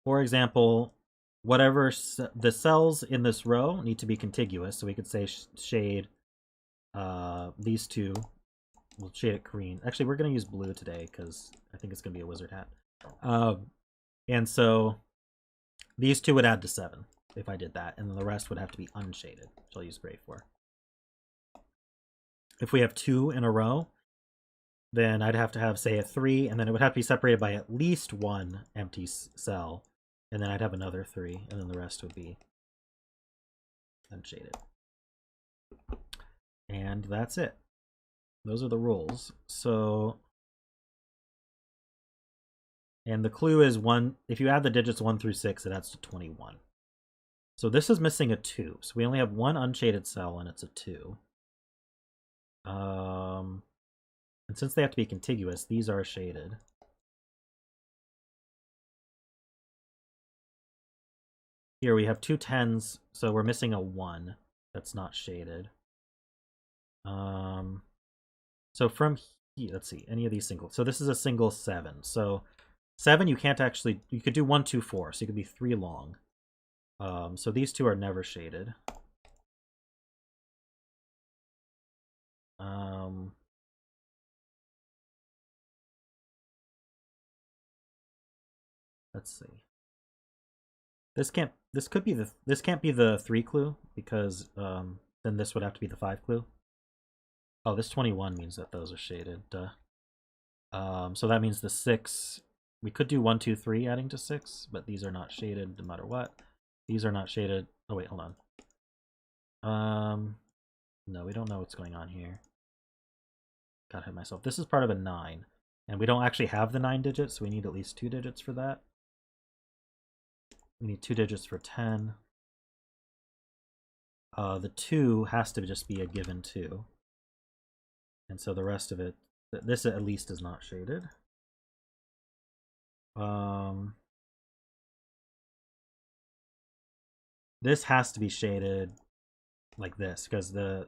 for example, whatever the cells in this row need to be contiguous. So we could say shade these two. We'll shade it green. Actually, we're going to use blue today because I think it's going to be a wizard hat. And so these two would add to 7 if I did that, and then the rest would have to be unshaded, which I'll use gray for. If we have 2 in a row, then I'd have to have, say, a 3, and then it would have to be separated by at least 1 empty cell, and then I'd have another 3, and then the rest would be unshaded. And that's it. Those are the rules. So, and the clue is 1, if you add the digits 1 through 6, it adds to 21. So this is missing a 2. So we only have 1 unshaded cell, and it's a 2. And And since they have to be contiguous, these are shaded. Here we have two 10s, so we're missing a 1 that's not shaded. So from here, let's see, any of these singles. So this is a single 7. So 7 you can't actually, you could do 1, 2, 4, so you could be 3 long. So these two are never shaded. Let's see. This can't be the 3 clue because then this would have to be the 5 clue. Oh, this 21 means that those are shaded. So that means the 6. We could do 1, 2, 3 adding to 6, but these are not shaded no matter what. These are not shaded. Oh wait, hold on. No, we don't know what's going on here. Gotta hit myself. This is part of a 9, and we don't actually have the 9 digits, so we need at least 2 digits for that. We need 2 digits for 10. The 2 has to just be a given 2. And so the rest of it, this at least is not shaded. This has to be shaded like this, because the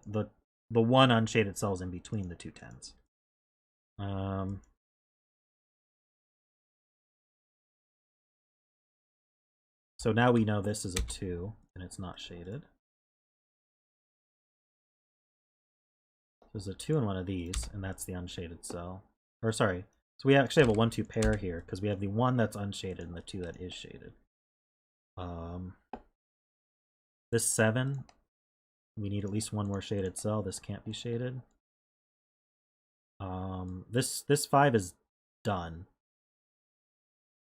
one unshaded cell is in between the two 10s. So now we know this is a 2, and it's not shaded. There's a 2 in one of these, and that's the unshaded cell. Or sorry, so we actually have a 1-2 pair here, because we have the 1 that's unshaded and the 2 that is shaded. This 7, we need at least 1 more shaded cell. This can't be shaded. This 5 is done.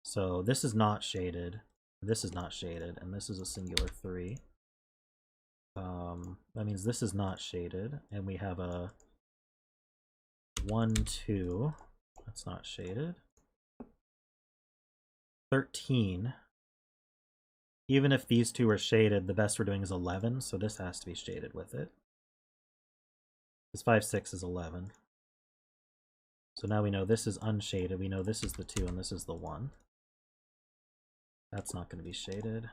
So this is not shaded. This is not shaded, and this is a singular 3. That means this is not shaded, and we have a 1, 2. That's not shaded. 13. Even if these two are shaded, the best we're doing is 11, so this has to be shaded with it. This 5, 6 is 11. So now we know this is unshaded. We know this is the 2 and this is the 1. That's not going to be shaded.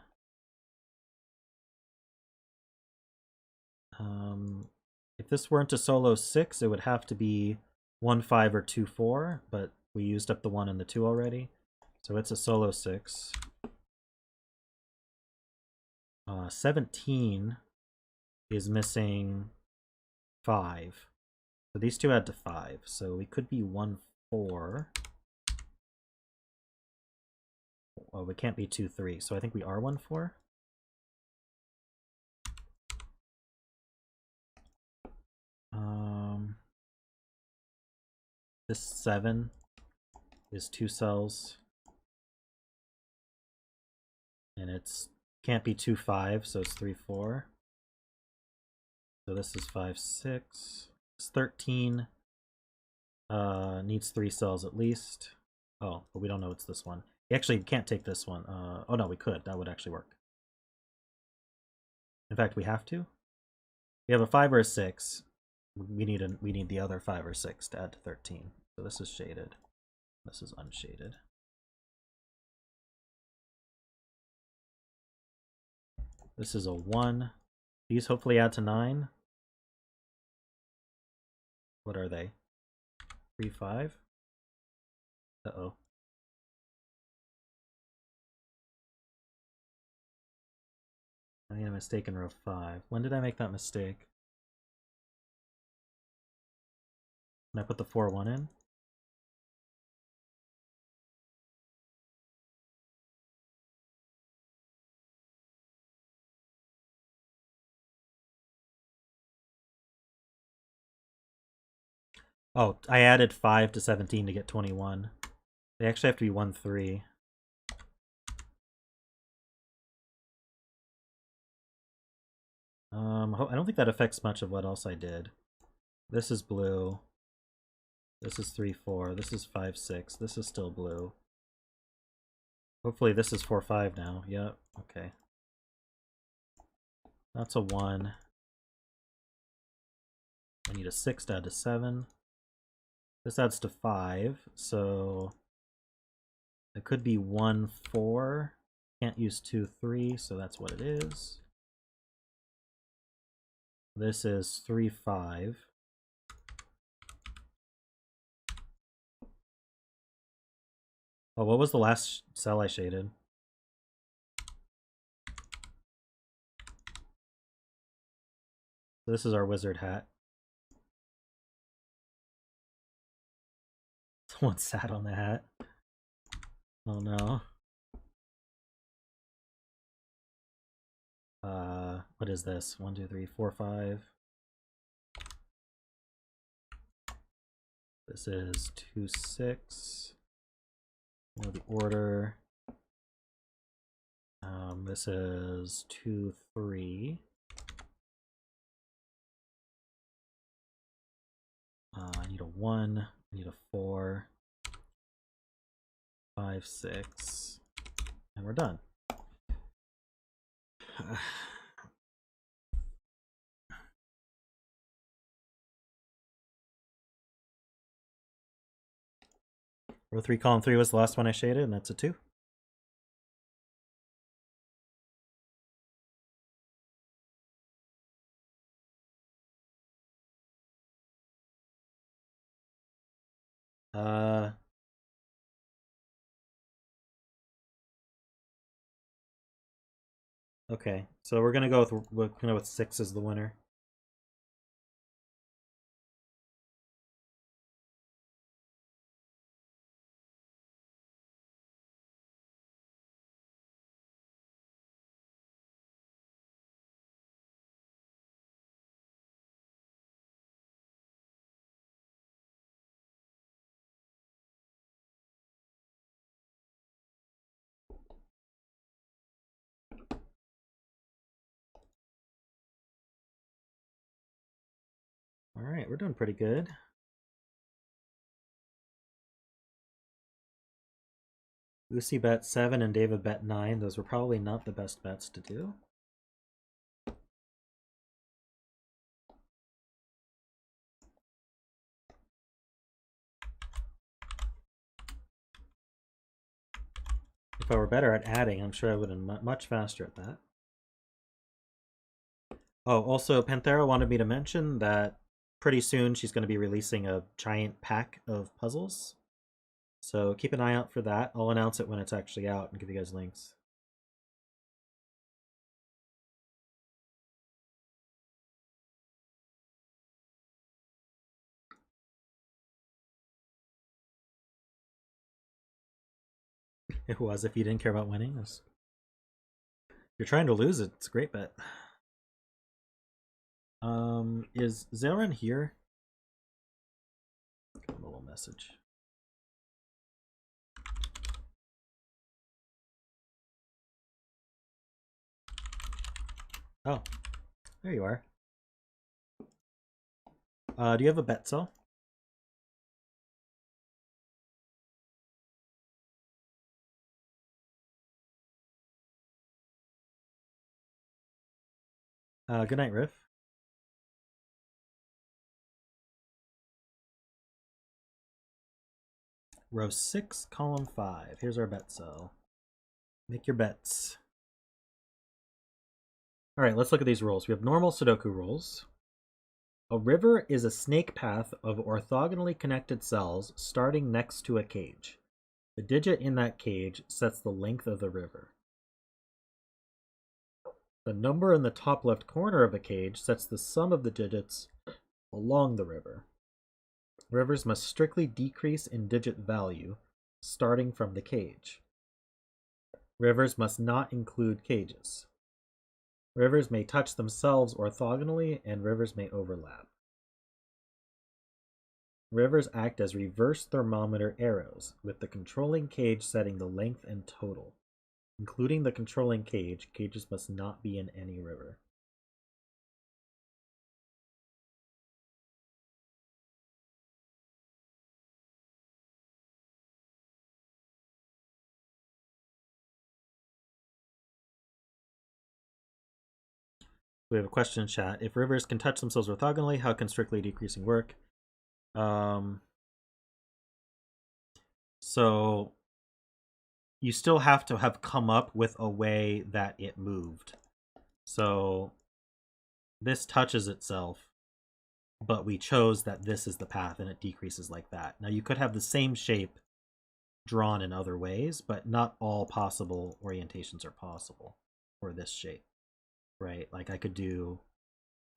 If this weren't a solo 6, it would have to be 1, 5 or 2, 4, but we used up the 1 and the 2 already. So it's a solo 6. 17 is missing 5. So these two add to 5. So we could be 1, 4. Well, we can't be 2, 3. So I think we are 1, 4. This 7 is 2 cells. And it's can't be 2, 5, so it's 3, 4. So this is 5, 6. It's 13. Needs 3 cells at least. Oh, but we don't know it's this one. Actually, we can't take this one. Oh no, we could. That would actually work. In fact, we have to. We have a 5 or a 6. We need the other 5 or 6 to add to 13. So this is shaded. This is unshaded. This is a 1. These hopefully add to 9. What are they? 3, 5? Uh-oh. I made a mistake in row 5. When did I make that mistake? Can I put the 4, 1 in? Oh, I added 5 to 17 to get 21. They actually have to be 1, 3. I don't think that affects much of what else I did. This is blue. This is 3, 4. This is 5, 6. This is still blue. Hopefully this is 4, 5 now. Yep, okay. That's a 1. I need a 6 to add to 7. This adds to 5, so it could be 1, 4. Can't use 2, 3, so that's what it is. This is 3, 5. Oh, what was the last cell I shaded? So this is our wizard hat. Someone sat on the hat. Oh no. What is this? 1, 2, 3, 4, 5. This is 2, 6. Know the order. This is 2, 3. I need a 1. I need a 4. 5, 6. And we're done. Row 3, column 3 was the last one I shaded, and that's a 2. Okay, so we're gonna go with 6 as the winner. All right, we're doing pretty good. Lucy bet 7 and David bet 9. Those were probably not the best bets to do. If I were better at adding, I'm sure I would have been much faster at that. Oh, also, Panthera wanted me to mention that pretty soon she's going to be releasing a giant pack of puzzles. So keep an eye out for that. I'll announce it when it's actually out and give you guys links. It was, if you didn't care about winning. If you're trying to lose it, it's a great bet. Is Xailran here? Give him a little message. Oh, there you are. Do you have a bet cell? Good night, Riff. Row 6, column 5. Here's our bet cell. Make your bets. All right, let's look at these rules. We have normal Sudoku rules. A river is a snake path of orthogonally connected cells starting next to a cage. The digit in that cage sets the length of the river. The number in the top left corner of a cage sets the sum of the digits along the river. Rivers must strictly decrease in digit value, starting from the cage. Rivers must not include cages. Rivers may touch themselves orthogonally, and rivers may overlap. Rivers act as reverse thermometer arrows, with the controlling cage setting the length and total. Including the controlling cage, cages must not be in any river. We have a question in chat. If rivers can touch themselves orthogonally, how can strictly decreasing work? So you still have to have come up with a way that it moved. So this touches itself, but we chose that this is the path and it decreases like that. Now you could have the same shape drawn in other ways, but not all possible orientations are possible for this shape, right? Like I could do,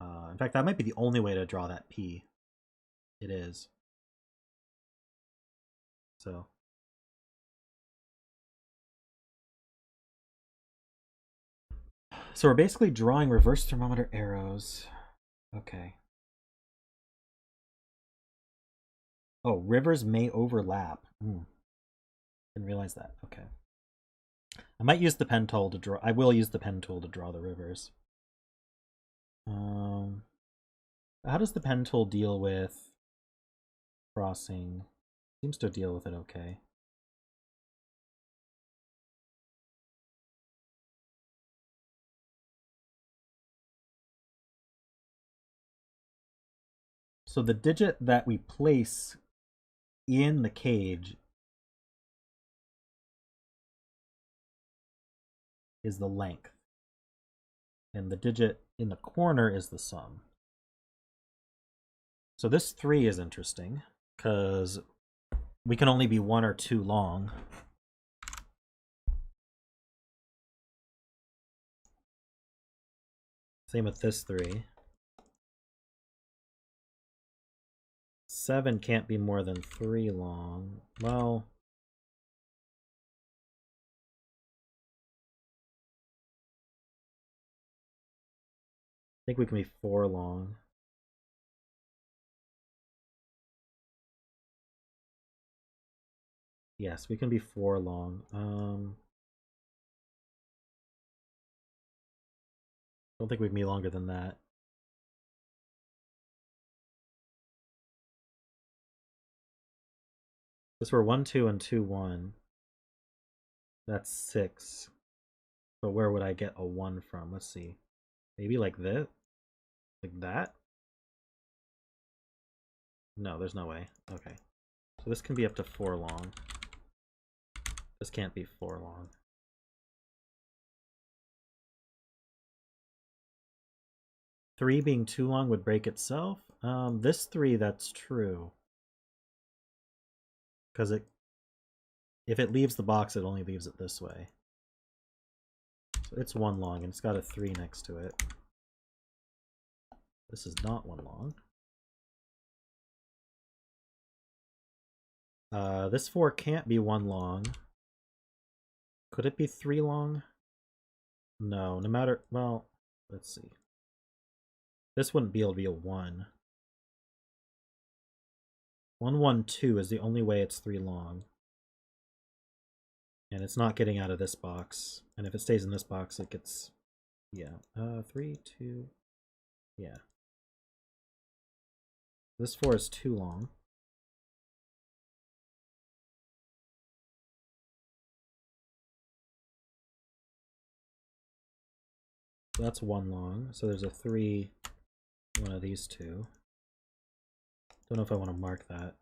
in fact, that might be the only way to draw that P. It is. So we're basically drawing reverse thermometer arrows. Okay. Oh, rivers may overlap. Didn't realize that. Okay. I might use the pen tool to draw. I will use the pen tool to draw the rivers. How does the pen tool deal with crossing? Seems to deal with it okay. So the digit that we place in the cage is the length. And the digit in the corner is the sum. So this 3 is interesting, because we can only be 1 or 2 long. Same with this 3. 7 can't be more than 3 long. Well, I think we can be 4 long. Yes, we can be 4 long. Don't think we can be longer than that. This were 1, 2, and 2, 1. That's 6. But where would I get a 1 from? Let's see. Maybe like this? Like that? No, there's no way. Okay. So this can be up to 4 long. This can't be 4 long. Three being too long would break itself. This 3, that's true. Because if it leaves the box, it only leaves it this way. So it's 1 long, and it's got a 3 next to it. This is not 1 long. This 4 can't be 1 long. Could it be 3 long? No, no matter... Well, let's see. This wouldn't be able to be a 1. 1, 1, 2 is the only way it's 3 long. And it's not getting out of this box. And if it stays in this box, it gets... Yeah. 3, 2... Yeah. This 4 is too long. So that's 1 long. So there's a 3, one of these 2. Don't know if I want to mark that.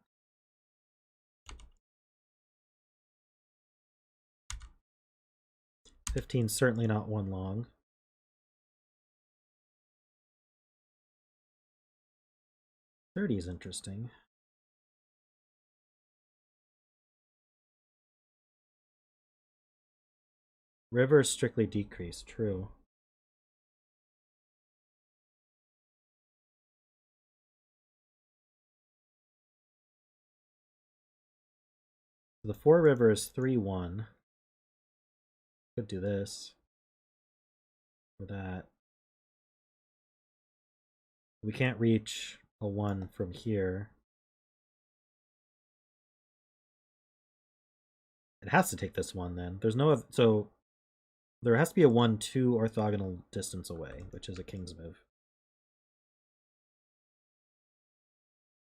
$15's certainly not 1 long. $30 is interesting. River is strictly decreased, true. The 4 river is 3, 1. Could do this. Or that. We can't reach a 1 from here. It has to take this 1 then. There's no other, so there has to be a 1, 2 orthogonal distance away, which is a king's move.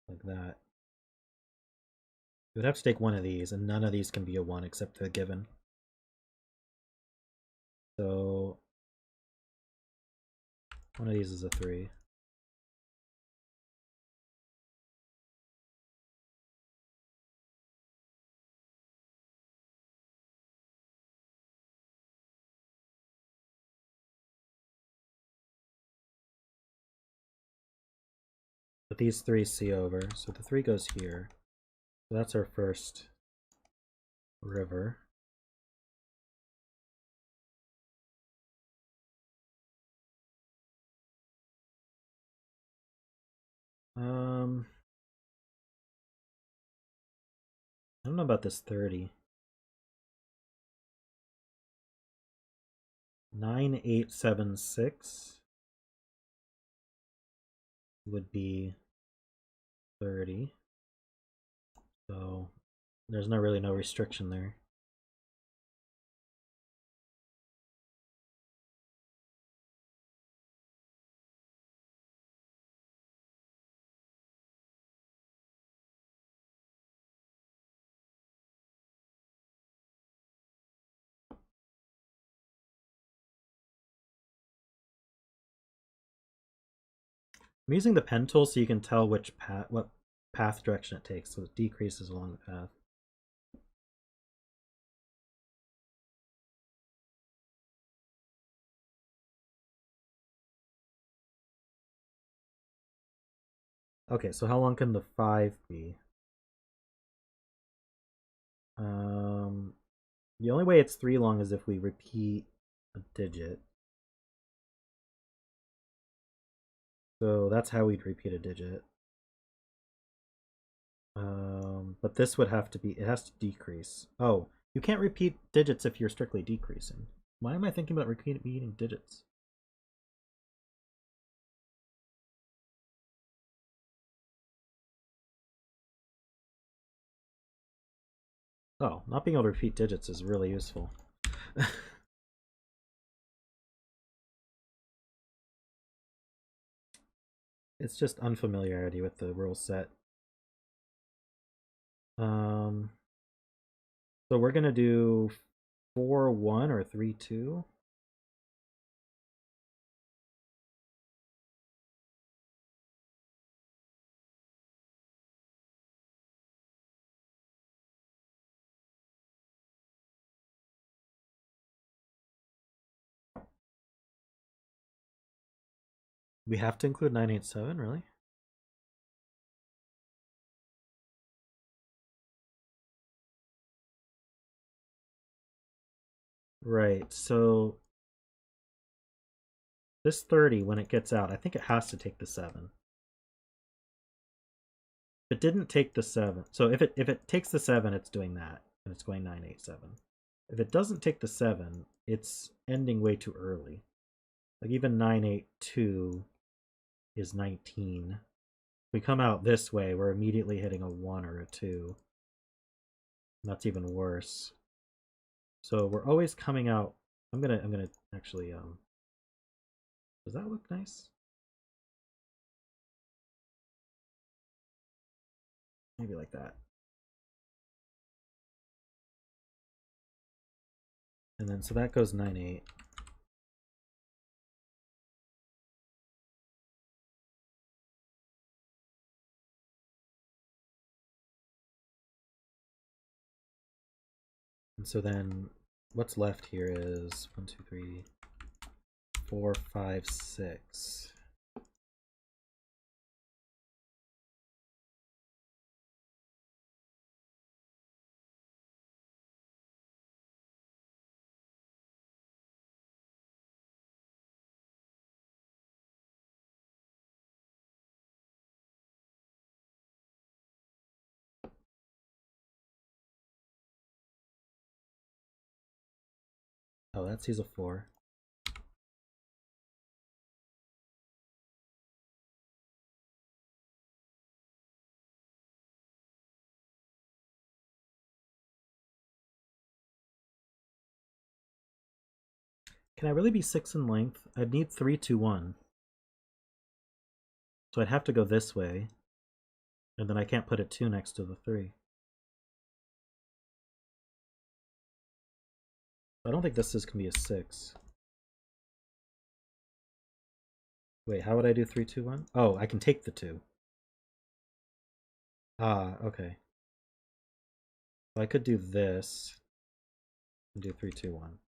Like that. You would have to take one of these, and none of these can be a 1 except the given. So one of these is a 3. But these 3 see over, so the 3 goes here. So that's our first river. I don't know about this 30. 9876 would be 30. So there's really no restriction there. I'm using the pen tool so you can tell what path direction it takes, so it decreases along the path. Okay, so how long can the 5 be? The only way it's 3 long is if we repeat a digit. So that's how we'd repeat a digit. But this would have to be, it has to decrease. Oh, you can't repeat digits if you're strictly decreasing. Why am I thinking about repeating digits? Oh, not being able to repeat digits is really useful. It's just unfamiliarity with the rule set. So we're gonna do 4-1 or 3-2. We have to include 987, really? Right, so this 30, when it gets out, I think it has to take the 7. If it didn't take the 7, so if it takes the 7, it's doing that, and it's going 987. If it doesn't take the 7, it's ending way too early. Like even 982 is 19. If we come out this way, we're immediately hitting a 1 or a 2. And that's even worse. So we're always coming out. I'm gonna actually does that look nice? Maybe like that. And then so that goes 9-8. And so then what's left here is 1, 2, 3, 4, 5, 6. Oh, that sees a 4. Can I really be 6 in length? I'd need 3, 2, 1. So I'd have to go this way. And then I can't put a 2 next to the 3. I don't think this can be a 6. Wait, how would I do 3, 2, 1? Oh, I can take the 2. Ah, okay. So I could do this and do 3, 2, 1.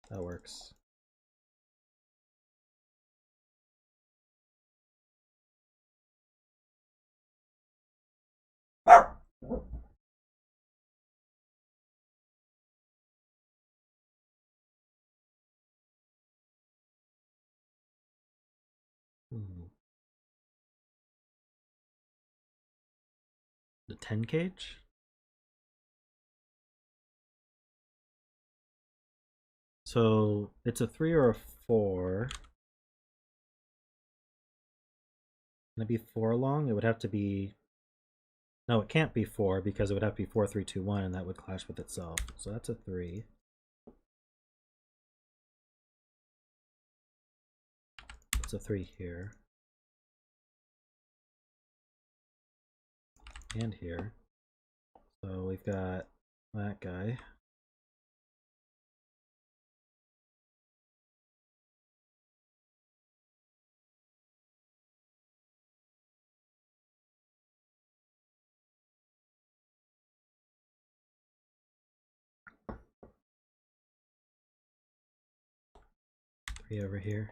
That works. 10 cage. So it's a 3 or a 4. Can it be 4 long? It would have to be... No, it can't be 4 because it would have to be 4, 3, 2, 1, and that would clash with itself. So that's a 3. It's a 3 here. And here. So we've got that guy. Over here.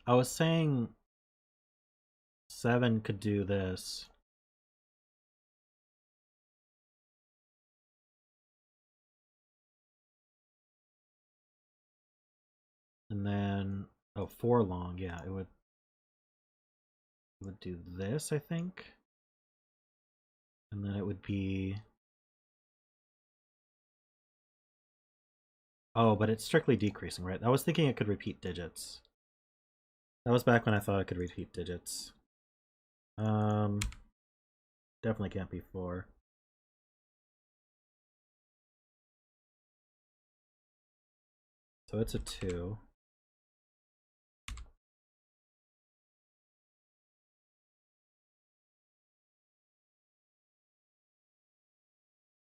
I was saying 7 could do this. And then, oh, 4 long, yeah, it would do this, I think. And then it would be... Oh, but it's strictly decreasing, right? I was thinking it could repeat digits. That was back when I thought it could repeat digits. Definitely can't be 4. So it's a 2.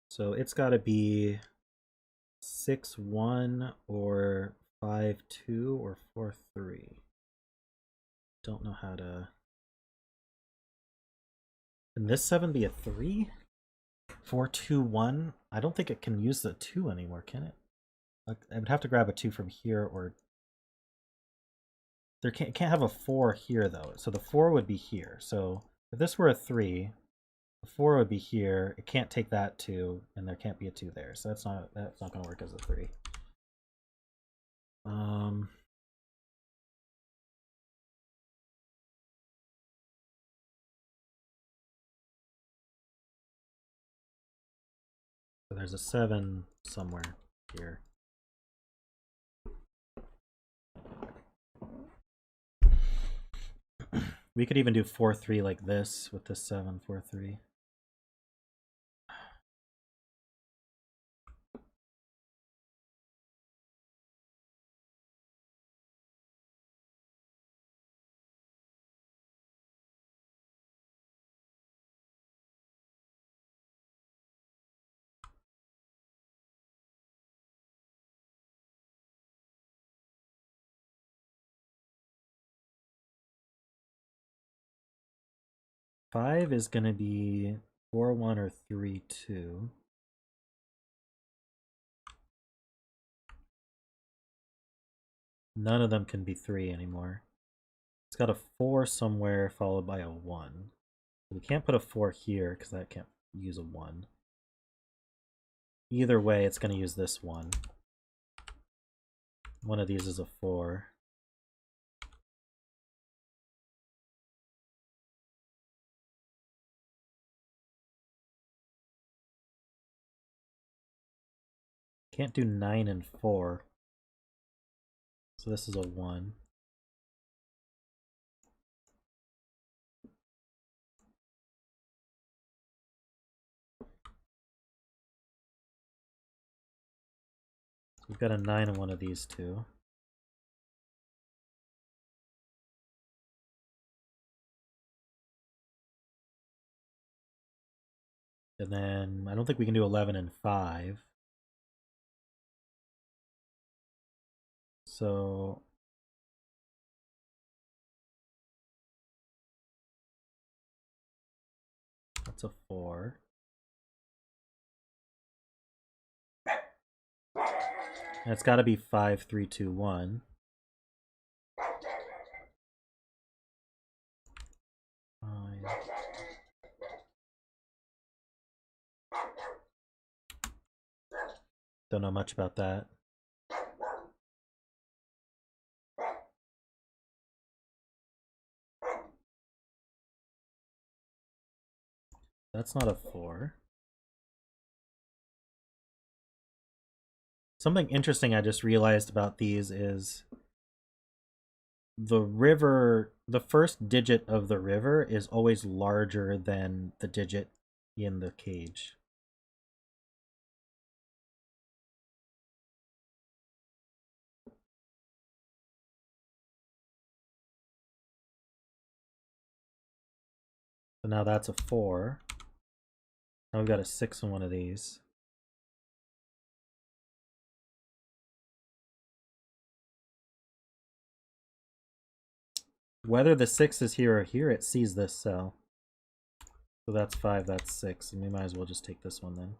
So it's got to be 6-1 or 5-2 or 4-3. Don't know how to... Can this 7 be a 3? 4-2-1? I don't think it can use the 2 anymore, can it? I would have to grab a 2 from here, or... It can't have a 4 here, though. So the 4 would be here. So if this were a 3, the 4 would be here. It can't take that 2, and there can't be a 2 there. So that's not going to work as a 3. So there's a 7 somewhere here. We could even do 4-3 like this with this 7, 4-3. Five is going to be 4-1 or 3-2. None of them can be 3 anymore. It's got a 4 somewhere followed by a 1. We can't put a 4 here because that can't use a 1. Either way, it's going to use this one. One of these is a 4. Can't do 9 and 4. So this is a 1. We've got a 9 in one of these two. And then I don't think we can do 11 and 5. So that's a 4. It's got to be 5, 3, 2, 1. Don't know much about that. That's not a 4. Something interesting I just realized about these is the river, the first digit of the river is always larger than the digit in the cage. So now that's a 4. Now we've got a 6 in one of these. Whether the 6 is here or here, it sees this cell. So that's 5, that's 6, and we might as well just take this one then.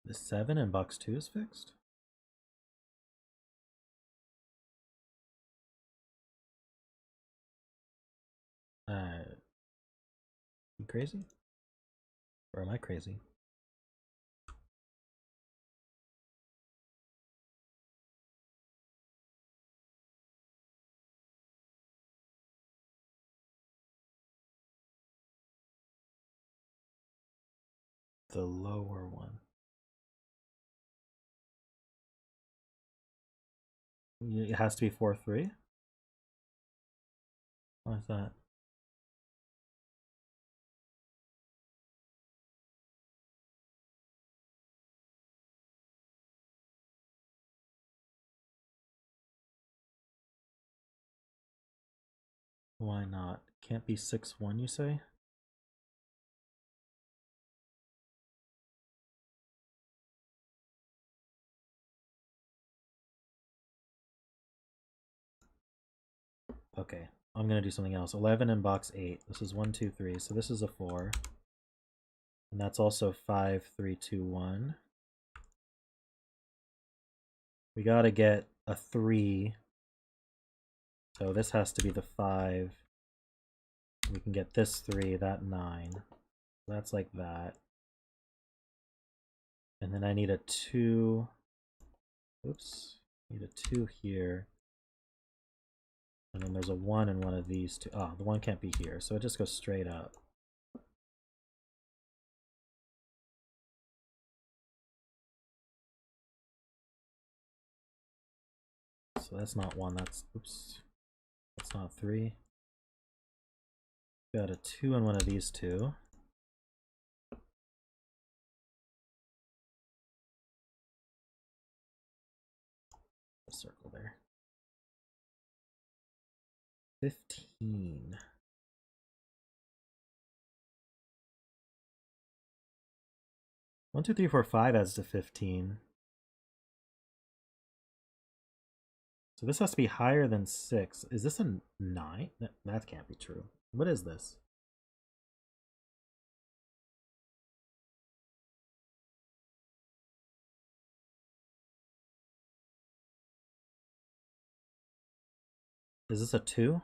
The 7 in box 2 is fixed? You crazy? Or am I crazy? The lower one. It has to be 4-3? Why is that? Why not? Can't be 6-1, you say? Okay, I'm gonna do something else. 11 in box 8. This is 1, 2, 3. So this is a 4. And that's also 5, 3, 2, 1. We gotta get a 3. So this has to be the 5. We can get this 3, that 9. That's like that. And then I need a 2. Oops. Need a 2 here. And then there's a 1 in one of these two. Oh, the 1 can't be here, so it just goes straight up. So that's not 1, that's, oops. That's not 3. Got a 2 in one of these two. A circle there. 15. One, 2, 3, 4, 5 adds to 15. So this has to be higher than 6. Is this a 9? That can't be true. What is this? Is this a 2?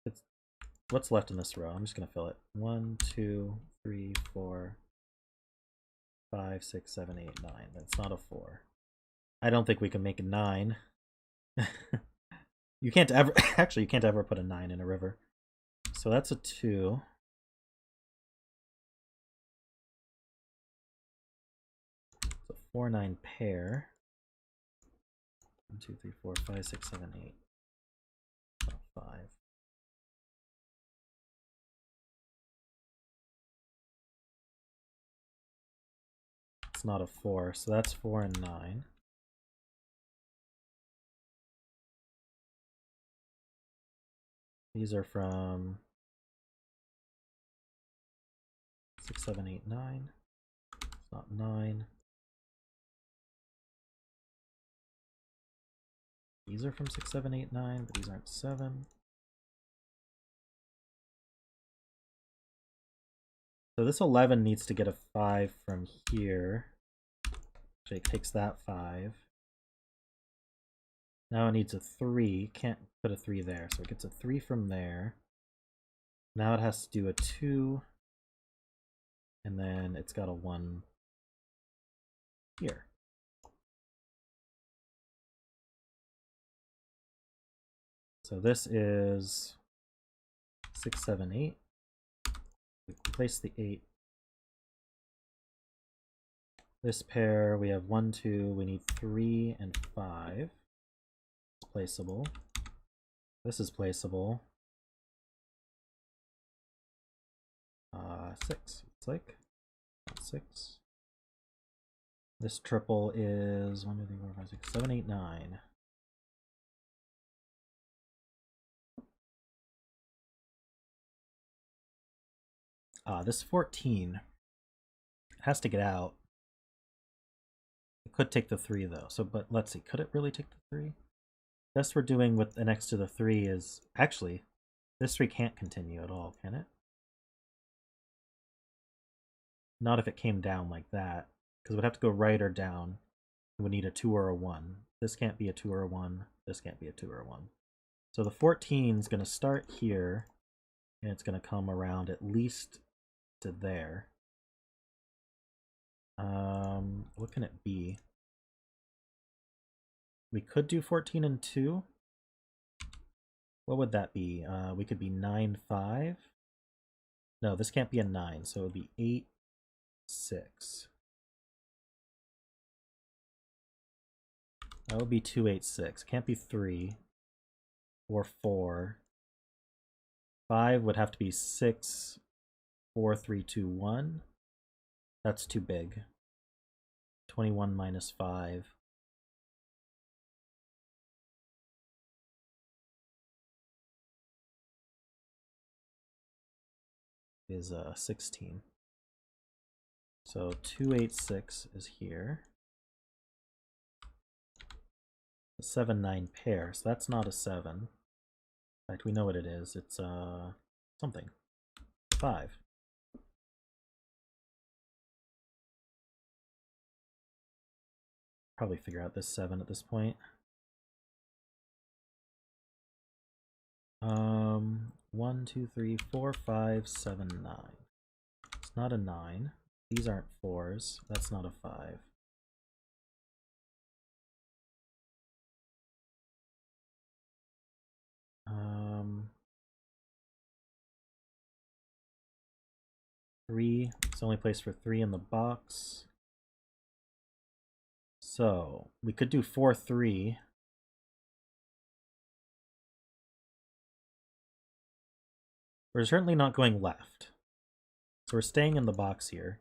It's what's left in this row? I'm just gonna fill it. 1, 2, 3, 4, 5, 6, 7, 8, 9. That's not a 4. I don't think we can make a 9. You can't ever actually you can't ever put a 9 in a river. So that's a 2. It's a 4-9 pair. 1, 2, 3, 4, 5, 6, 7, 8. 5. It's not a 4, so that's 4 and 9. These are from 6, 7, 8, 9. It's not 9. These are from 6, 7, 8, 9, but these aren't 7. So this 11 needs to get a 5 from here. Jake takes that 5. Now it needs a 3. Can't put a 3 there, so it gets a 3 from there. Now it has to do a 2. And then it's got a 1 here. So this is 6, 7, 8. We place the 8. This pair, we have 1, 2, we need 3 and 5. It's placeable. This is placeable. 6, it's like 6. This triple is 1, 2, 3, 4, 5, 6, 7, 8, 9. This 14 has to get out. It could take the 3 though. So, but let's see. Could it really take the 3? Best we're doing with the next to the 3 is actually this 3 can't continue at all, can it? Not if it came down like that, because it would have to go right or down. It would need a 2 or a 1. This can't be a 2 or a 1. This can't be a 2 or a 1. So the 14 is going to start here, and it's going to come around at least to there. What can it be? We could do 14 and 2. What would that be? We could be 9, 5. No, this can't be a 9, so it would be 8, 6. That would be 2, 8, 6. Can't be 3 or 4. 5 would have to be 6, 4, 3, 2, 1. That's too big. 21 minus 5. Is 16. So 2, 8, 6 is here. A 7, 9 pair, so that's not a 7. In fact, we know what it is. It's something. 5. Probably figure out this 7 at this point. 1, 2, 3, 4, 5, 7, 9. It's not a 9. These aren't 4s. That's not a 5. Three. It's the only place for 3 in the box. So we could do 4, 3. We're certainly not going left. So we're staying in the box here.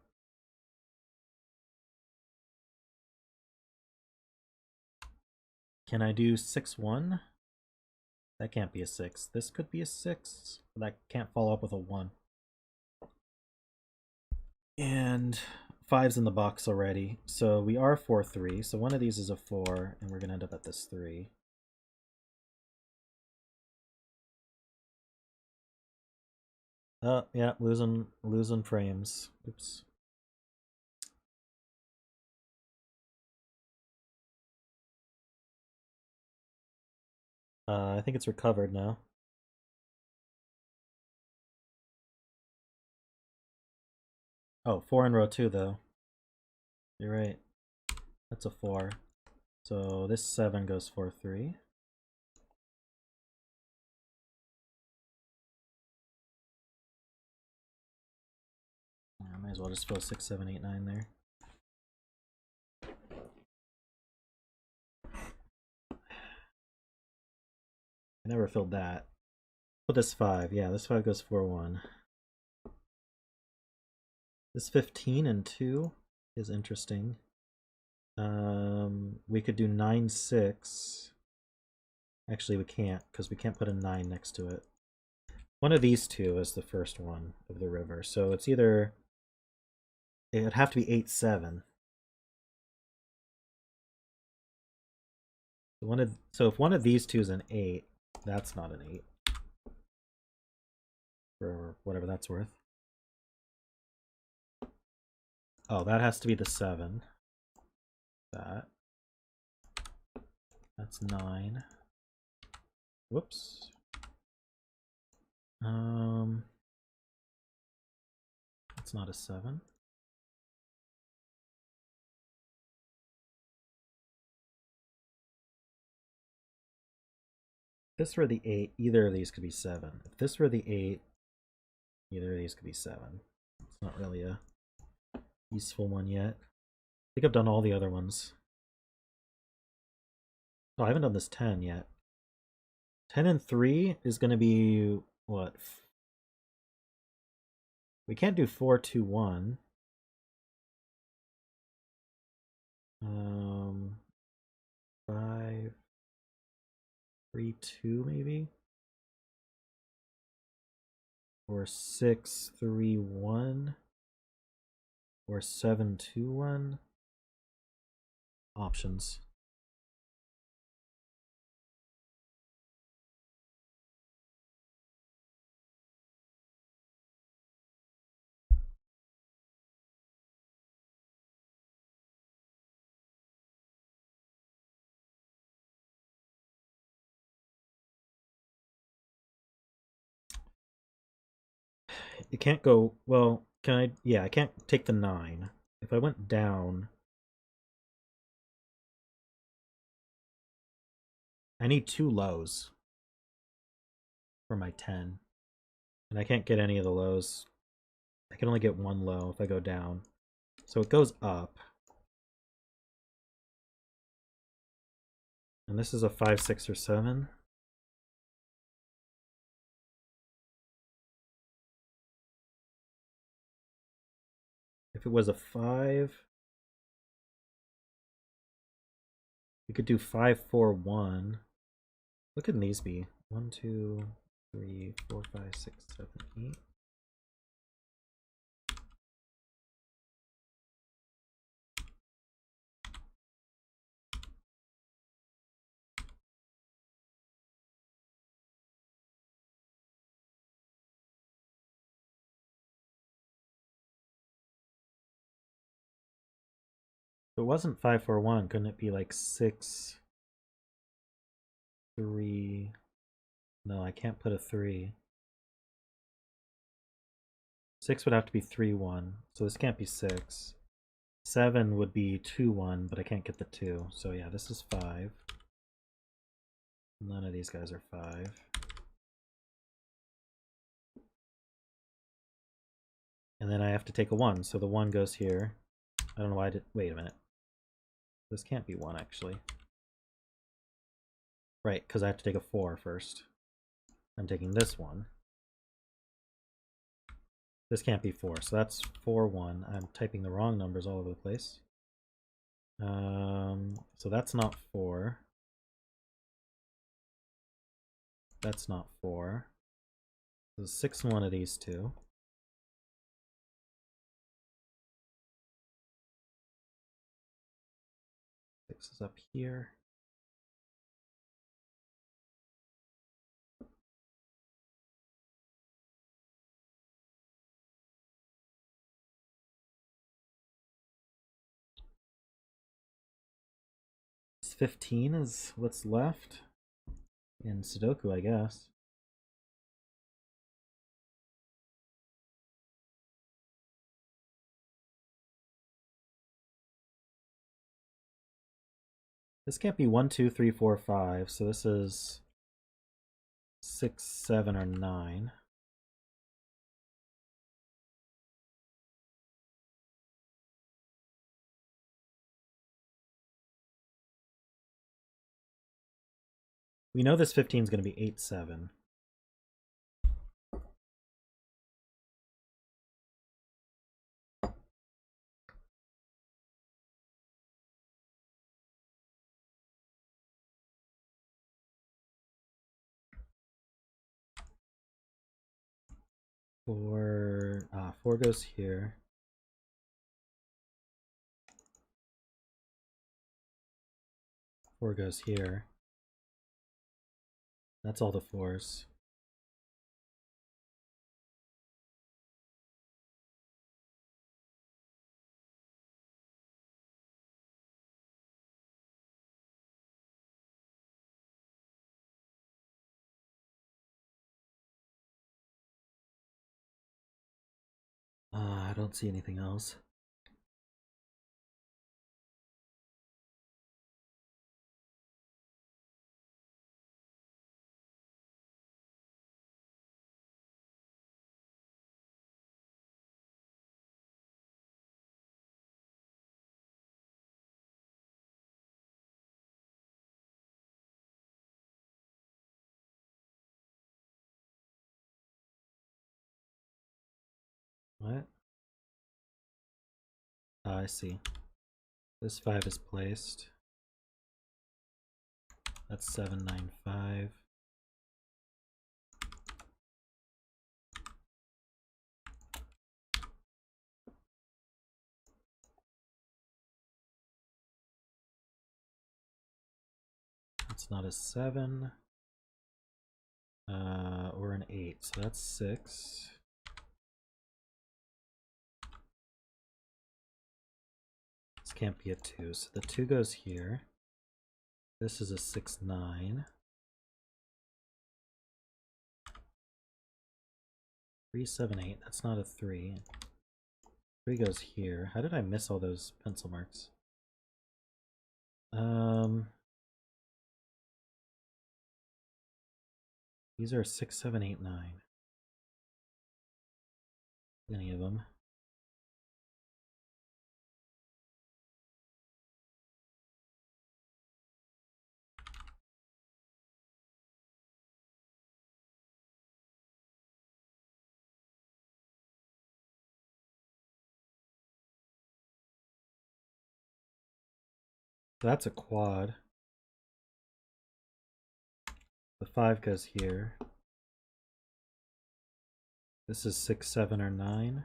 Can I do 6, 1? That can't be a 6. This could be a 6. But that can't follow up with a 1. And 5's in the box already. So we are 4, 3. So one of these is a 4, and we're going to end up at this 3. Oh, yeah, losing frames. Oops. I think it's recovered now. Oh, 4 in row 2 though. You're right. That's a 4. So this 7 goes 4, 3. I might as well just fill 6, 7, 8, 9 there. I never filled that. Put this 5. Yeah, this 5 goes 4-1. This 15 and 2 is interesting. We could do 9-6. Actually, we can't, because we can't put a 9 next to it. One of these two is the first one of the river. So it's either... It would have to be 8-7. So if one of these two is an 8, that's not an 8. For whatever that's worth. Oh, that has to be the 7. That's 9. Whoops. It's not a 7. If this were the 8, either of these could be 7. If this were the 8, either of these could be 7. It's not really a useful one yet. I think I've done all the other ones. Oh, I haven't done this 10 yet. 10 and 3 is going to be, what? We can't do 4-2-1. 5-3-2 maybe? Or 6-3-1? Or 7-2-1? Options. It can't go, well, can I, yeah, I can't take the 9. If I went down, I need 2 lows for my 10. And I can't get any of the lows. I can only get 1 low if I go down. So it goes up. And this is a 5, 6, or 7. If it was a 5, we could do 5-4-1. What can these be? 1, 2, 3, 4, 5, 6, 7, 8. If it wasn't 5-4-1, couldn't it be like 6, 3? No, I can't put a 3. 6 would have to be 3-1, so this can't be 6. 7 would be 2-1, but I can't get the 2. So yeah, this is 5. None of these guys are 5. And then I have to take a 1, so the 1 goes here. I don't know why I did. Wait a minute. This can't be 1, actually. Right, because I have to take a 4 first. I'm taking this one. This can't be 4, so that's 4-1. I'm typing the wrong numbers all over the place. So that's not 4. That's not 4. There's 6 in one of these two. Six is up here. This 15 is what's left in Sudoku, I guess. This can't be 1, 2, 3, 4, 5, so this is 6, 7, or 9. We know this 15 is going to be 8, 7. 4 goes here. 4 goes here. That's all the 4s. I don't see anything else. What? I see. This 5 is placed. That's 795. That's not a 7. Or an 8, so that's 6. This can't be a 2, so the 2 goes here. This is a 6, 9. 3, 7, 8, that's not a 3. 3 goes here. How did I miss all those pencil marks? These are 6, 7, 8, 9. Any of them. So that's a quad. The 5 goes here. This is 6, 7, or 9.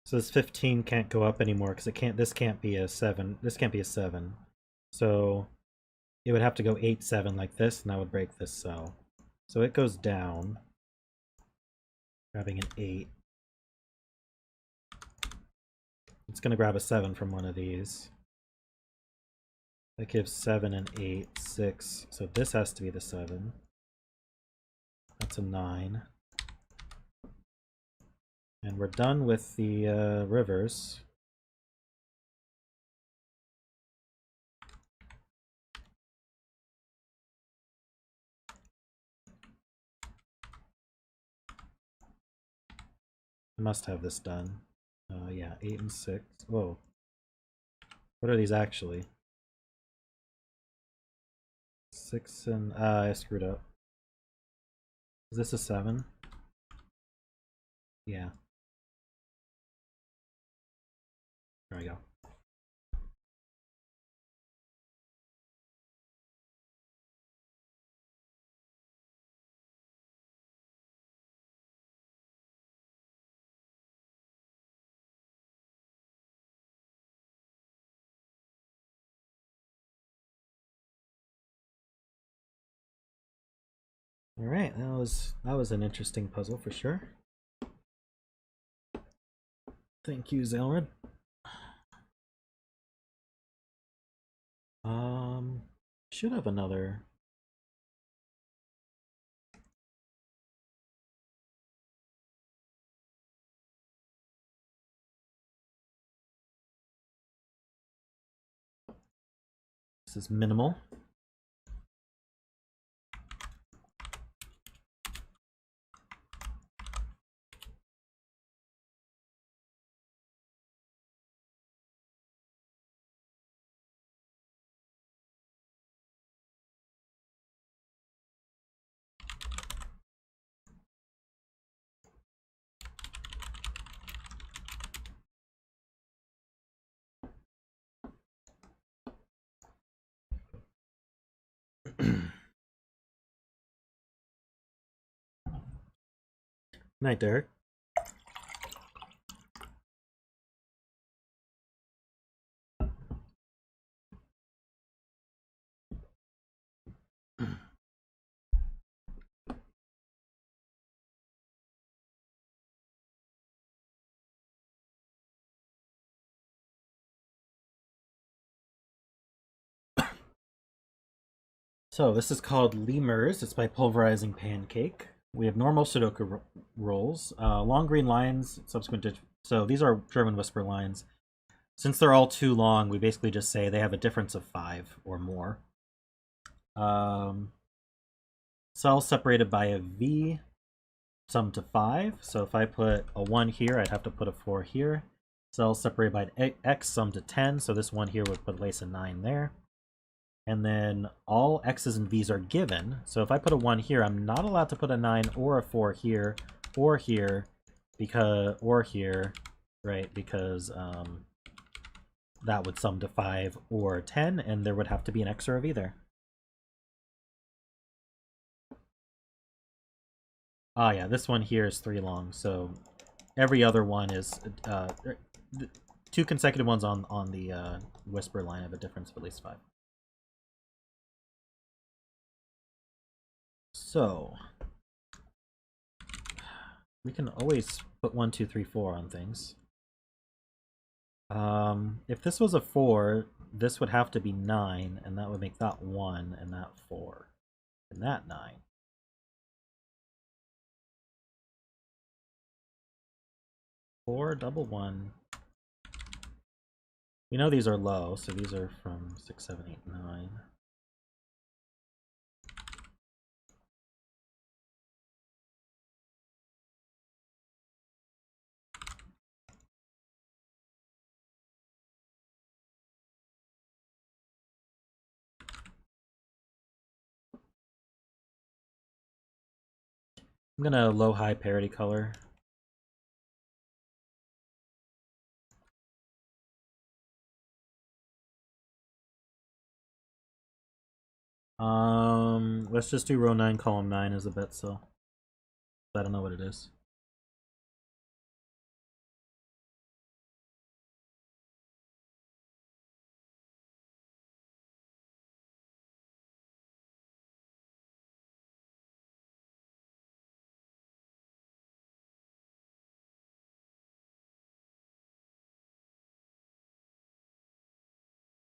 So this 15 can't go up anymore because it can't. This can't be a 7. This can't be a 7. So it would have to go 8, 7 like this, and that would break this cell. So it goes down, grabbing an 8. It's going to grab a 7 from one of these. That gives 7 and 8, 6. So this has to be the 7. That's a 9. And we're done with the rivers. I must have this done. Yeah, 8 and 6. Whoa. What are these actually? 6 and... I screwed up. Is this a 7? Yeah. There we go. Alright, that was an interesting puzzle for sure. Thank you, Xailran. Should have another. This is minimal. Night, Derek. So this is called Lemures. It's by PulverizingPancake. We have normal Sudoku rolls, long green lines, subsequent to... So these are German Whisper lines. Since they're all too long, we basically just say they have a difference of 5 or more. Cells separated by a V, sum to 5. So if I put a 1 here, I'd have to put a 4 here. Cells separated by an X, sum to 10. So this one here would place a 9 there. And then all X's and V's are given. So if I put a 1 here, I'm not allowed to put a 9 or a 4 here, or here, or here, right? Because that would sum to 5 or 10, and there would have to be an X or a V there. Ah, yeah, this one here is 3 long, so every other one is... 2 consecutive ones on the Whisper line have a difference of at least 5. So we can always put 1, 2, 3, 4 on things. If this was a 4, this would have to be 9, and that would make that 1, and that 4, and that 9. Four, double 1. We know these are low, so these are from 6, 7, 8, 9. I'm gonna low-high parity color. Let's just do row 9, column 9 as a bet cell. I don't know what it is.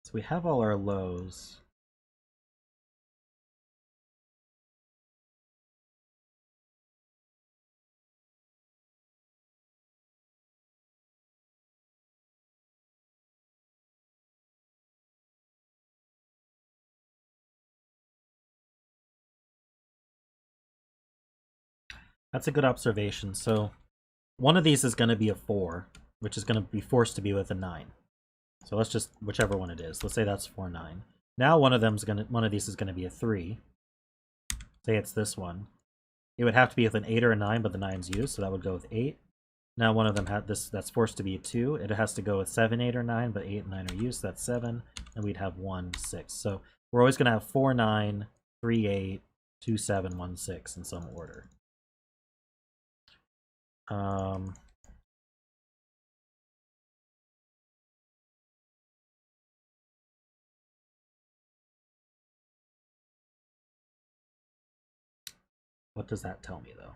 So we have all our lows. That's a good observation. So one of these is going to be a 4, which is going to be forced to be with a 9. So let's just, whichever one it is. Let's say that's 4, 9. Now one of these is going to be a 3. Say it's this one. It would have to be with an 8 or a 9, but the 9's used, so that would go with 8. Now one of them had this, that's forced to be a 2. It has to go with 7, 8, or 9, but 8 and 9 are used, so that's 7. And we'd have 1, 6. So we're always going to have 4, 9, 3, 8, 2, 7, 1, 6 in some order. What does that tell me, though?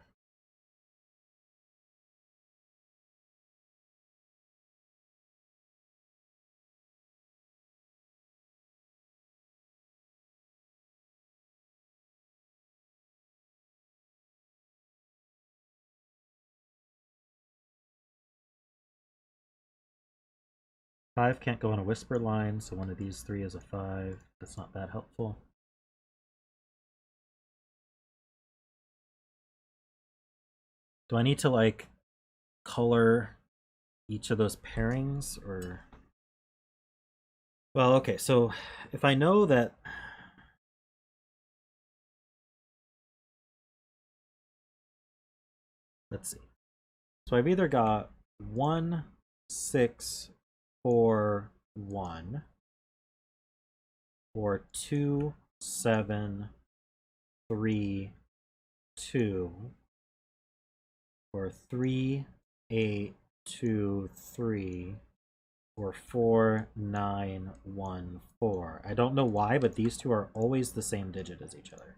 5 can't go on a whisper line, so one of these 3 is a 5. That's not that helpful. Do I need to, like, color each of those pairings, or... Well, okay, so if I know that... Let's see. So I've either got 1, 6, 4, 1, or 2, 7, 3, 2, or 3, 8, 2, 3, or 4, 9, 1, 4. I don't know why, but these two are always the same digit as each other.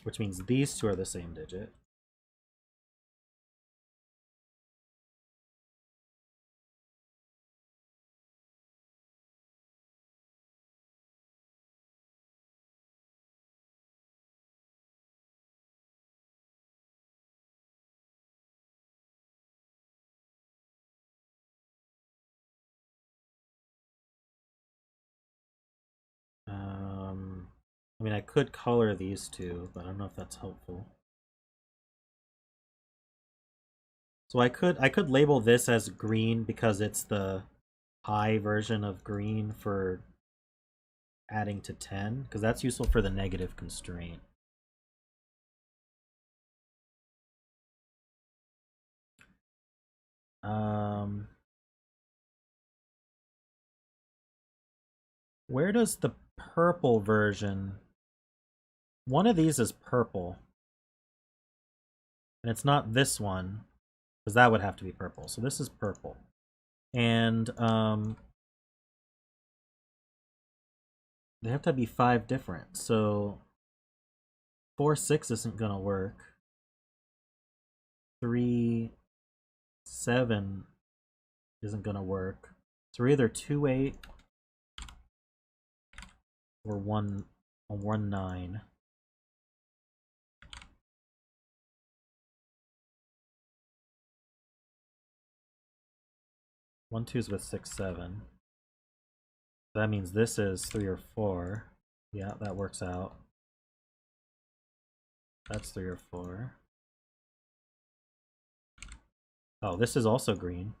Which means these two are the same digit. I mean, I could color these two, but I don't know if that's helpful. So I could label this as green because it's the high version of green for adding to 10, because that's useful for the negative constraint. Where does the purple version... One of these is purple. And it's not this one, because that would have to be purple. So this is purple. And they have to be 5 different. So 4, 6 isn't going to work. 3, 7 isn't going to work. So we're either 2, 8 or 1, 9. One, 2's with 6, 7. That means this is 3 or 4. Yeah, that works out. That's 3 or 4. Oh, this is also green.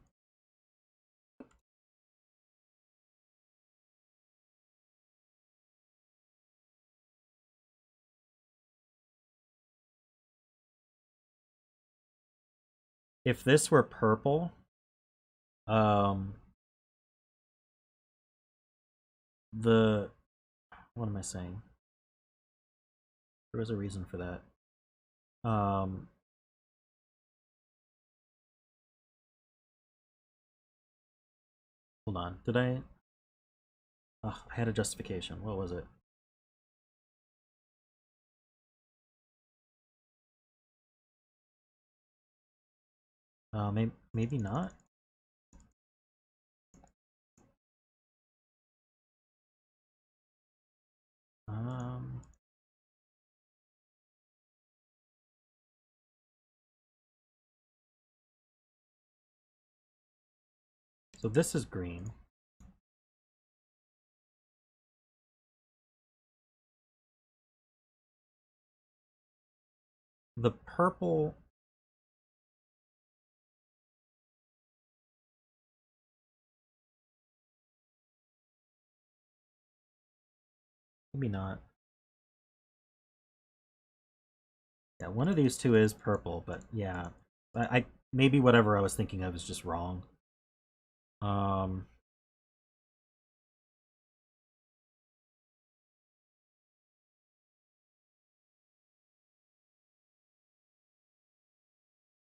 If this were purple, what am I saying? There was a reason for that. Hold on. Did I? I had a justification. What was it? Maybe not. So this is green. The purple... Maybe not. Yeah, one of these two is purple, but yeah. I maybe whatever I was thinking of is just wrong.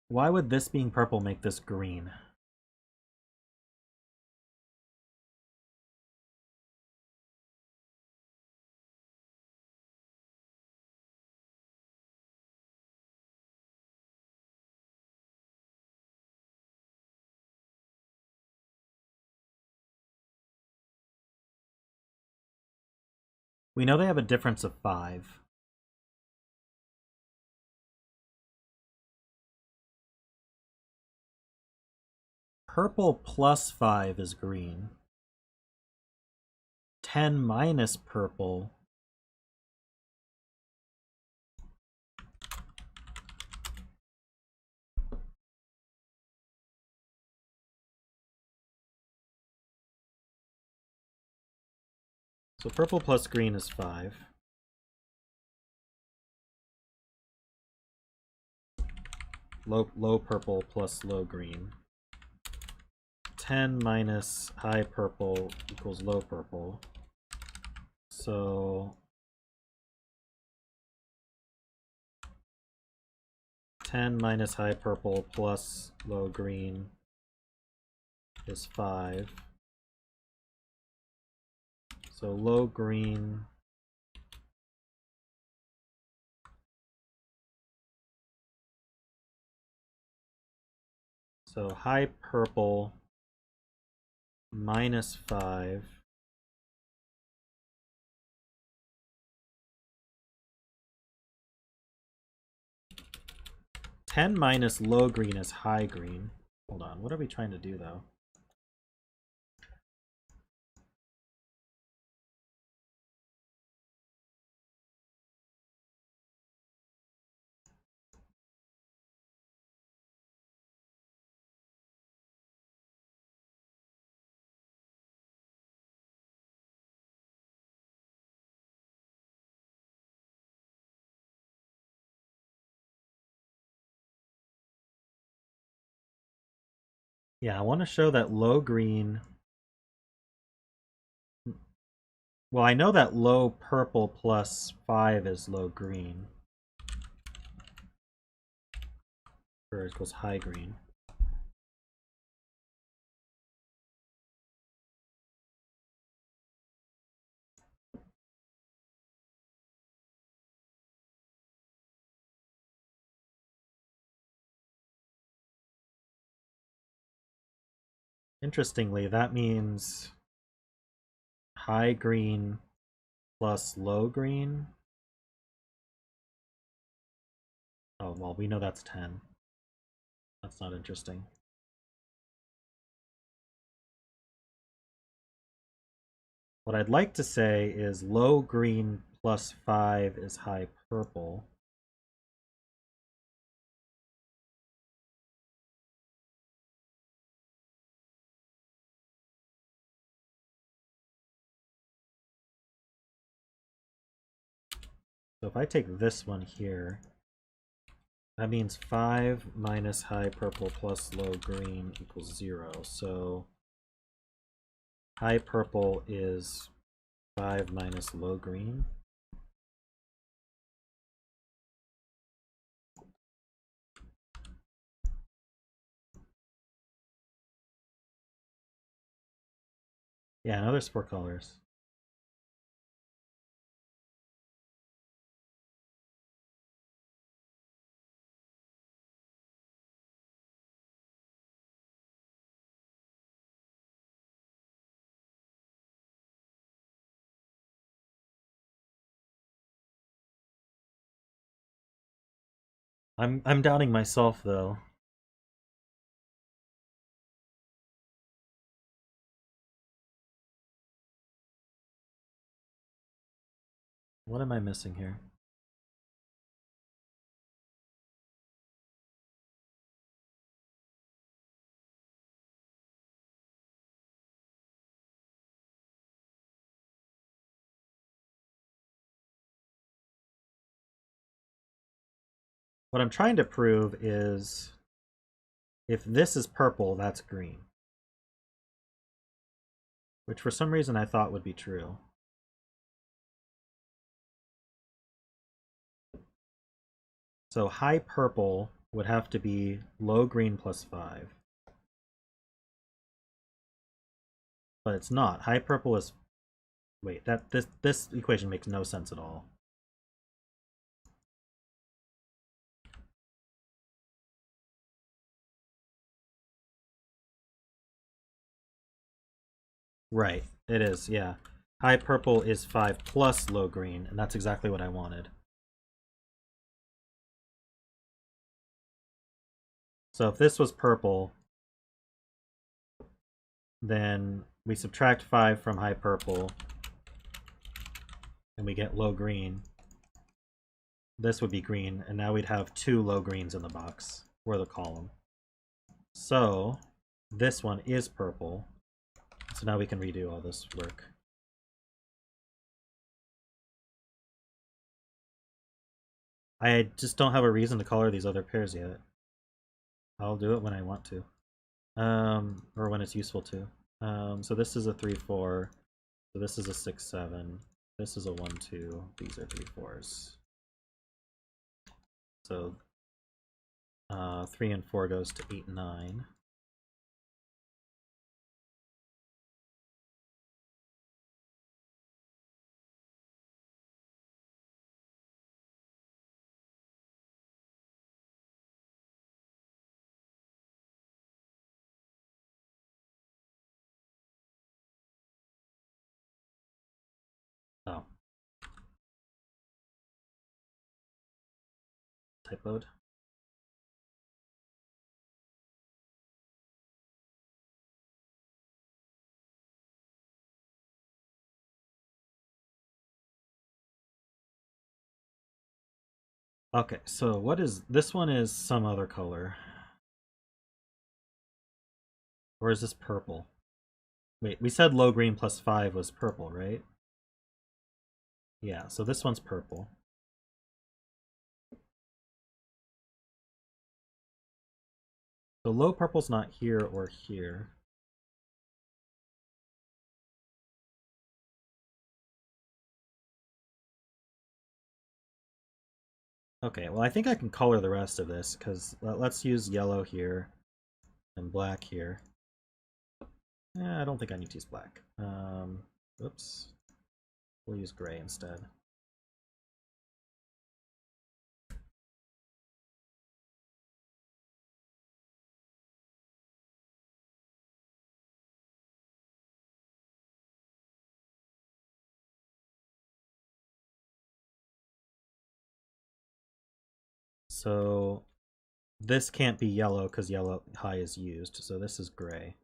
Why would this being purple make this green? We know they have a difference of 5. purple plus 5 is green. 10 minus purple. So purple plus green is 5. Low purple plus low green. 10 minus high purple equals low purple. So 10 minus high purple plus low green is 5. So low green so high purple minus 5 10 minus low green is high green. Hold on, what are we trying to do though? Yeah, I want to show that low green. Well, I know that low purple plus 5 is low green. Or equals high green. Interestingly, that means high green plus low green. Oh, well, we know that's 10. That's not interesting. What I'd like to say is low green plus 5 is high purple. So if I take this one here, that means 5 minus high purple plus low green equals 0. So high purple is 5 minus low green. Yeah, now there's 4 colors. I'm doubting myself though. What am I missing here? What I'm trying to prove is if this is purple, that's green. Which for some reason I thought would be true. So high purple would have to be low green plus 5. But it's not. High purple is... Wait, this equation makes no sense at all. Right, it is, yeah. High purple is 5 plus low green, and that's exactly what I wanted. So if this was purple, then we subtract 5 from high purple, and we get low green. This would be green, and now we'd have 2 low greens in the box, or the column. So this one is purple. So now we can redo all this work. I just don't have a reason to color these other pairs yet. I'll do it when I want to. Or when it's useful to. So this is a 3-4. So this is a 6-7. This is a 1-2. These are 3-4s. So 3 and 4 goes to 8 and 9. Oh. Typoed. Okay, so what is this one? Is some other color, or is this purple? Wait, we said low green plus 5 was purple, right? Yeah, so this one's purple. So low purple's not here or here. Okay, well I think I can color the rest of this, because let's use yellow here and black here. I don't think I need to use black. Oops. We'll use gray instead. So this can't be yellow because yellow high is used, so this is gray.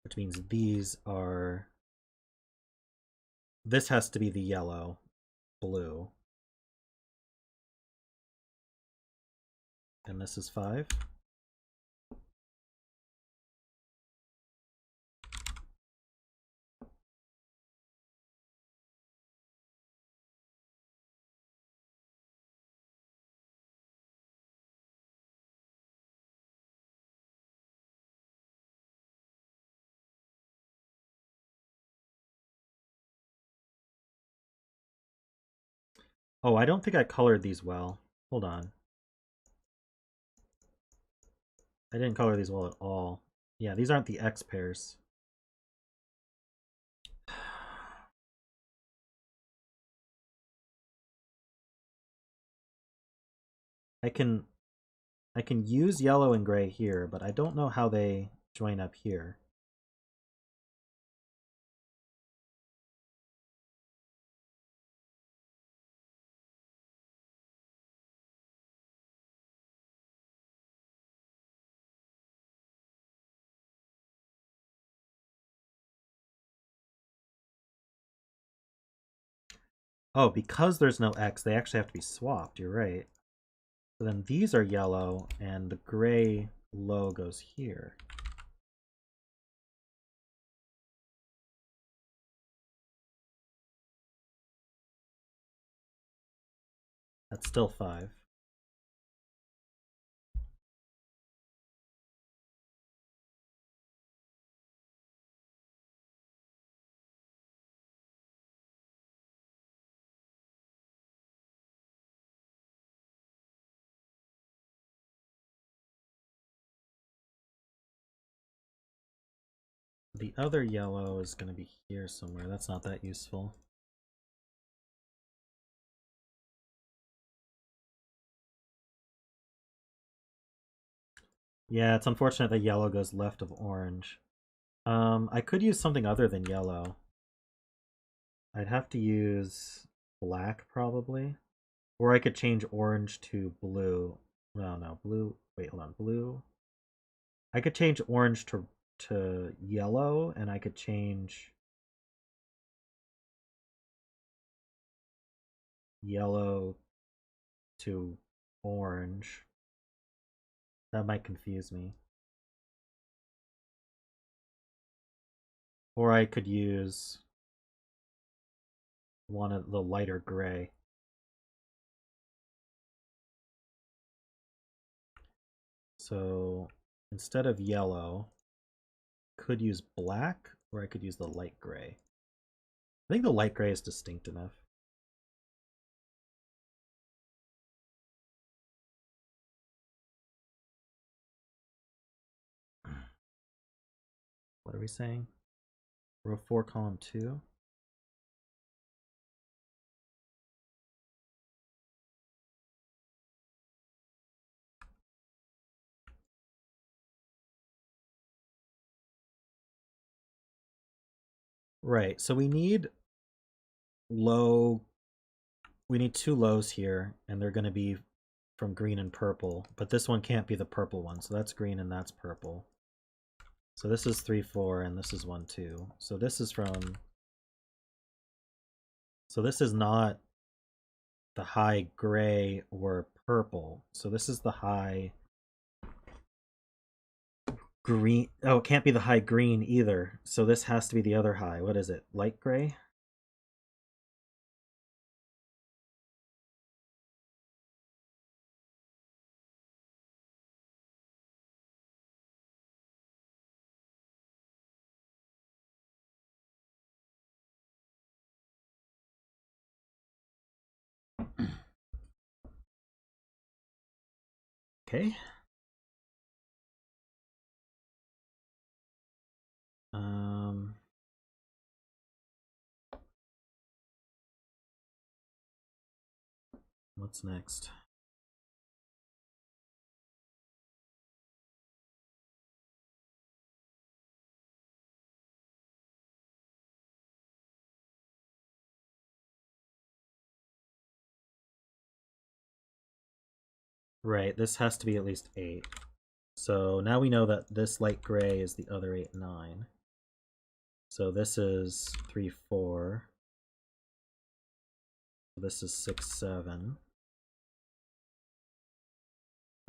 Which means these are... This has to be the yellow, blue. And this is 5. Oh, I don't think I colored these well. Hold on. I didn't color these well at all. Yeah, these aren't the X pairs. I can use yellow and gray here, but I don't know how they join up here. Oh, because there's no X, they actually have to be swapped. You're right. So then these are yellow, and the gray low goes here. That's still 5. The other yellow is going to be here somewhere. That's not that useful. Yeah, it's unfortunate that yellow goes left of orange. I could use something other than yellow. I'd have to use black, probably. Or I could change orange to blue. Well, no, blue. Wait, hold on. Blue. I could change orange to yellow, and I could change yellow to orange. That might confuse me. Or I could use one of the lighter gray. So instead of yellow, could use black, or I could use the light gray. I think the light gray is distinct enough. What are we saying? Row 4, column 2. Right, so we need low. We need 2 lows here, and they're going to be from green and purple. But this one can't be the purple one, so that's green and that's purple. So this is 3, 4, and this is 1, 2. So this is from. So this is not the high gray or purple. So this is the high green. Oh, it can't be the high green either. So this has to be the other high. What is it? Light gray? Okay. What's next? Right, this has to be at least 8. So now we know that this light gray is the other 8, 9. So this is 3, 4. This is 6, 7.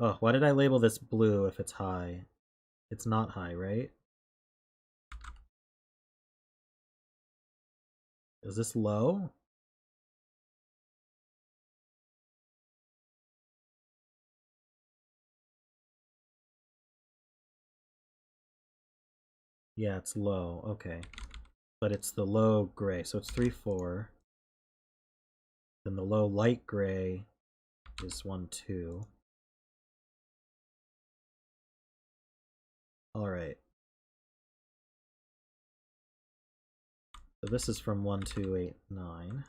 Oh, why did I label this blue if it's high? It's not high, right? Is this low? Yeah, it's low. Okay. But it's the low gray. So it's 3, 4. Then the low light gray is 1, 2. Alright. So this is from 1, 2, 8, 9.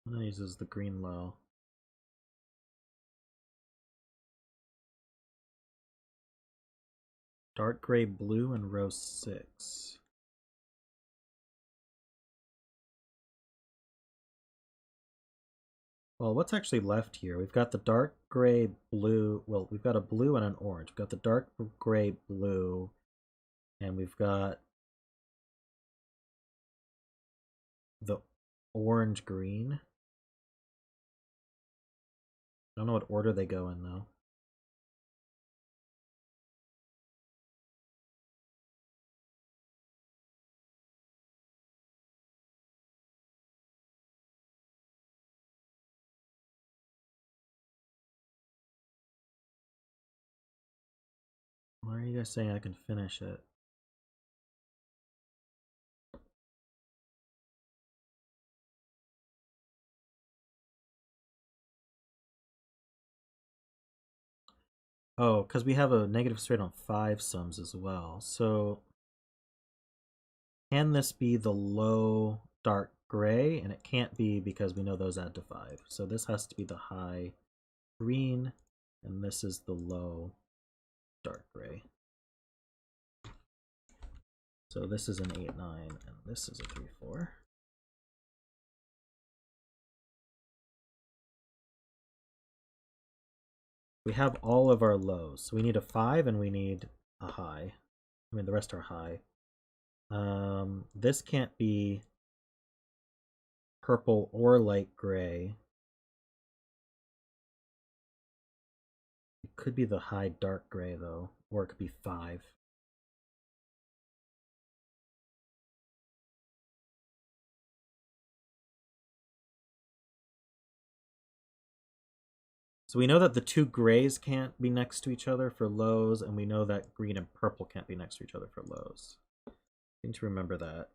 One of these is the green low. Dark gray blue in row 6. Well, what's actually left here? We've got the dark gray blue. Well, we've got a blue and an orange. We've got the dark gray blue, and we've got the orange green. I don't know what order they go in, though. are you guys saying I can finish it? Oh, because we have a negative straight on 5 sums as well. So can this be the low dark gray? And it can't be because we know those add to 5. So this has to be the high green, and this is the low dark gray. So this is an 8-9, and this is a 3-4. We have all of our lows. So we need a 5 and we need a high. I mean, the rest are high. This can't be purple or light gray. It could be the high dark gray, though, or it could be 5. So we know that the two grays can't be next to each other for lows, and we know that green and purple can't be next to each other for lows. I need to remember that.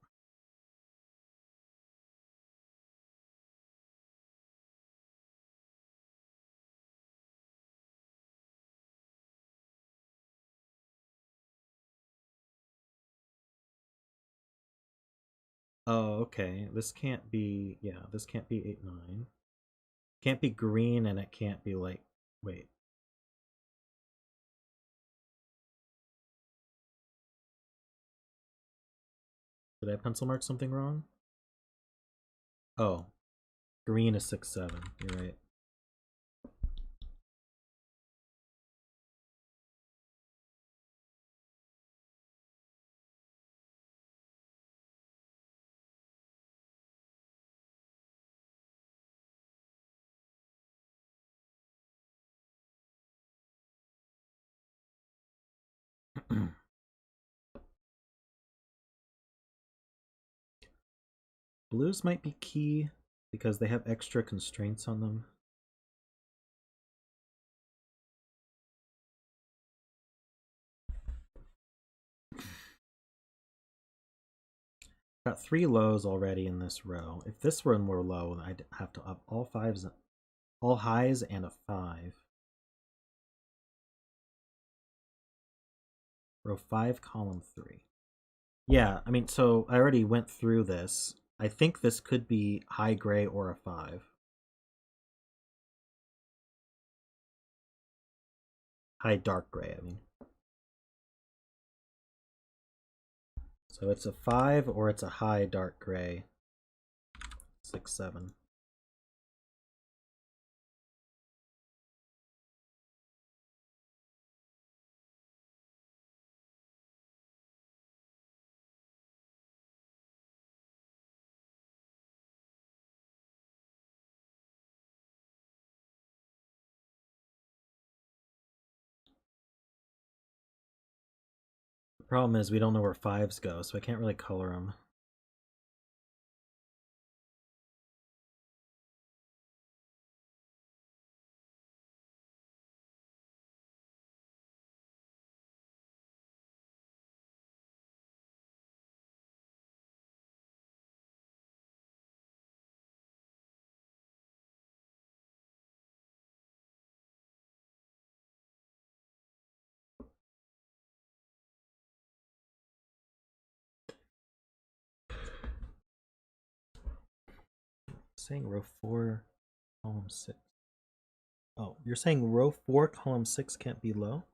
Oh, okay. This can't be, yeah, this can't be 8-9. Can't be green, and it can't be like, wait. Did I pencil mark something wrong? Oh, green is 6-7. You're right. Blues might be key because they have extra constraints on them. Got 3 lows already in this row. If this one were low, I'd have to up all highs and a 5. Row 5, column 3. Yeah, I mean, so I already went through this. I think this could be high gray or a 5. High dark gray, I mean. So it's a 5 or it's a high dark gray. 6-7. The problem is we don't know where 5s go, so I can't really color them. Saying row 4, column 6. Oh, you're saying row 4, column 6 can't be low?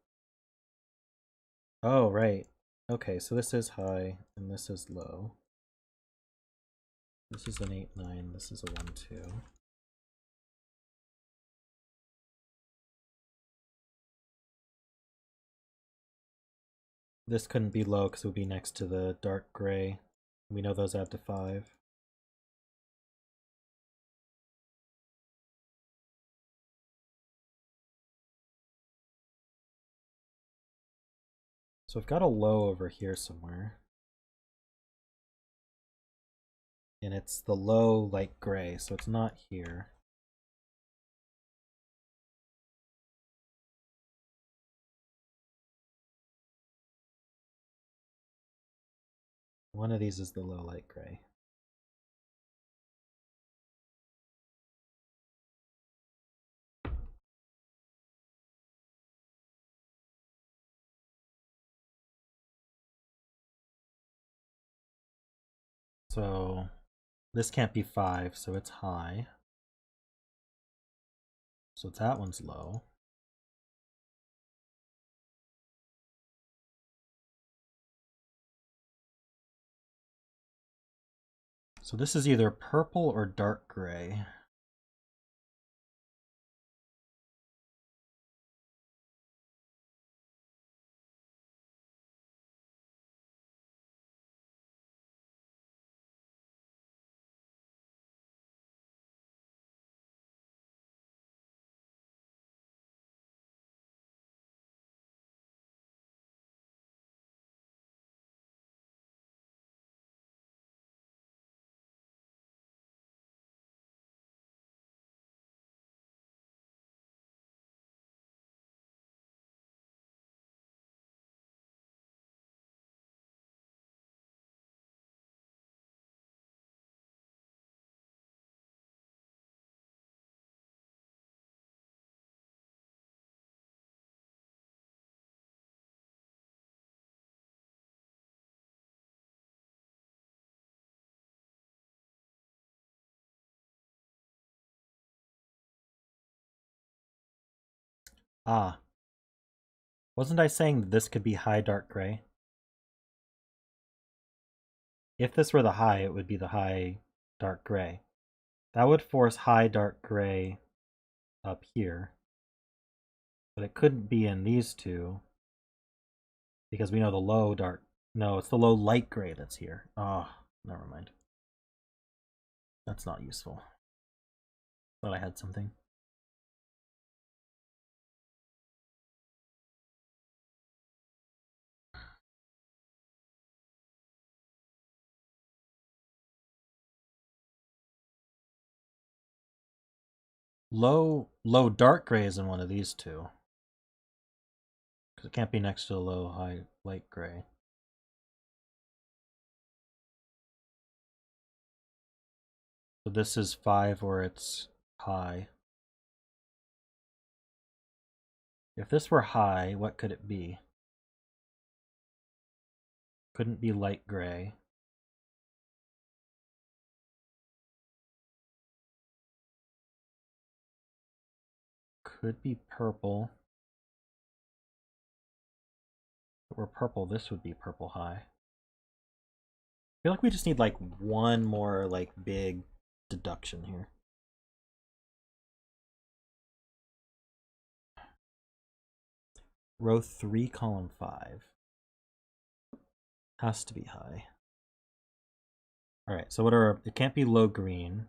Oh, right. Okay, so this is high, and this is low. This is an 8-9, this is a 1-2. This couldn't be low because it would be next to the dark gray. We know those add to 5. So I've got a low over here somewhere. And it's the low light gray, so it's not here. One of these is the low light gray. So this can't be 5, so it's high. So that one's low. So this is either purple or dark gray. Ah, wasn't I saying that this could be high dark gray? If this were the high, it would be the high dark gray. That would force high dark gray up here. But it couldn't be in these two because we know the low dark. No, it's the low light gray that's here. Oh, never mind. That's not useful. Thought I had something. Low dark gray is in one of these two. Because it can't be next to a low high light gray. So this is 5 or it's high. If this were high, what could it be? Couldn't be light gray. Could be purple. If it were purple, this would be purple high. I feel like we just need like one more like big deduction here. Row 3, column 5. Has to be high. Alright, so what are, it can't be low green.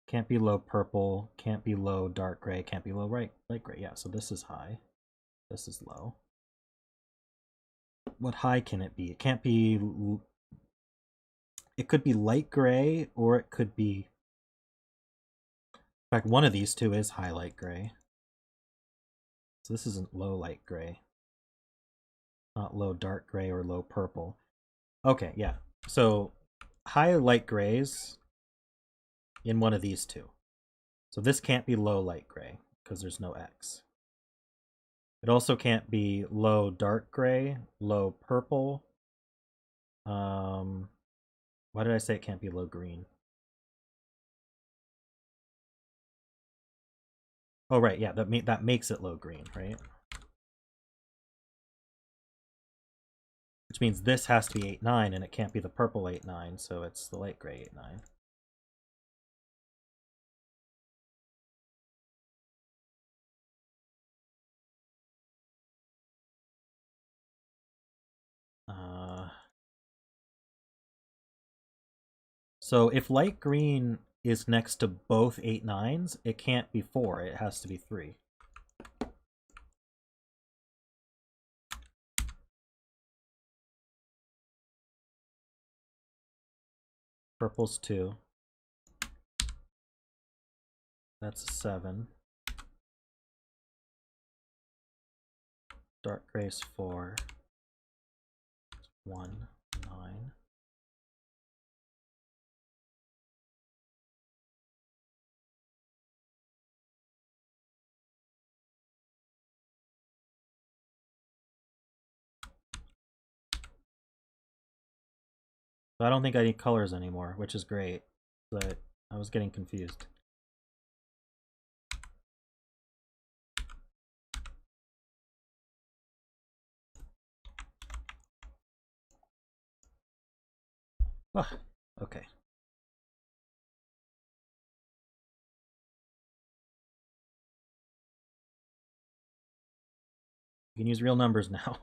Can't be low purple. Can't be low dark gray. Can't be low light gray. Yeah, so this is high. This is low. What high can it be? It can't be... It could be light gray, or it could be... In fact, one of these two is high light gray. So this isn't low light gray. Not low dark gray or low purple. Okay, yeah. So high light grays in one of these two. So this can't be low light gray because there's no X. It also can't be low dark gray, low purple. Why did I say it can't be low green? Oh right, yeah, that makes it low green, right? Which means this has to be 8-9, and it can't be the purple 8-9, so it's the light gray 8-9. So if light green is next to both 8-9s, it can't be 4, it has to be 3. Purple's 2. That's a 7. Dark gray's 4. 1, 9. So I don't think I need colors anymore, which is great. But I was getting confused. Oh, okay. You can use real numbers now.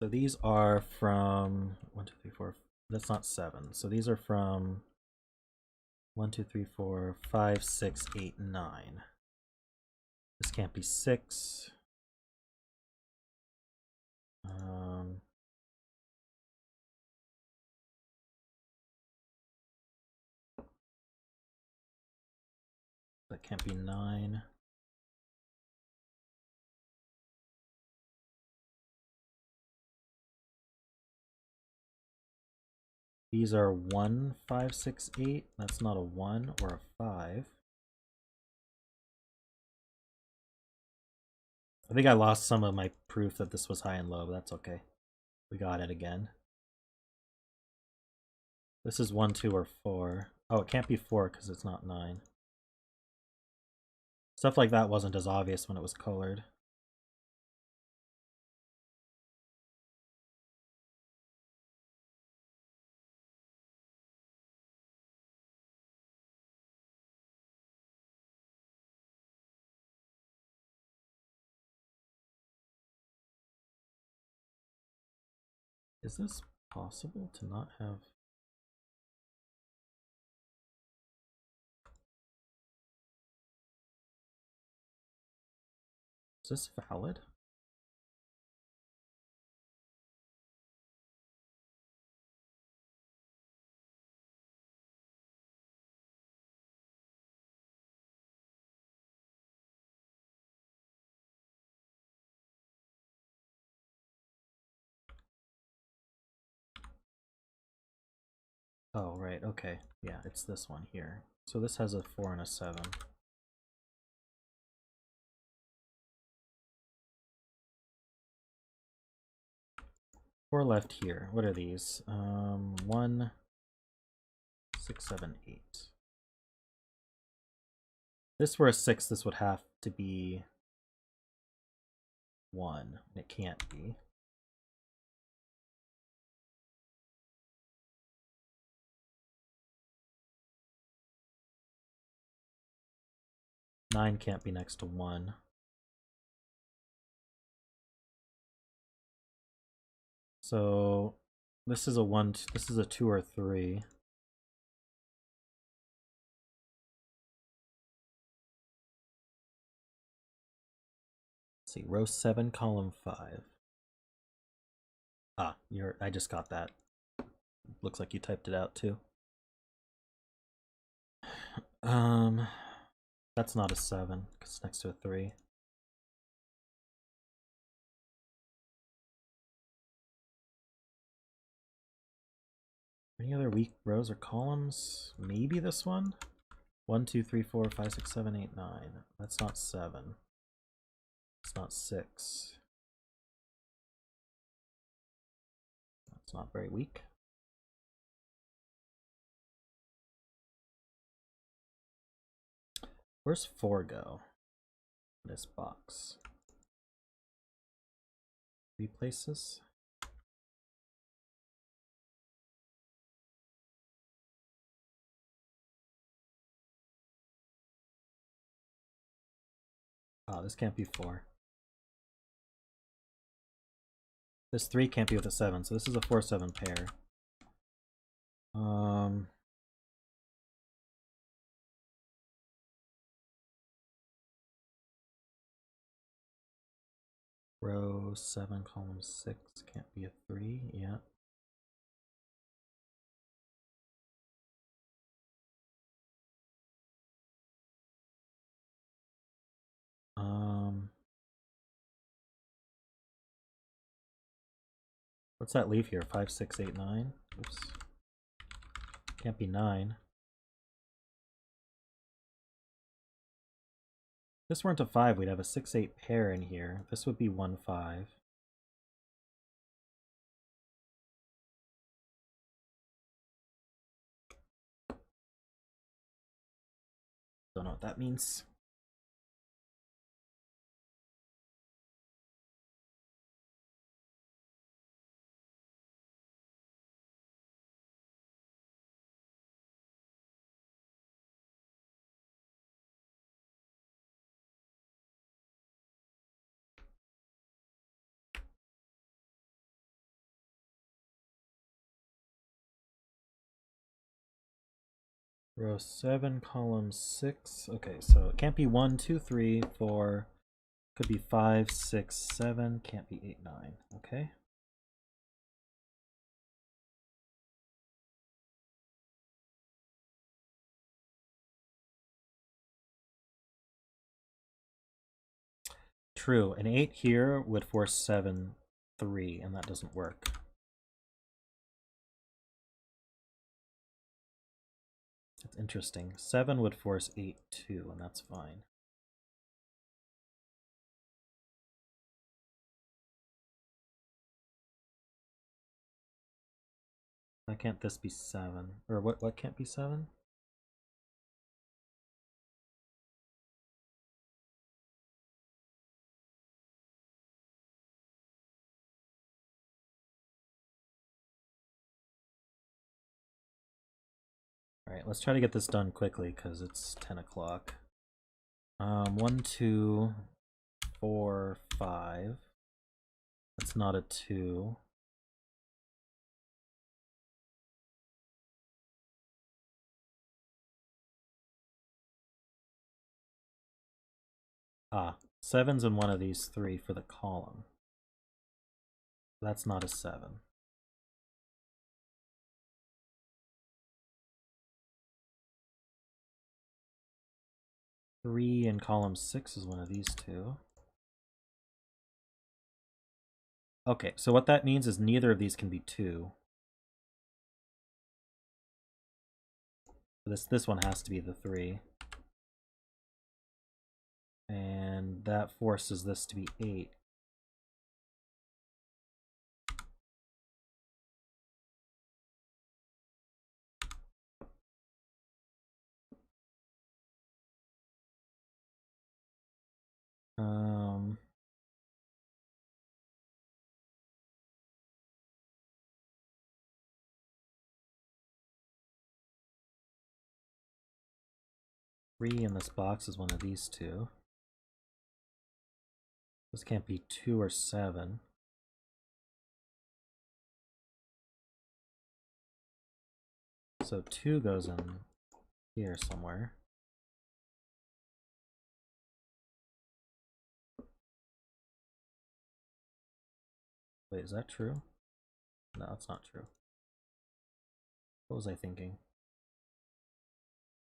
So these are from 1, 2, 3, 4. That's not 7. So these are from 1, 2, 3, 4, 5, 6, 8, 9. This can't be 6. That can't be 9. These are 1, 5, 6, 8. That's not a 1 or a 5. I think I lost some of my proof that this was high and low, but that's okay. We got it again. This is 1, 2, or 4. Oh, it can't be 4 because it's not 9. Stuff like that wasn't as obvious when it was colored. Is this possible to not have... Is this valid? Oh, right, okay. Yeah, it's this one here. So this has a 4 and a 7. 4 left here. What are these? 1, 6, 7, 8. If this were a 6, this would have to be 1. It can't be. Nine can't be next to 1. So this is a 1, this is a 2 or 3. Let's see, row 7, column 5. Ah, I just got that. Looks like you typed it out too. That's not a 7, because it's next to a 3. Any other weak rows or columns? Maybe this one? 1, 2, 3, 4, 5, 6, 7, 8, 9. That's not 7. It's not 6. That's not very weak. Where's 4 go? This box. 3 places? Oh, this can't be 4. This 3 can't be with a 7, so this is a 4-7 pair. Row 7, column 6 can't be a 3, yeah. What's that leave here? 5, 6, 8, 9? Oops. Can't be 9. 5, 6, 8, 9. Can't be 9. this weren't a 5, we'd have a 6-8 pair in here. This would be 1-5. Don't know what that means. Row 7, column 6. Okay, so it can't be 1, 2, 3, 4. Could be 5, 6, 7. Can't be 8, 9. Okay. True. An 8 here would force 7, 3, and that doesn't work. That's interesting. 7 would force 8, 2, and that's fine. Why can't this be 7? Or what can't be 7? Alright, let's try to get this done quickly because it's 10 o'clock. 1, 2, 4, 5. That's not a 2. Ah, 7's in one of these 3 for the column. That's not a 7. Three in column 6 is one of these 2. Okay, so what that means is neither of these can be 2. This one has to be the 3. And that forces this to be 8. Um, Three in this box is one of these 2. This can't be 2 or 7. So 2 goes in here somewhere. Wait, is that true? No, it's not true. What was I thinking?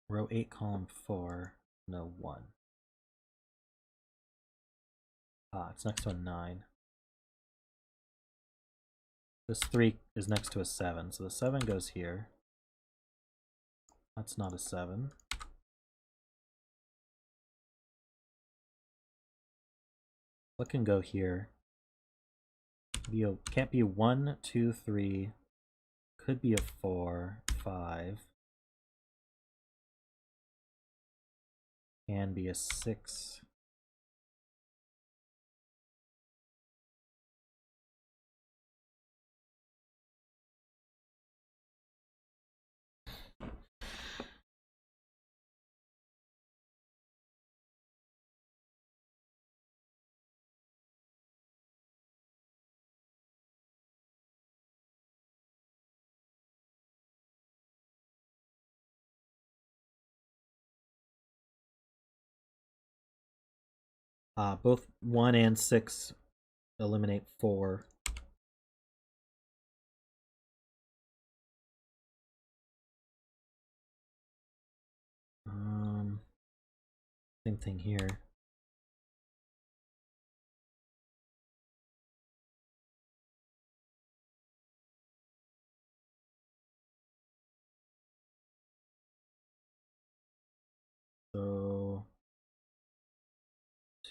Row 8, column 4, no 1. Ah, it's next to a 9. This 3 is next to a 7, so the 7 goes here. That's not a 7. What can go here? Can't be 1, 2, 3. Could be a 4, 5. Can be a 6. Both 1 and 6 eliminate 4. Same thing here. So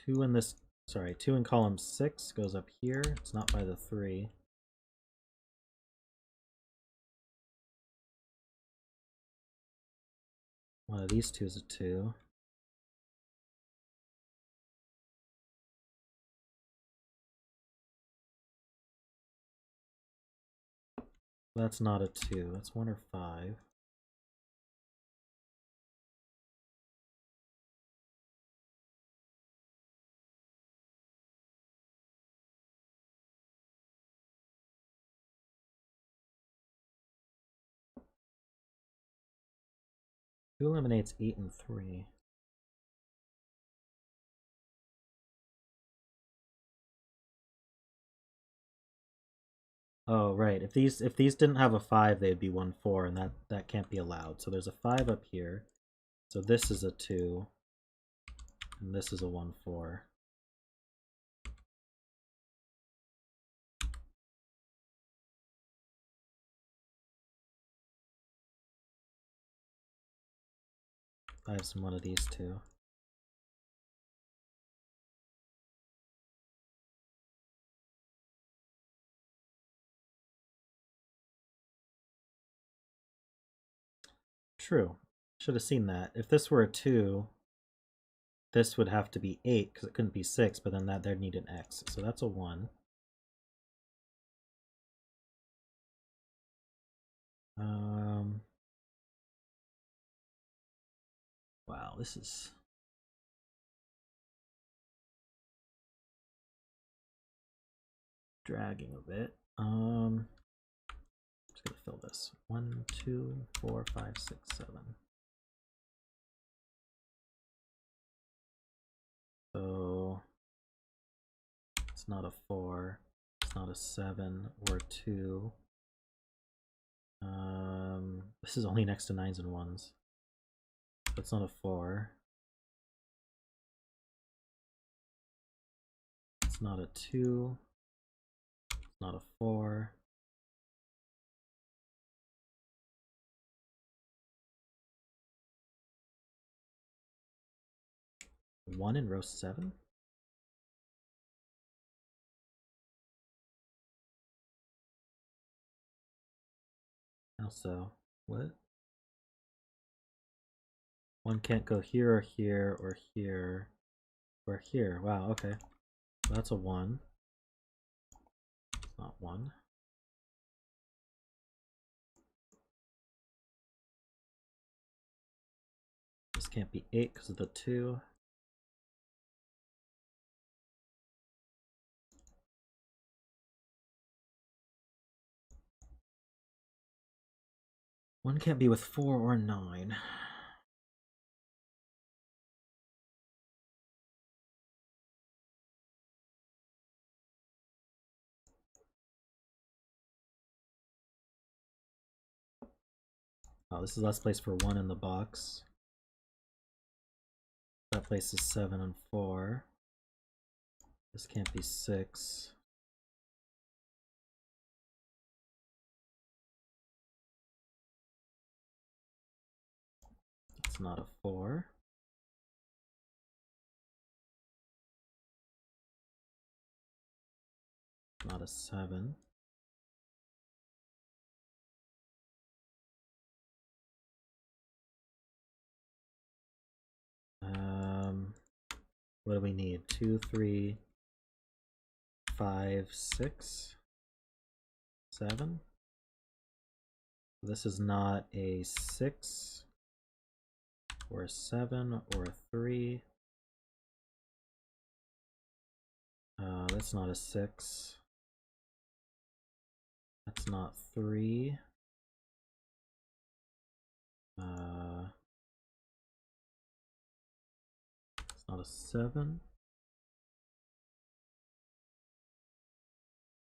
2 in this, sorry, 2 in column 6 goes up here. It's not by the 3. One of these two is a 2. That's not a 2. That's 1 or 5. Who eliminates 8 and 3? Oh, right. If these didn't have a 5, they'd be 1, 4, and that can't be allowed. So there's a 5 up here. So this is a 2, and this is a 1, 4. I have some one of these two. True. Should have seen that. If this were a 2, this would have to be 8 because it couldn't be 6, but then there'd need an X. So that's a 1. Wow, this is dragging a bit. Just gonna fill this. 1, 2, 4, 5, 6, 7. So it's not a 4. It's not a 7 or a 2. This is only next to 9s and 1s. It's not a 4. It's not a 2. It's not a 4. One in row 7? How so? What? One can't go here or here or here or here. Wow, okay. So that's a 1. It's not 1. This can't be 8 because of the 2. One can't be with 4 or 9. Oh, this is less place for 1 in the box. That place is 7 and 4. This can't be 6. It's not a 4. Not a 7. What do we need? 2, 3, 5, 6, 7. This is not a 6 or a 7 or a 3. That's not a 6. That's not 3. It's not a 7.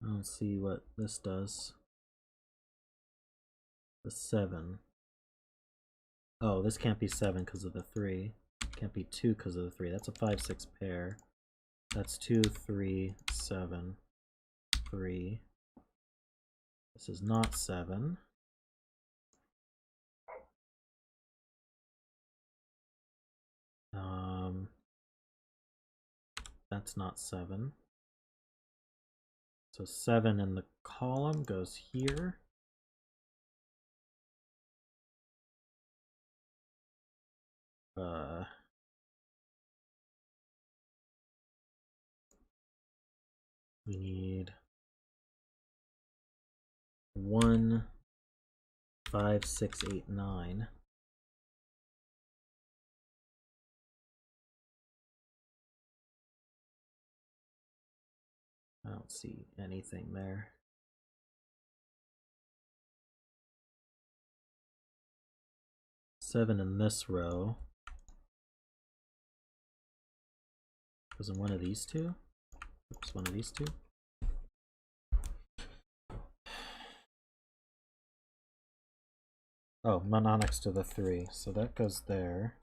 I don't see what this does. The 7. Oh, this can't be 7 because of the 3. Can't be 2 because of the 3. That's a 5, 6 pair. That's 2, 3, 7, 3. This is not 7. That's not 7. So 7 in the column goes here. We need 1, 5, 6, 8, 9. I don't see anything there. 7 in this row. Was in one of these two? Oops, one of these two. Oh, not next to the 3, so that goes there.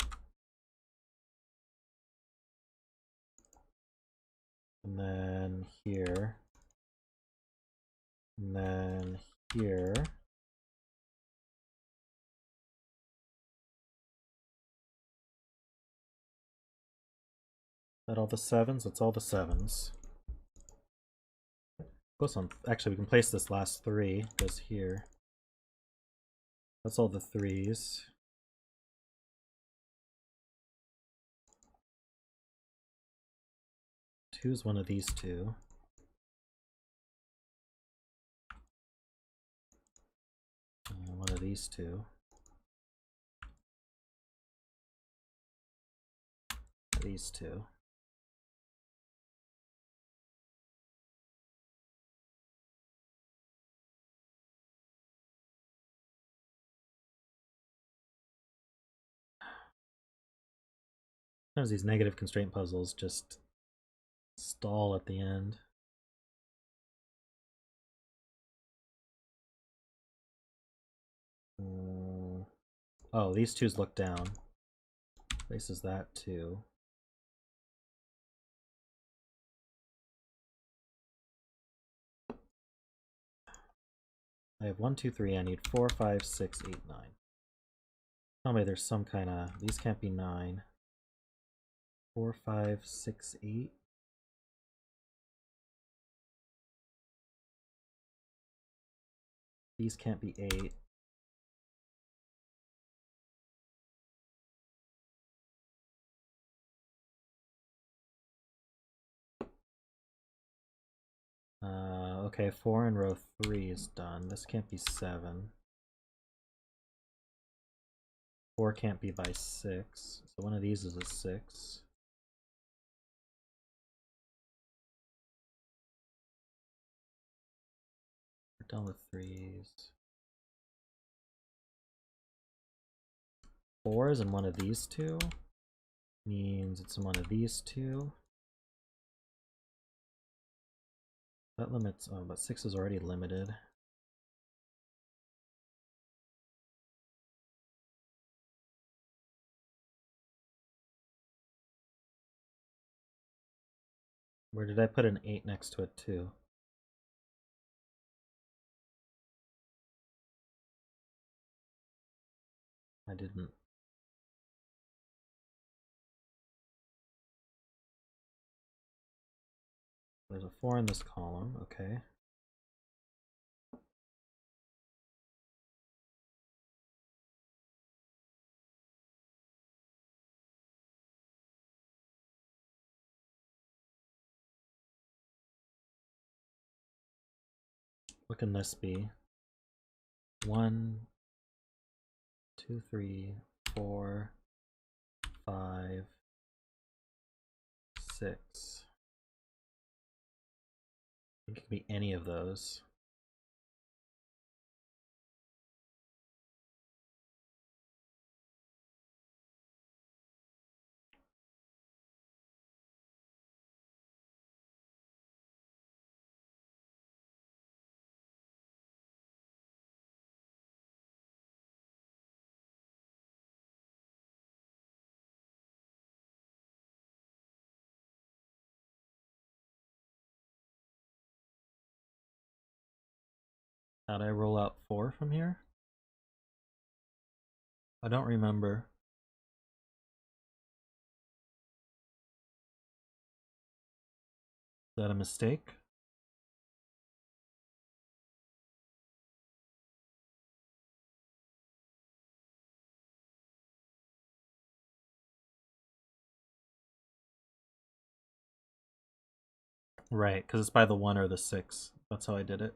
And then here. And then here. Is that all the 7s? It's all the 7s. Close on. Actually, we can place this last 3. Goes here. That's all the 3s. Two's one of these two. One of these two. These two. Sometimes these negative constraint puzzles just stall at the end. Oh, these twos look down. Places that too. I have 1, 2, 3. I need 4, 5, 6, 8, 9. Tell me there's some kind of. These can't be 9. 4, 5, 6, 8. These can't be 8. Okay, 4 in row 3 is done. This can't be 7. 4 can't be by 6. So one of these is a 6. We're done with 3s. 4 is in one of these two. Means it's in one of these two. That limits, oh, but 6 is already limited. Where did I put an 8 next to it too? I didn't. There's a 4 in this column, okay. What can this be? 1, 2, 3, 4, 5, 6. It could be any of those. How'd I roll out 4 from here? I don't remember. that a mistake? Right, because it's by the 1 or the 6. That's how I did it.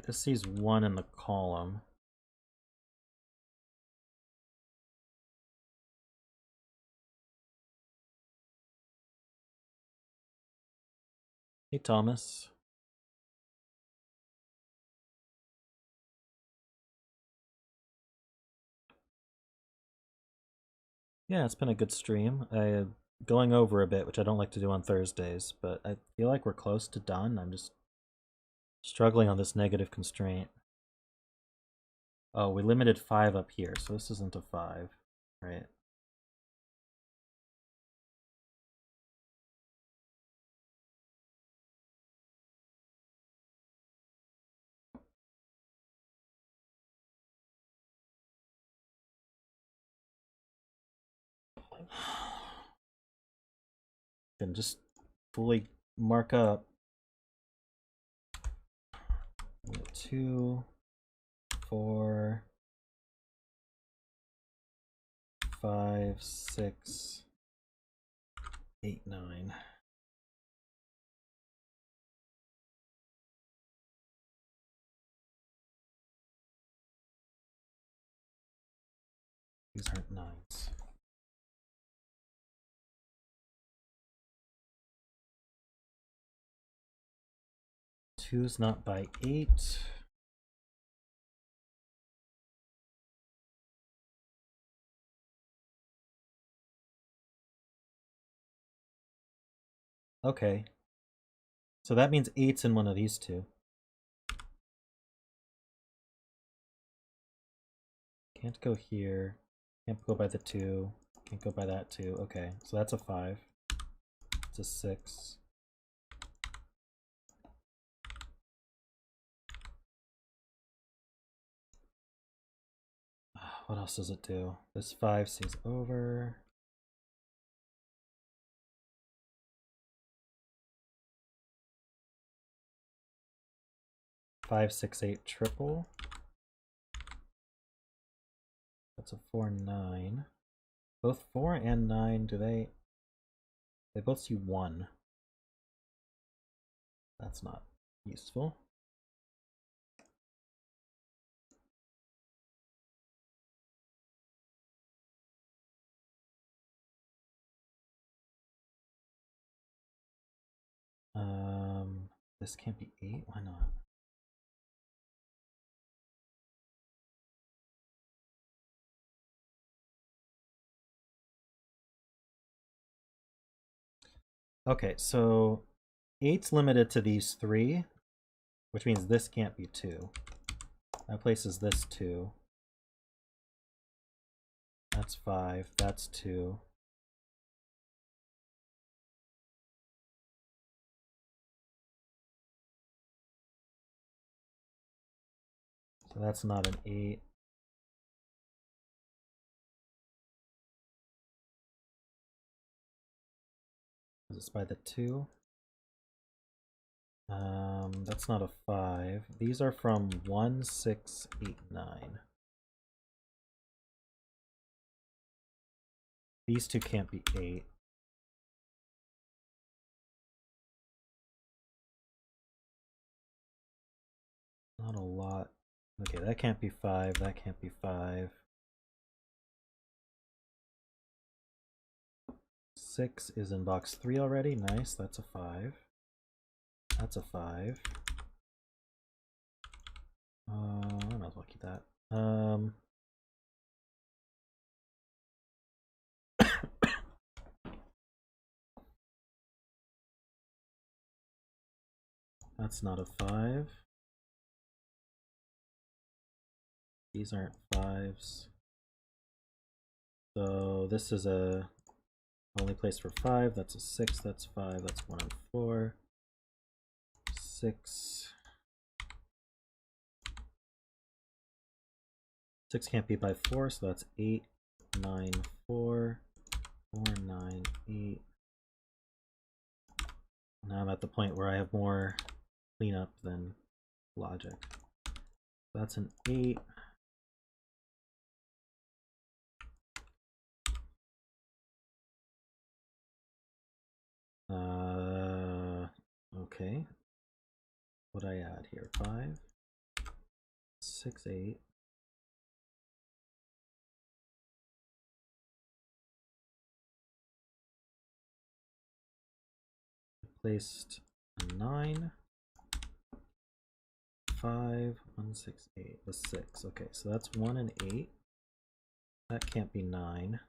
This sees 1 in the column. Hey, Thomas. Yeah, it's been a good stream. Going over a bit, which I don't like to do on Thursdays, but I feel like we're close to done. I'm just struggling on this negative constraint. Oh, we limited 5 up here, so this isn't a 5, right? Then just fully mark up 2, 4, 5, 6, 8, 9. These aren't 9s. 2's not by 8. Okay. So that means 8's in one of these two. Can't go here. Can't go by the 2. Can't go by that 2. Okay, so that's a 5. It's a 6. What else does it do? This 5 stays over. Five, 6, 8 triple. That's a 4, 9. Both 4 and 9, do they both see 1. That's not useful. This can't be 8. Why not? Okay, so 8's limited to these 3, which means this can't be 2. That places this 2. That's 5. That's 2. So that's not an 8. It's by the 2. That's not a 5. These are from 1, 6, 8, 9. These two can't be 8. Not a lot. Okay, that can't be 5. That can't be 5. 6 is in box 3 already. Nice, that's a 5. That's a 5. I might as well keep that. That's not a 5. These aren't 5s. So this is a only place for 5. That's a 6. That's 5. That's 1 and 4. 6. 6 can't be by 4, so that's 8, 9, 4, 4, 9, 8. Now I'm at the point where I have more cleanup than logic. That's an 8. Okay. What I add here? 5, 6, 8. Placed a 9, 5, 1, 6, 8, the 6. Okay, so that's 1 and 8. That can't be 9.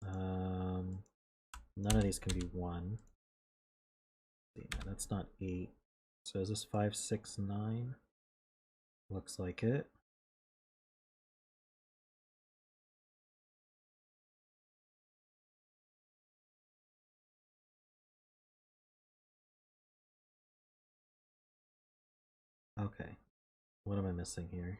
None of these can be 1. Yeah, that's not 8. So is this 5, 6, 9? Looks like it. Okay, what am I missing here?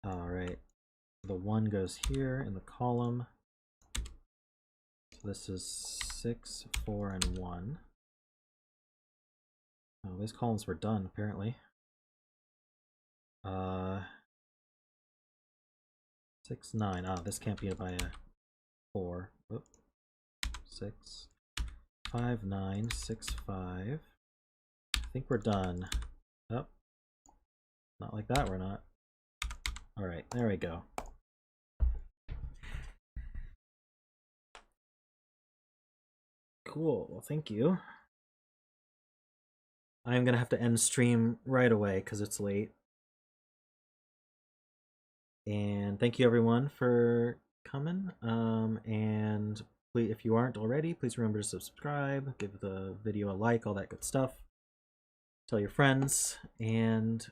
All right, the 1 goes here in the column. So this is 6, 4, and 1. Oh, these columns were done apparently. 6, 9. Ah, this can't be by a 4. Oop. 6, 5, 9, 6, 5. I think we're done. Oh, not like that, we're not. All right, there we go. Cool, well, thank you. I'm gonna have to end stream right away because it's late. And thank you everyone for coming. And please, if you aren't already, please remember to subscribe, give the video a like, all that good stuff. Tell your friends. And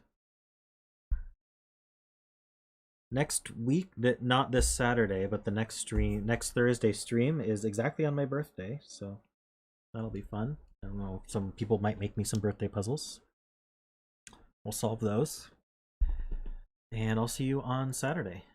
next week, not this Saturday, but the next Thursday stream is exactly on my birthday, so that'll be fun. I don't know, some people might make me some birthday puzzles. We'll solve those. And I'll see you on Saturday.